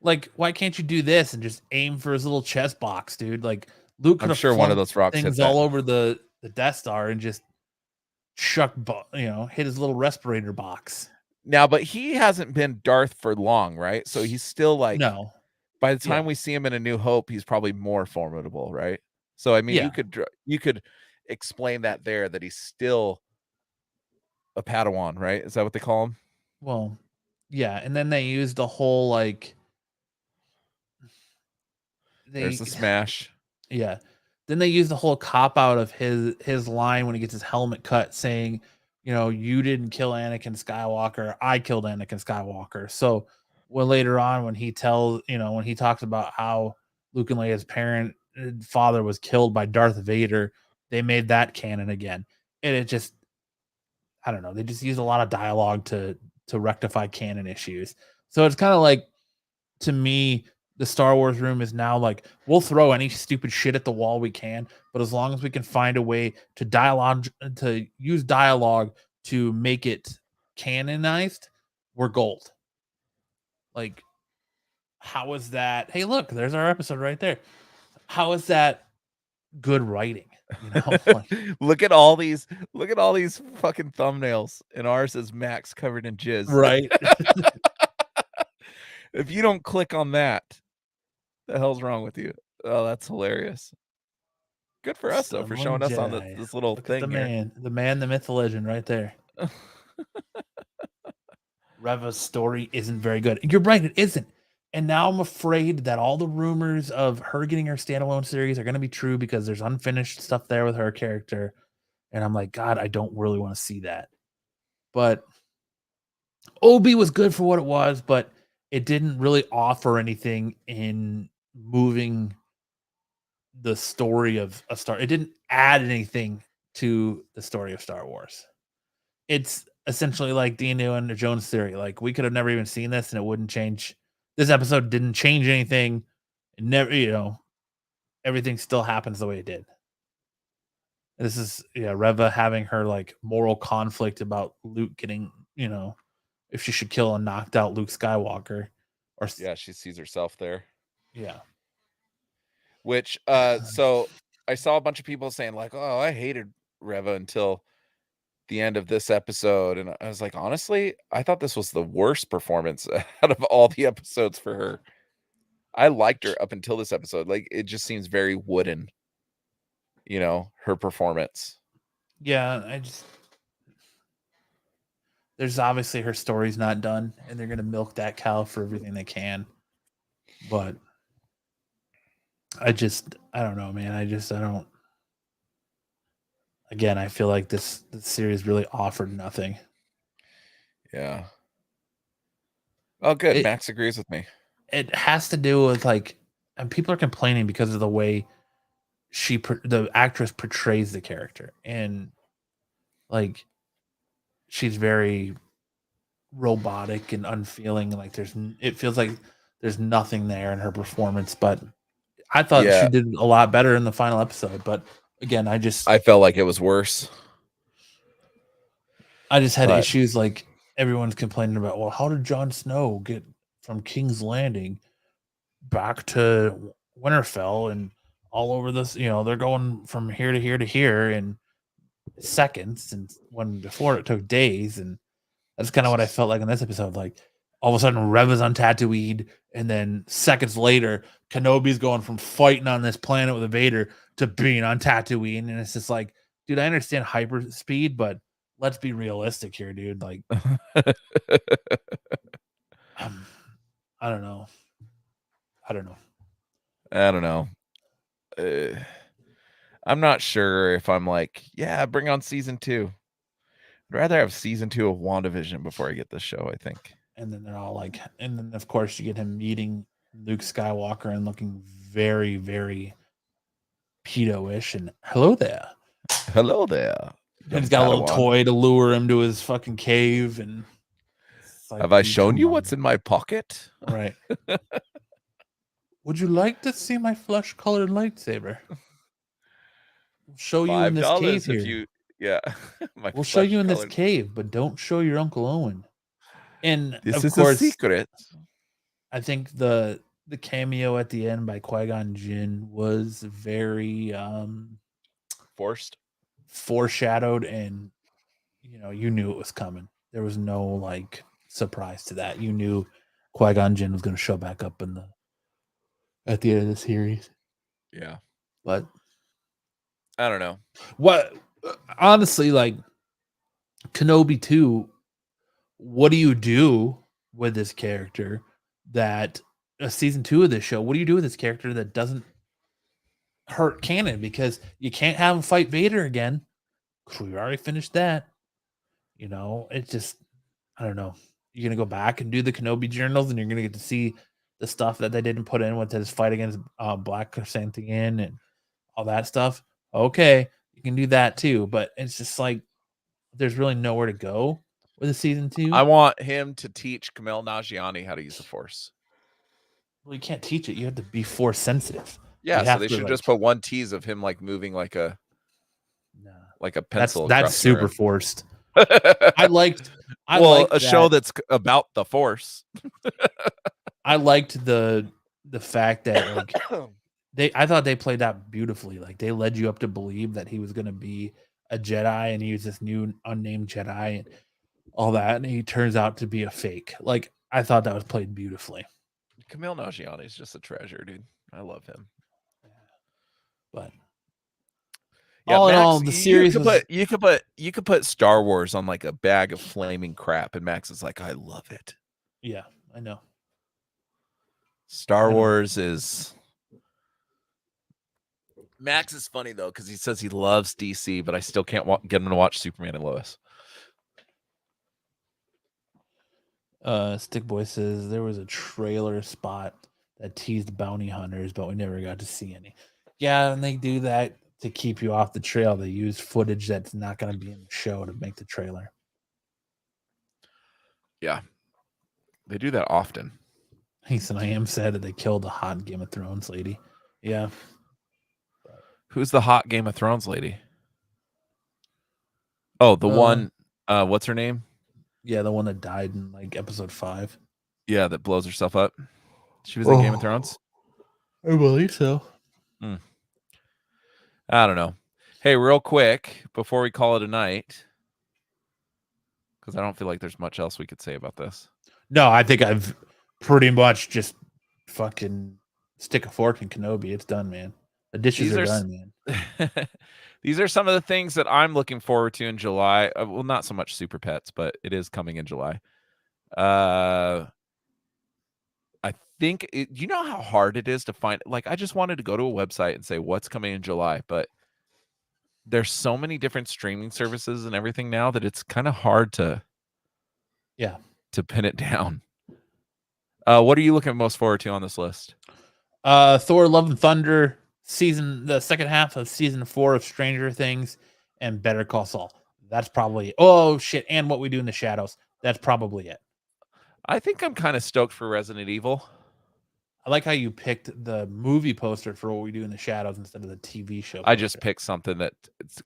Like, why can't you do this and just aim for his little chest box, dude? Like, Luke could have sure one of those rocks things all over the Death Star and just hit his little respirator box. Now, but he hasn't been Darth for long, right? So he's still like, no. By the time we see him in A New Hope, he's probably more formidable, right? So I mean, you could explain that there, that he's still a Padawan, right? Is that what they call him? Well, yeah, and then they used the whole like. There's the smash. Yeah. Then they use the whole cop out of his line when he gets his helmet cut, saying, you know, you didn't kill Anakin Skywalker, I killed Anakin Skywalker. So when later on, when he talks about how Luke and Leia's father was killed by Darth Vader, they made that canon again. And it just, I don't know, they just use a lot of dialogue to rectify canon issues. So it's kind of like, to me, the Star Wars room is now like, we'll throw any stupid shit at the wall we can, but as long as we can find a way to use dialogue to make it canonized, we're gold. Like, how is that? Hey, look, there's our episode right there. How is that good writing? You know, like, look at all these fucking thumbnails, and ours is Max covered in jizz. Right. If you don't click on that, the hell's wrong with you? Oh, that's hilarious. Good for us, though, for showing us on this little thing here. The man, the myth, the legend right there. Reva's story isn't very good. You're right, it isn't. And now I'm afraid that all the rumors of her getting her standalone series are going to be true, because there's unfinished stuff there with her character. And I'm like, God, I don't really want to see that. But Obi was good for what it was, but it didn't really offer anything in moving the story of a Star. It didn't add anything to the story of Star Wars. It's essentially like the Indiana Jones theory. Like, we could have never even seen this, and it wouldn't change. This episode didn't change anything. It never, everything still happens the way it did. This is Reva having her like moral conflict about Luke getting, if she should kill a knocked out Luke Skywalker. Or she sees herself there. Yeah. Which so I saw a bunch of people saying like, oh, I hated Reva until the end of this episode, and I was like, honestly, I thought this was the worst performance out of all the episodes for her. I liked her up until this episode. Like, it just seems very wooden, her performance. Yeah, there's obviously her story's not done, and they're gonna milk that cow for everything they can. But I don't know, man. I don't. Again, I feel like this series really offered nothing. Yeah. Oh, good. It Max agrees with me. it has to do with like, and people are complaining because of the way the actress portrays the character, and like she's very robotic and unfeeling. Like it feels like there's nothing there in her performance. But I thought she Yeah. did a lot better in the final episode. But again, I felt like it was worse. I just had issues like everyone's complaining about. Well, how did Jon Snow get from King's Landing back to Winterfell and all over this? You know, they're going from here to here to here in seconds, and when before it took days. And that's kind of what I felt like in this episode. Like all of a sudden, Rev is on Tatooine, and then seconds later, Kenobi's going from fighting on this planet with a Vader to being on Tatooine, and it's just like, dude, I understand hyperspeed, but let's be realistic here, dude. Like, I don't know. I don't know. I'm not sure if I'm like, yeah, bring on season 2. I'd rather have season 2 of WandaVision before I get this show, I think. And then they're all like, and then of course you get him meeting Luke Skywalker and looking very, very pedo-ish, and hello there. Hello there. And he's got a little toy to lure him to his fucking cave. And like, have I shown you what's in my pocket? Right. Would you like to see my flesh-colored lightsaber? We'll show you in this cave here. We'll show you in this cave, but don't show your Uncle Owen. And this of is course, a secret. I think the cameo at the end by Qui-Gon Jinn was very foreshadowed, and you knew it was coming. There was no like surprise to that. You knew Qui-Gon Jinn was going to show back up at the end of the series. Yeah, but I don't know. What honestly, like Kenobi 2, what do you do with this character that season 2 of this show? What do you do with this character that doesn't hurt canon? Because you can't have him fight Vader again. We already finished that. It's just, I don't know. You're gonna go back and do the Kenobi journals, and you're gonna get to see the stuff that they didn't put in with his fight against Black Chrysanthemum and all that stuff. Okay, you can do that too, but it's just like there's really nowhere to go with the season 2. I want him to teach Kumail Nanjiani how to use the Force. Well, you can't teach it. You have to be Force sensitive. Yeah, so they should just put one tease of him like moving like a pencil. That's super forced. I liked a show that's about the Force. I liked the fact that like I thought they played that beautifully. Like they led you up to believe that he was going to be a Jedi, and he was this new unnamed Jedi and all that, and he turns out to be a fake. Like I thought that was played beautifully. Kumail Nanjiani is just a treasure, dude. I love him. But yeah, all Max, in all, the series you could put Star Wars on like a bag of flaming crap, and Max is like, I love it. Yeah, I know. Star Wars is. Max is funny though because he says he loves DC, but I still can't get him to watch Superman and Lois. Stick Boy says there was a trailer spot that teased bounty hunters, but we never got to see any. Yeah, and they do that to keep you off the trail. They use footage that's not going to be in the show to make the trailer. Yeah, they do that often. He said, I am sad that they killed the hot Game of Thrones lady. Yeah. Who's the hot Game of Thrones lady? Oh, the one, what's her name? Yeah, the one that died in like episode 5. Yeah, that blows herself up. She was in Game of Thrones? I believe so. I don't know. Hey, real quick, before we call it a night, because I don't feel like there's much else we could say about this. No, I think I've pretty much just fucking stick a fork in Kenobi. It's done, man. The dishes are done, man. these are some of the things that I'm looking forward to in July. Well, not so much Super Pets, but it is coming in July. I think you know how hard it is to find. Like, I just wanted to go to a website and say what's coming in July, but there's so many different streaming services and everything now that it's kind of hard to pin it down. What are you looking most forward to on this list? Thor: Love and Thunder the second half of season 4 of Stranger Things, and Better Call Saul. That's probably and What We Do in the Shadows. That's probably it. I think I'm kind of stoked for Resident Evil. I like how you picked the movie poster for What We Do in the Shadows instead of the TV show poster. I just picked something that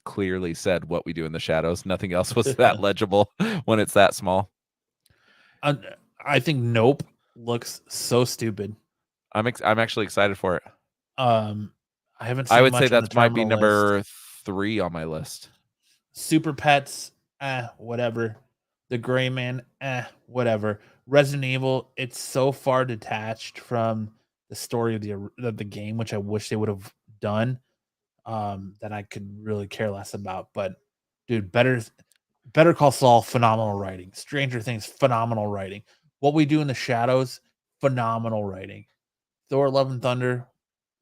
clearly said What We Do in the Shadows. Nothing else was that legible when it's that small. I think Nope looks so stupid. I'm actually excited for it. I haven't seen I would much say on that the might be terminal number list. 3 on my list. Super Pets, whatever. The Gray Man, whatever. Resident Evil, it's so far detached from the story of the game, which I wish they would have done, that I could really care less about. But dude, Better Call Saul, phenomenal writing. Stranger Things, phenomenal writing. What We Do in the Shadows, phenomenal writing. Thor: Love and Thunder,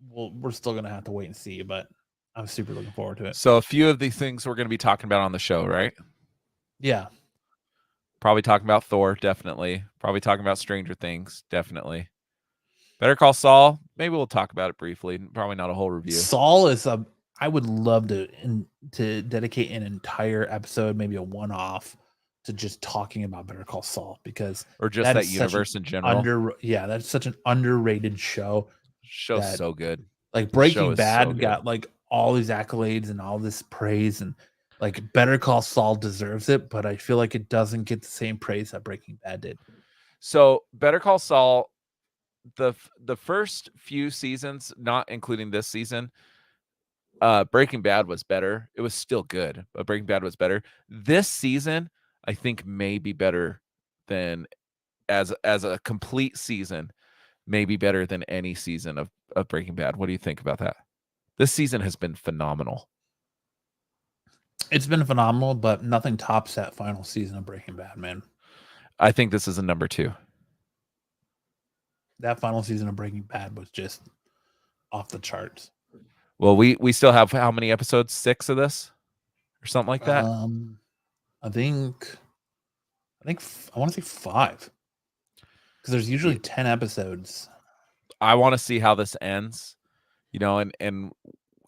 well, we're still gonna have to wait and see, but I'm super looking forward to it. So a few of these things we're going to be talking about on the show, right? Yeah. Probably talking about Thor, definitely. Probably talking about Stranger Things, definitely. Better Call Saul, maybe we'll talk about it briefly. Probably not a whole review. Saul is I would love to dedicate an entire episode, maybe a one-off, to just talking about Better Call Saul, because or just that universe in general. That's such an underrated show. Show's so good. Like Breaking Bad got like all these accolades and all this praise, and like Better Call Saul deserves it, but I feel like it doesn't get the same praise that Breaking Bad did. So Better Call Saul, the first few seasons, not including this season, Breaking Bad was better. It was still good, but Breaking Bad was better. This season, I think, may be better than as a complete season, may be better than any season of Breaking Bad. What do you think about that? This season has been phenomenal. It's been phenomenal, but nothing tops that final season of Breaking Bad, man. I think this is a number 2. That final season of Breaking Bad was just off the charts. Well, we still have how many episodes? 6 of this, or something like that. I think I want to say 5, because there's usually 10 episodes. I want to see how this ends, and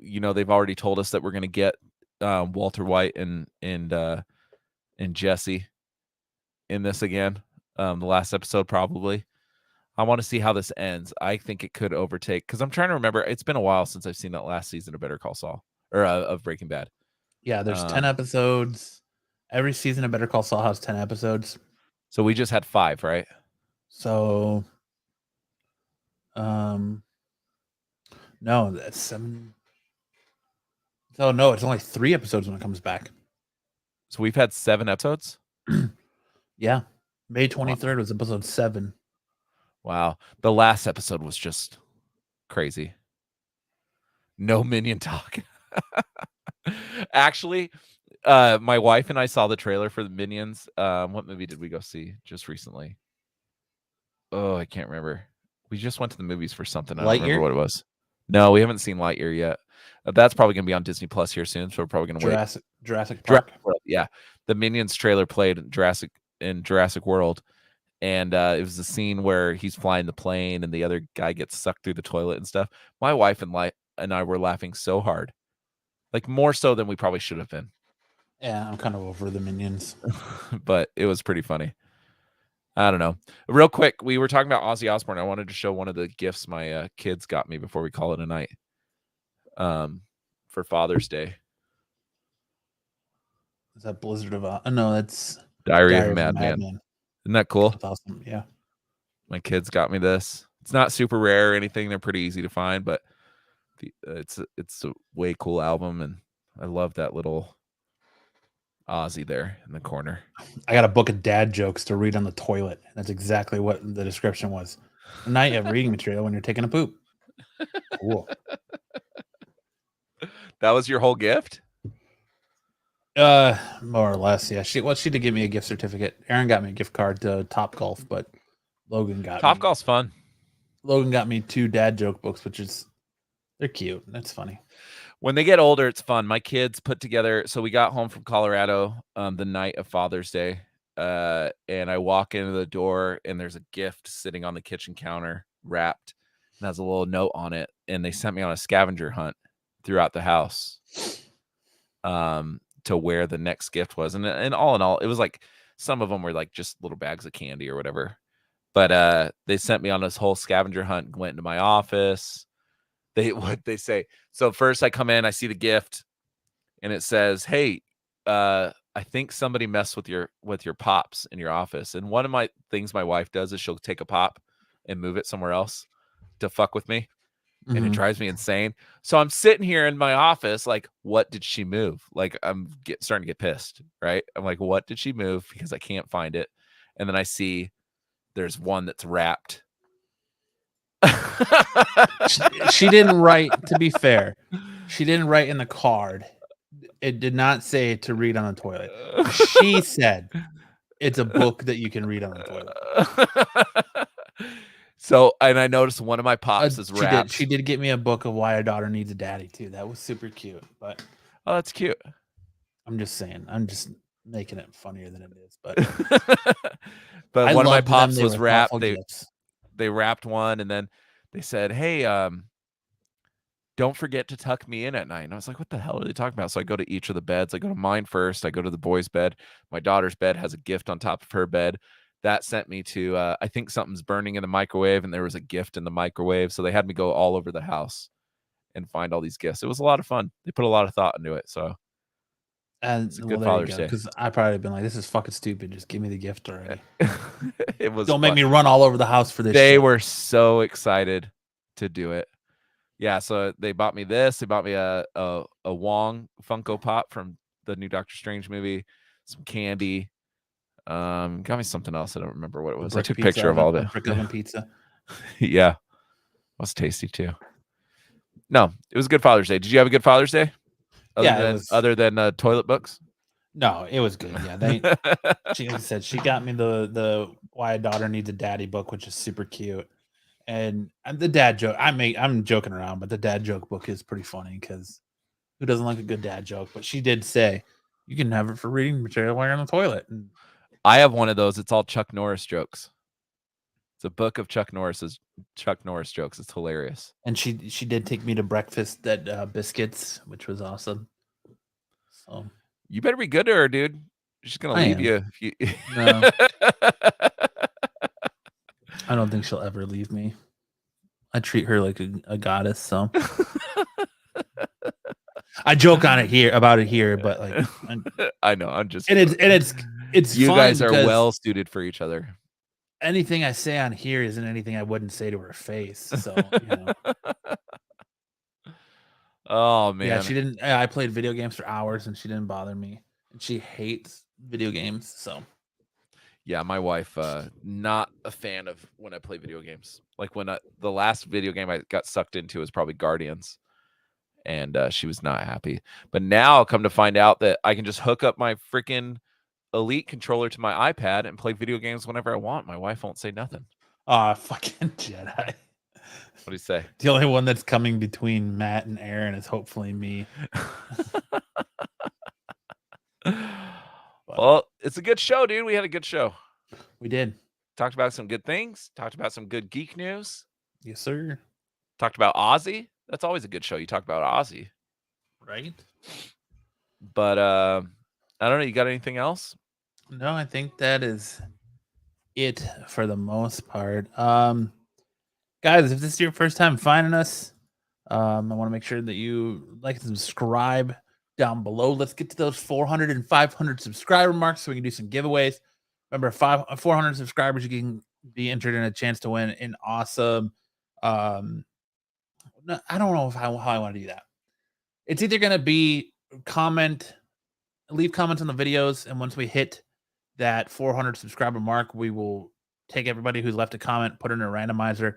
they've already told us that we're going to get Walter White and Jesse in this again. The last episode, probably. I want to see how this ends. I think it could overtake, because I'm trying to remember. It's been a while since I've seen that last season of Better Call Saul, or of Breaking Bad. Yeah, there's 10 episodes. Every season of Better Call Saul has 10 episodes. So we just had 5, right? So, no, that's 7. So no, it's only 3 episodes when it comes back. So we've had 7 episodes. Yeah, May 23rd was episode 7. Wow, the last episode was just crazy. No minion talk. Actually, my wife and I saw the trailer for the Minions. What movie did we go see just recently? Oh, I can't remember. We just went to the movies for something. I don't remember what it was. No, we haven't seen Lightyear yet. That's probably going to be on Disney Plus here soon, so we're probably going to wait. Jurassic Park. World, yeah. The Minions trailer played in Jurassic World, and it was the scene where he's flying the plane and the other guy gets sucked through the toilet and stuff. My wife and I were laughing so hard, like more so than we probably should have been. Yeah, I'm kind of over the Minions. But it was pretty funny. I don't know. Real quick, we were talking about Ozzy Osbourne. I wanted to show one of the gifts my kids got me before we call it a night. For Father's Day. Is that Blizzard of no, that's Diary of a Madman. Isn't that cool? That's awesome. Yeah. My kids got me this. It's not super rare or anything. They're pretty easy to find, but it's a way cool album, and I love that little Ozzy there in the corner. I got a book of dad jokes to read on the toilet. That's exactly what the description was. Now you have reading material when you're taking a poop. Cool. That was your whole gift? More or less, yeah. She did give me a gift certificate. Aaron got me a gift card to Top Golf, but Logan got Top me. Golf's fun. Logan got me 2 dad joke books, they're cute. That's funny. When they get older, it's fun. My kids put together. So we got home from Colorado the night of Father's Day, and I walk into the door, and there's a gift sitting on the kitchen counter, wrapped, and has a little note on it. And they sent me on a scavenger hunt throughout the house, to where the next gift was. And all in all, it was like some of them were like just little bags of candy or whatever. But they sent me on this whole scavenger hunt. Went into my office. What they say. So first I come in, I see the gift, and it says, "Hey, I think somebody messed with your pops in your office." And one of my things my wife does is she'll take a pop and move it somewhere else to fuck with me. And it drives me insane. So I'm sitting here in my office, like, what did she move? Like, I'm starting to get pissed, right? I'm like, what did she move? Because I can't find it. And then I see there's one that's wrapped. She didn't write, to be fair, she didn't write in the card. It did not say to read on the toilet. She said it's a book that you can read on the toilet. So, and I noticed one of my pops is wrapped. She did get me a book of Why a Daughter Needs a Daddy too. That was super cute. But oh, that's cute. I'm just saying. I'm just making it funnier than it is. But but one of my pops was wrapped. They wrapped one, and then they said, "Hey, don't forget to tuck me in at night." And I was like, what the hell are they talking about? So I go to each of the beds. I go to mine first. I go to the boys' bed. My daughter's bed has a gift on top of her bed. That sent me to, I think something's burning in the microwave, and there was a gift in the microwave. So they had me go all over the house and find all these gifts. It was a lot of fun. They put a lot of thought into it. So it's a good Father's Day. Because I probably been like, this is fucking stupid. Just give me the gift already. It was. Don't make me run all over the house for this. They were so excited to do it. Yeah, so they bought me this. They bought me a Wong Funko Pop from the new Doctor Strange movie, some candy. Got me something else. I don't remember what it was. I took a picture of all of it. Brick oven pizza. Yeah, it was tasty too. No, it was a good Father's Day. Did you have a good Father's Day? Other than toilet books? No, it was good. Yeah, she said she got me the Why a Daughter Needs a Daddy book, which is super cute. And the dad joke, I'm joking around, but the dad joke book is pretty funny because who doesn't like a good dad joke? But she did say you can have it for reading material while you're on the toilet. And I have one of those. It's all Chuck Norris jokes. It's a book of Chuck Norris jokes. It's hilarious. And she did take me to breakfast at Biscuits, which was awesome. So you better be good to her, dude. She's gonna leave you. No. I don't think she'll ever leave me. I treat her like a goddess, so I joke on it here about it here, but like I know, I'm just and it's you guys are well suited for each other. Anything I say on here isn't anything I wouldn't say to her face. So Oh man. Yeah, she didn't. I played video games for hours and she didn't bother me. And she hates video games, so. Yeah, my wife, not a fan of when I play video games. Like when the last video game I got sucked into was probably Guardians, and she was not happy. But now I'll come to find out that I can just hook up my freaking Elite controller to my iPad and play video games whenever I want. My wife won't say nothing. Fucking Jedi. What do you say? The only one that's coming between Matt and Aaron is hopefully me. Well, it's a good show, dude. We had a good show. We did. Talked about some good things. Talked about some good geek news. Yes, sir. Talked about Ozzy. That's always a good show. You talk about Ozzy. Right. But I don't know. You got anything else? No, I think that is it for the most part. Guys, if this is your first time finding us, I want to make sure that you like and subscribe down below. Let's get to those 400 and 500 subscriber marks so we can do some giveaways. Remember, 400 subscribers, you can be entered in a chance to win an awesome. I don't know how I want to do that. It's either going to be leave comments on the videos, and once we hit that 400 subscriber mark, we will take everybody who's left a comment, put it in a randomizer,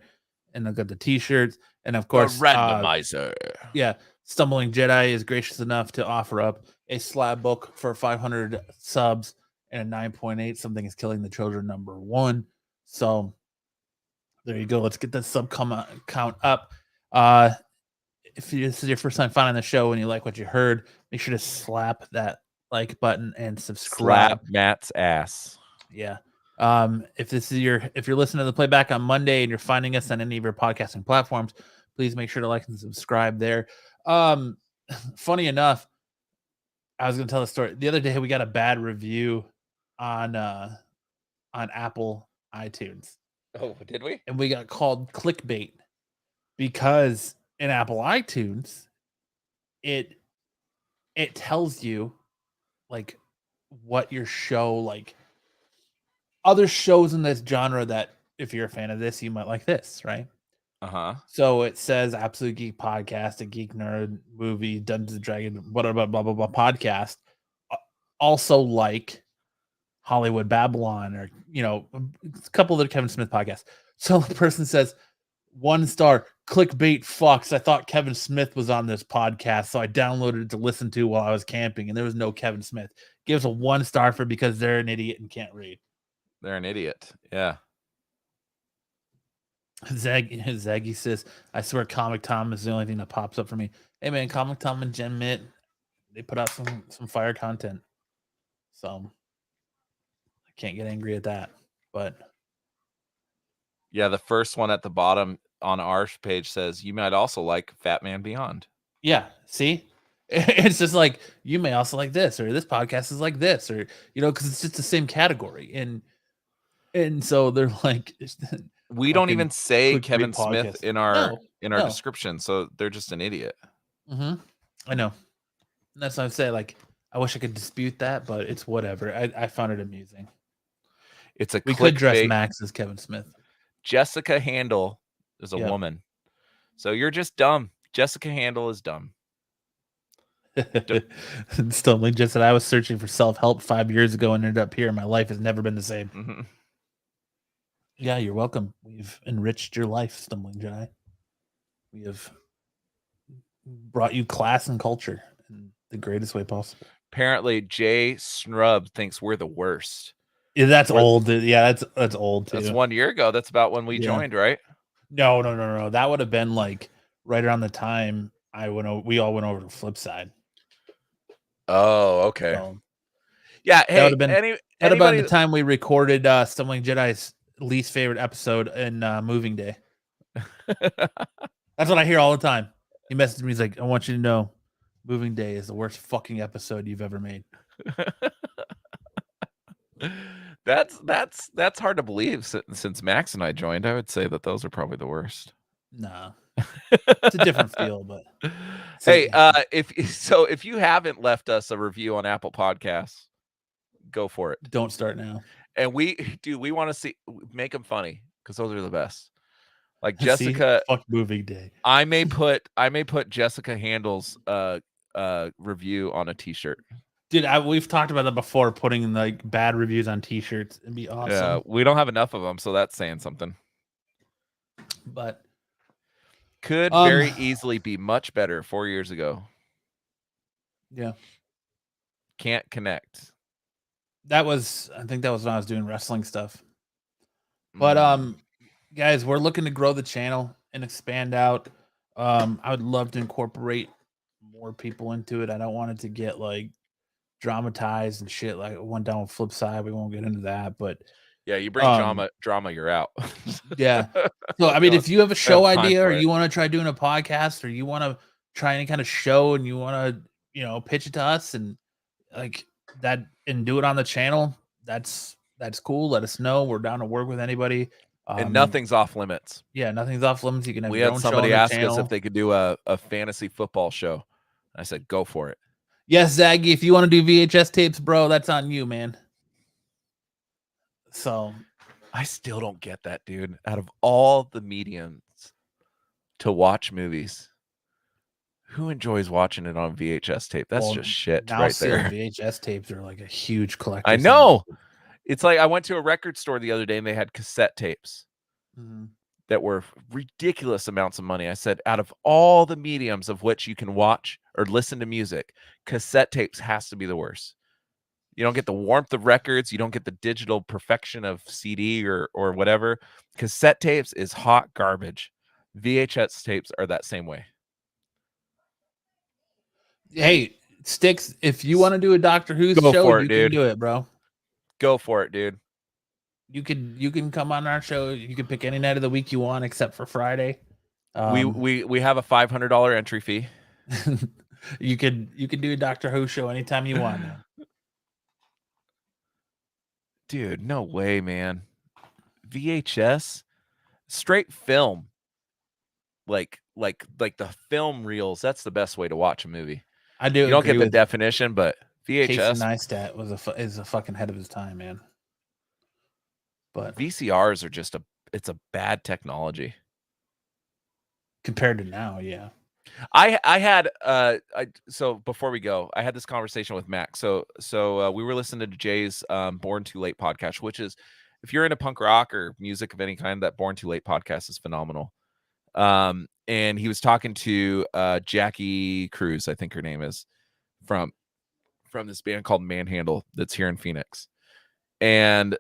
and I've got the T-shirts, and of The course, randomizer. yeah, Stumbling Jedi is gracious enough to offer up a slab book for 500 subs and a 9.8. Something is killing the children #1. So there you go. Let's get the sub count up. If this is your first time finding the show and you like what you heard, make sure to slap that like button and subscribe. Slap Matt's ass. Yeah. If you're listening to the playback on Monday and you're finding us on any of your podcasting platforms, please make sure to like and subscribe there. Funny enough, I was gonna tell the story. The other day we got a bad review on Apple iTunes. Oh, did we? And we got called clickbait because in Apple iTunes, it tells you like what your show, like other shows in this genre that if you're a fan of this, you might like this, right? So it says Absolute Geek Podcast, a Geek Nerd movie, Dungeons and Dragons, whatever, blah blah blah podcast. Also like Hollywood Babylon, or a couple of the Kevin Smith podcasts. So the person says 1 star, clickbait fucks. I thought Kevin Smith was on this podcast, so I downloaded it to listen to while I was camping, and there was no Kevin Smith. Gives a 1 star for because they're an idiot and can't read. They're an idiot. Yeah. Zaggy says, I swear Comic Tom is the only thing that pops up for me. Hey man, Comic Tom and Gen Mitt, they put out some fire content. So I can't get angry at that. But yeah, the first one at the bottom on our page says you might also like Fat Man Beyond. Yeah, see? It's just like you may also like this, or this podcast is like this, or because it's just the same category. And so they're like, we don't even say Kevin Smith podcast in our description, so they're just an idiot. I know. And that's what I say. Like, I wish I could dispute that, but it's whatever. I found it amusing. We could dress Max as Kevin Smith. Jessica Handel is a woman, so you're just dumb. Jessica Handel is dumb. Stumbling just said I was searching for self-help 5 years ago and ended up here. My life has never been the same. Yeah, you're welcome. We've enriched your life, Stumbling Jedi. We have brought you class and culture in the greatest way possible. Apparently, Jay Snrub thinks we're the worst. Yeah, that's old. Yeah, that's old too. That's 1 year ago. That's about when we joined, right? No. That would have been like right around the time we all went over to Flip Side. Oh, okay. So, yeah, hey, that would have been the time we recorded Stumbling Jedi's least favorite episode in Moving Day. That's what I hear all the time. He messaged me. He's like, I want you to know Moving Day is the worst fucking episode you've ever made. That's hard to believe since Max and I joined. I would say that those are probably the worst. No. It's a different feel, but hey, if you haven't left us a review on Apple Podcasts, go for it. Don't start now. And we want to make them funny because those are the best. Like Jessica, fuck Moving Day. I may put Jessica Handel's review on a T-shirt. Dude, we've talked about that before. Putting like bad reviews on T-shirts, it'd be awesome. Yeah, we don't have enough of them, so that's saying something. But could very easily be much better 4 years ago. Yeah, can't connect. I think that was when I was doing wrestling stuff. But guys, we're looking to grow the channel and expand out. I would love to incorporate more people into it. I don't want it to get like dramatized and shit like one down with Flip Side. We won't get into that, but yeah, you bring drama, you're out. Yeah. So I mean, if you have a show idea or you want to try doing a podcast or you want to try any kind of show and you want to, pitch it to us and like that and do it on the channel, that's cool. Let us know. We're down to work with anybody. And nothing's off limits. Yeah, nothing's off limits. You can have we your had own somebody show on ask the channel. us if they could do a fantasy football show. I said, go for it. Yes, Zaggy, if you want to do VHS tapes, bro, that's on you, man. So I still don't get that, dude. Out of all the mediums to watch movies, who enjoys watching it on VHS tape? That's just shit right there. VHS tapes are like a huge collection. I know. It's like I went to a record store the other day and they had cassette tapes. Mm-hmm. that were ridiculous amounts of money. I said, out of all the mediums of which you can watch or listen to music, cassette tapes has to be the worst. You don't get the warmth of records. You don't get the digital perfection of CD or whatever. Cassette tapes is hot garbage. VHS tapes are that same way. Hey, Sticks, if you want to do a Doctor Who show, you can do it, bro. Go for it, dude. You can come on our show. You can pick any night of the week you want, except for Friday. We have a $500 entry fee. you could do a Doctor Who show anytime you want, man. Dude, no way, man. VHS, straight film. Like the film reels. That's the best way to watch a movie. I do. You don't get the definition, but VHS. Casey Neistat is a fucking head of his time, man. But VCRs are it's a bad technology compared to now. Yeah. I had so before we go, I had this conversation with Max. So we were listening to Jay's Born Too Late podcast, which is, if you're into punk rock or music of any kind, that Born Too Late podcast is phenomenal. And he was talking to Jackie Cruz, I think her name is, from this band called Manhandle that's here in Phoenix. And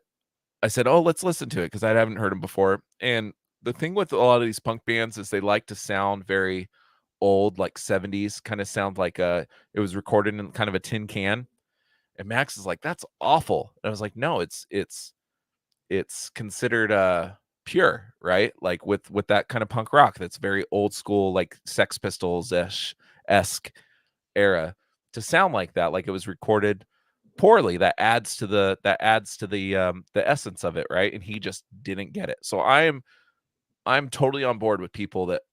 I said, oh, let's listen to it, because I haven't heard him before. And the thing with a lot of these punk bands is they like to sound very old, like 70s, kind of sound like it was recorded in kind of a tin can. And Max is like, that's awful. And I was like, no, it's considered pure, right? Like with that kind of punk rock that's very old school, like Sex Pistols-esque era, to sound like that, like it was recorded poorly, that adds to the essence of it, right? And he just didn't get it. So I'm totally on board with people that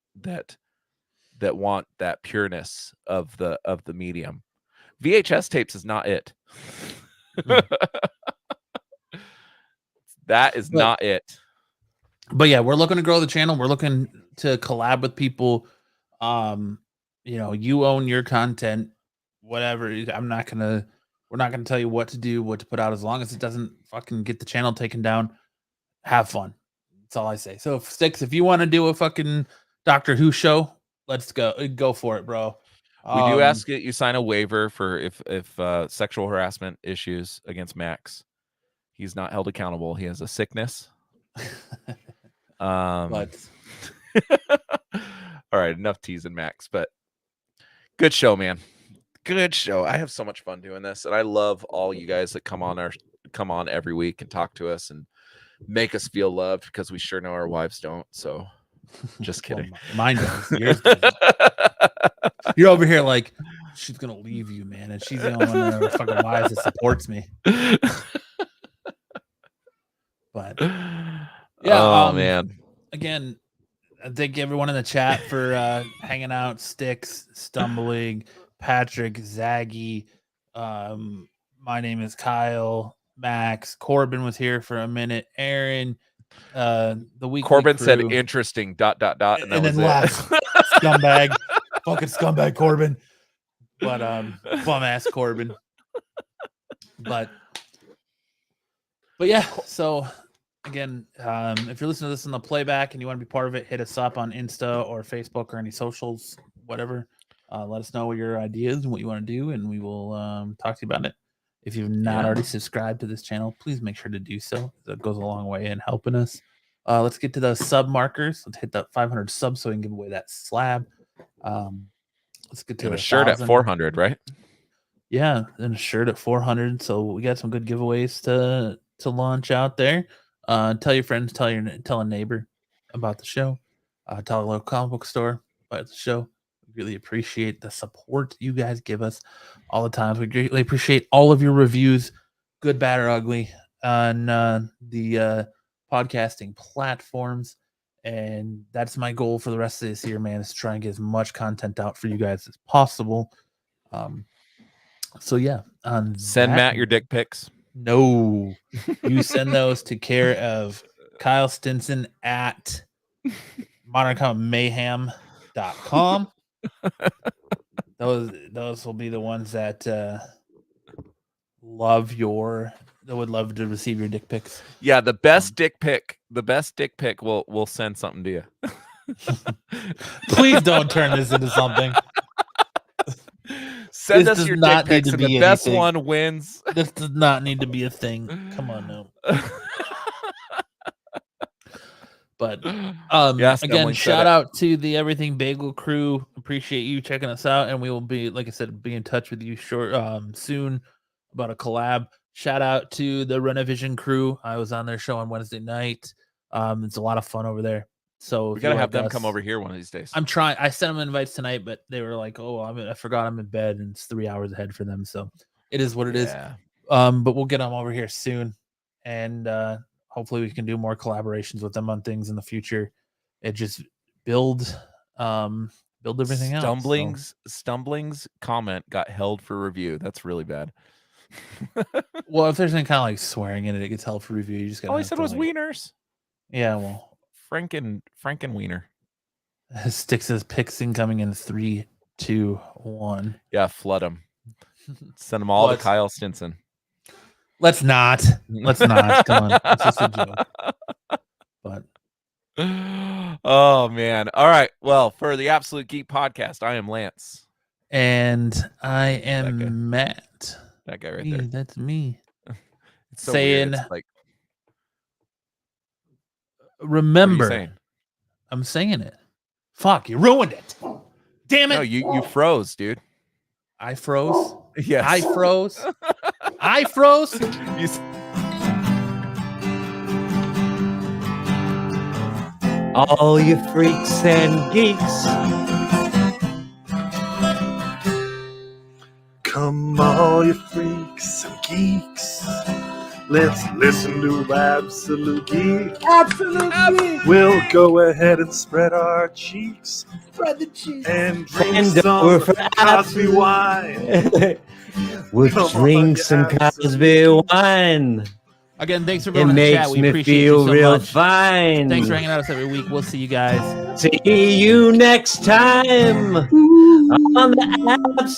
want that pureness of the medium. VHS tapes is not it. That is not it. But yeah, we're looking to grow the channel. We're looking to collab with people. You own your content, whatever. We're not gonna tell you what to do, what to put out, as long as it doesn't fucking get the channel taken down. Have fun. That's all I say. So if you want to do a fucking Doctor Who show, let's go for it, bro. We do ask that you sign a waiver for if sexual harassment issues against Max. He's not held accountable. He has a sickness. But all right, enough teasing Max, but good show, man. Good show. I have so much fun doing this, and I love all you guys that come on every week and talk to us and make us feel loved, because we sure know our wives don't. So just kidding. Well, mine does. Yours doesn't. You're over here like, she's gonna leave you, man, and she's the only one in our fucking wives that supports me. But yeah, man. Again, thank everyone in the chat for hanging out. Sticks, Stumbling, Patrick, Zaggy. My name is Kyle. Max, Corbin was here for a minute. Aaron, the week. Corbin said interesting ... and then laughed. Scumbag, fucking scumbag, Corbin. But bum ass Corbin. But yeah, so again, if you're listening to this in the playback and you want to be part of it, hit us up on Insta or Facebook or any socials, whatever. Let us know what your ideas and what you want to do, and we will talk to you about it. If you've not already subscribed to this channel, please make sure to do so. That goes a long way in helping us. Let's get to those sub markers. Let's hit that 500 subs so we can give away that slab. Let's get to a shirt at 400, right? Yeah, and a shirt at 400. So we got some good giveaways to launch out there. Tell your friends, tell a neighbor about the show. Tell a local comic book store about the show. We really appreciate the support you guys give us all the time. We greatly appreciate all of your reviews, good, bad, or ugly, on the podcasting platforms. And that's my goal for the rest of this year, man, is to try and get as much content out for you guys as possible. So yeah, send Matt your dick pics. No, you send those to care of Kyle Stinson at moderncomicmayhem.com. Those will be the ones that love your that would love to receive your dick pics. Yeah, the best dick pic. The best dick pic will send something to you. Please don't turn this into something. Send This us does your not dick need pics, to and the be best anything. one wins. This does not need to be a thing. Come on now. But Yeah, again, Stumbling said shout it. out to the Everything Bagel crew. Appreciate you checking us out, and we will be, like I said, be in touch with you soon about a collab. Shout out to the Renovision crew. I was on their show on Wednesday night. It's a lot of fun over there. So We if gotta you have like them us- come over here one of these days. I'm trying. I sent them invites tonight, but they were like, "Oh, I forgot I'm in bed, and it's 3 hours ahead for them." So it is what it is. Yeah. But we'll get them over here soon, and hopefully we can do more collaborations with them on things in the future. It just build everything out. Stumbling's comment got held for review. That's really bad. Well, if there's any kind of like swearing in it, it gets held for review. You just got. All he said was wieners. Yeah, well, Franken wiener. Sticks says picks incoming in 3, 2, 1. Yeah, flood them. Send them all What? to Kyle Stinson. Let's not. Let's not. Come on. It's just a joke. But oh man. All right. Well, for the Absolute Geek podcast, I am Lance. and I That guy. am Matt. That guy right Me, there. that's me. It's so weird. saying- It's like, what are you Remember, saying? I'm saying it. Fuck, you ruined it. Damn it. No, you froze, dude. I froze. Yes. I froze. I froze. You s- All you freaks and geeks. Come all you freaks and geeks. Let's listen to Absolute Geek. Absolute geek. We'll go ahead and spread our cheeks Spread the cheese. and drink And some we're for Cosby absolute- wine. We'll Come on, drink you some absolute Cosby wine. Again, thanks for It being in the chat. makes We me appreciate feel you so real much. fine. Thanks for hanging out with us every week. We'll see you guys. See you next time on the